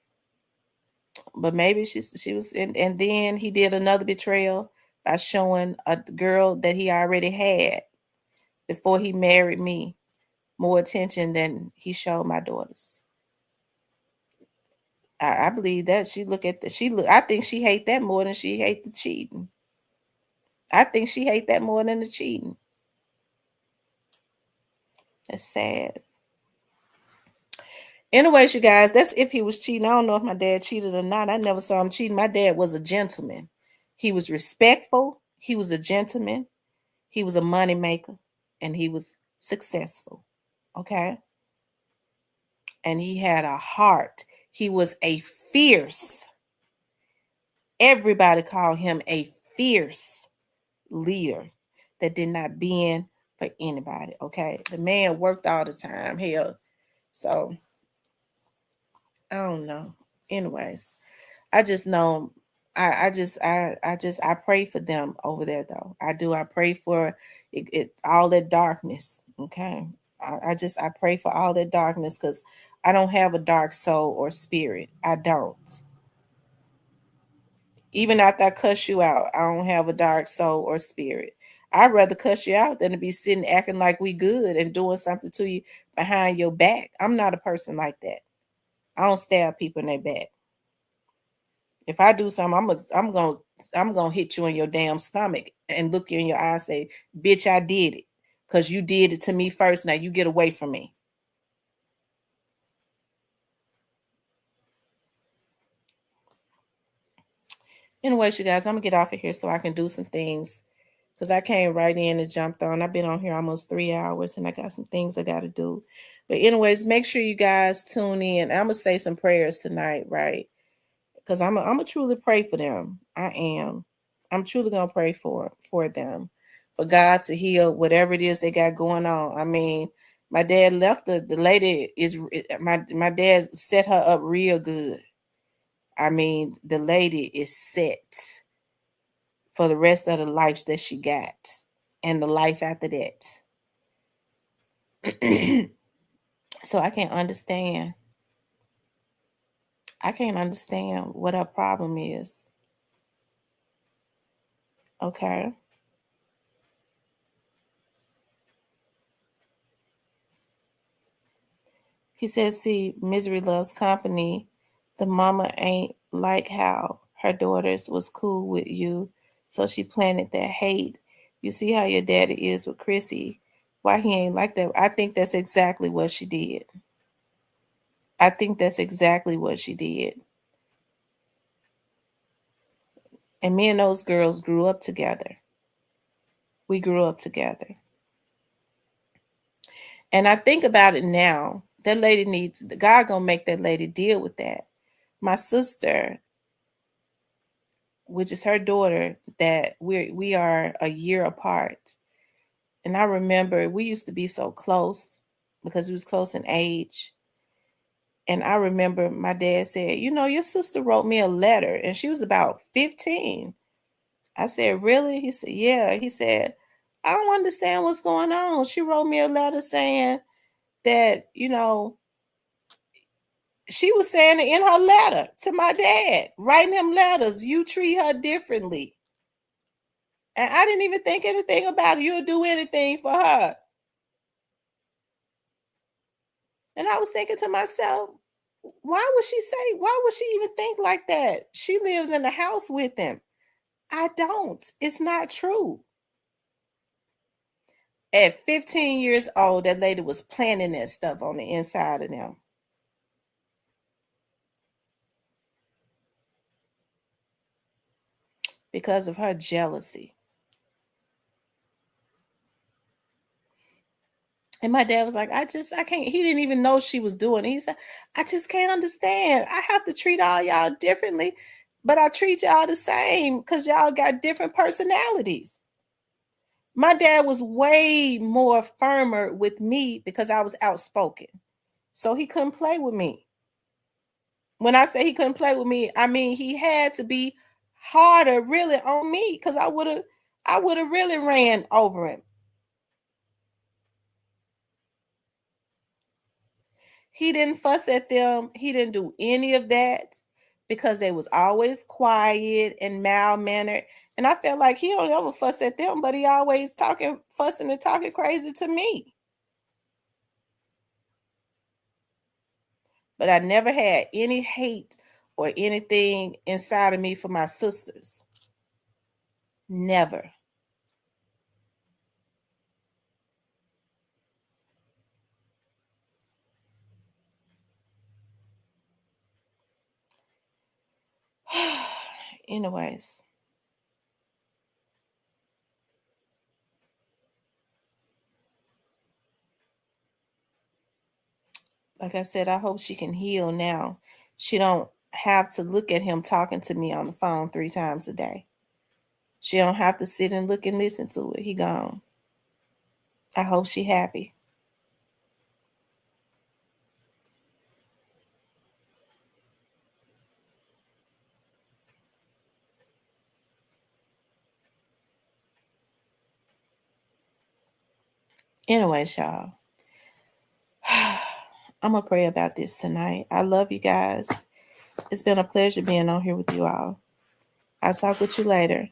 maybe she was, and then he did another betrayal by showing a girl that he already had before he married me more attention than he showed my daughters. I believe that I think she hate that more than she hate the cheating. I think she hate that more than the cheating. That's sad. Anyways, you guys, that's if he was cheating. I don't know if my dad cheated or not. I never saw him cheating. My dad was a gentleman. He was respectful. He was a gentleman. He was a money maker, and he was successful. Okay. And he had a heart. He was a fierce. Everybody called him a fierce leader that did not bend for anybody. Okay. The man worked all the time. Hell. So I don't know. Anyways, I just know I pray for them over there though. I do. I pray for it all that darkness. Okay. I pray for all that darkness because I don't have a dark soul or spirit. I don't. Even after I cuss you out, I don't have a dark soul or spirit. I'd rather cuss you out than to be sitting acting like we good and doing something to you behind your back. I'm not a person like that. I don't stab people in their back. If I do something, I'm gonna hit you in your damn stomach and look you in your eye and say, bitch, I did it. Because you did it to me first. Now you get away from me. Anyways, you guys, I'm gonna get off of here so I can do some things. Because I came right in and jumped on. I've been on here almost 3 hours and I got some things I gotta do. But anyways, make sure you guys tune in. I'm gonna say some prayers tonight, right? Because I'm gonna truly pray for them. I am. I'm truly gonna pray for them, for God to heal whatever it is they got going on. I mean, my dad left the lady is my dad set her up real good. I mean, the lady is set for the rest of the lives that she got and the life after that. So I can't understand. I can't understand what her problem is. Okay. He says, see, misery loves company. The mama ain't like how her daughters was cool with you, so she planted that hate. You see how your daddy is with Chrissy. Why he ain't like that? I think that's exactly what she did. I think that's exactly what she did. And me and those girls grew up together. We grew up together. And I think about it now. That lady needs, God gonna make that lady deal with that. My sister, which is her daughter, that we are a year apart. And I remember we used to be so close because we was close in age. And I remember my dad said, you know, your sister wrote me a letter and she was about 15. I said, really? He said, yeah. He said, I don't understand what's going on. She wrote me a letter saying that, you know, she was saying it in her letter to my dad, writing him letters. You treat her differently. And I didn't even think anything about it. You'll do anything for her. And I was thinking to myself, why would she even think like that? She lives in the house with him. I don't. It's not true. At 15 years old, that lady was planning that stuff on the inside of them. Because of her jealousy. And my dad was like, I can't, he didn't even know she was doing it. He said, I just can't understand. I have to treat all y'all differently, but I treat y'all the same because y'all got different personalities. My dad was way more firmer with me because I was outspoken. So he couldn't play with me. When I say he couldn't play with me, I mean, he had to be harder really on me because I would I would have really ran over him. He didn't fuss at them. He didn't do any of that because they was always quiet and mild-mannered. And I felt like he don't ever fuss at them, but he always fussing and talking crazy to me. But I never had any hate or anything inside of me for my sisters. Never. Anyways. Like I said, I hope she can heal now. She don't have to look at him talking to me on the phone 3 times a day. She don't have to sit and look and listen to it. He gone. I hope she happy. Anyways, y'all. I'm going to pray about this tonight. I love you guys. It's been a pleasure being on here with you all. I'll talk with you later.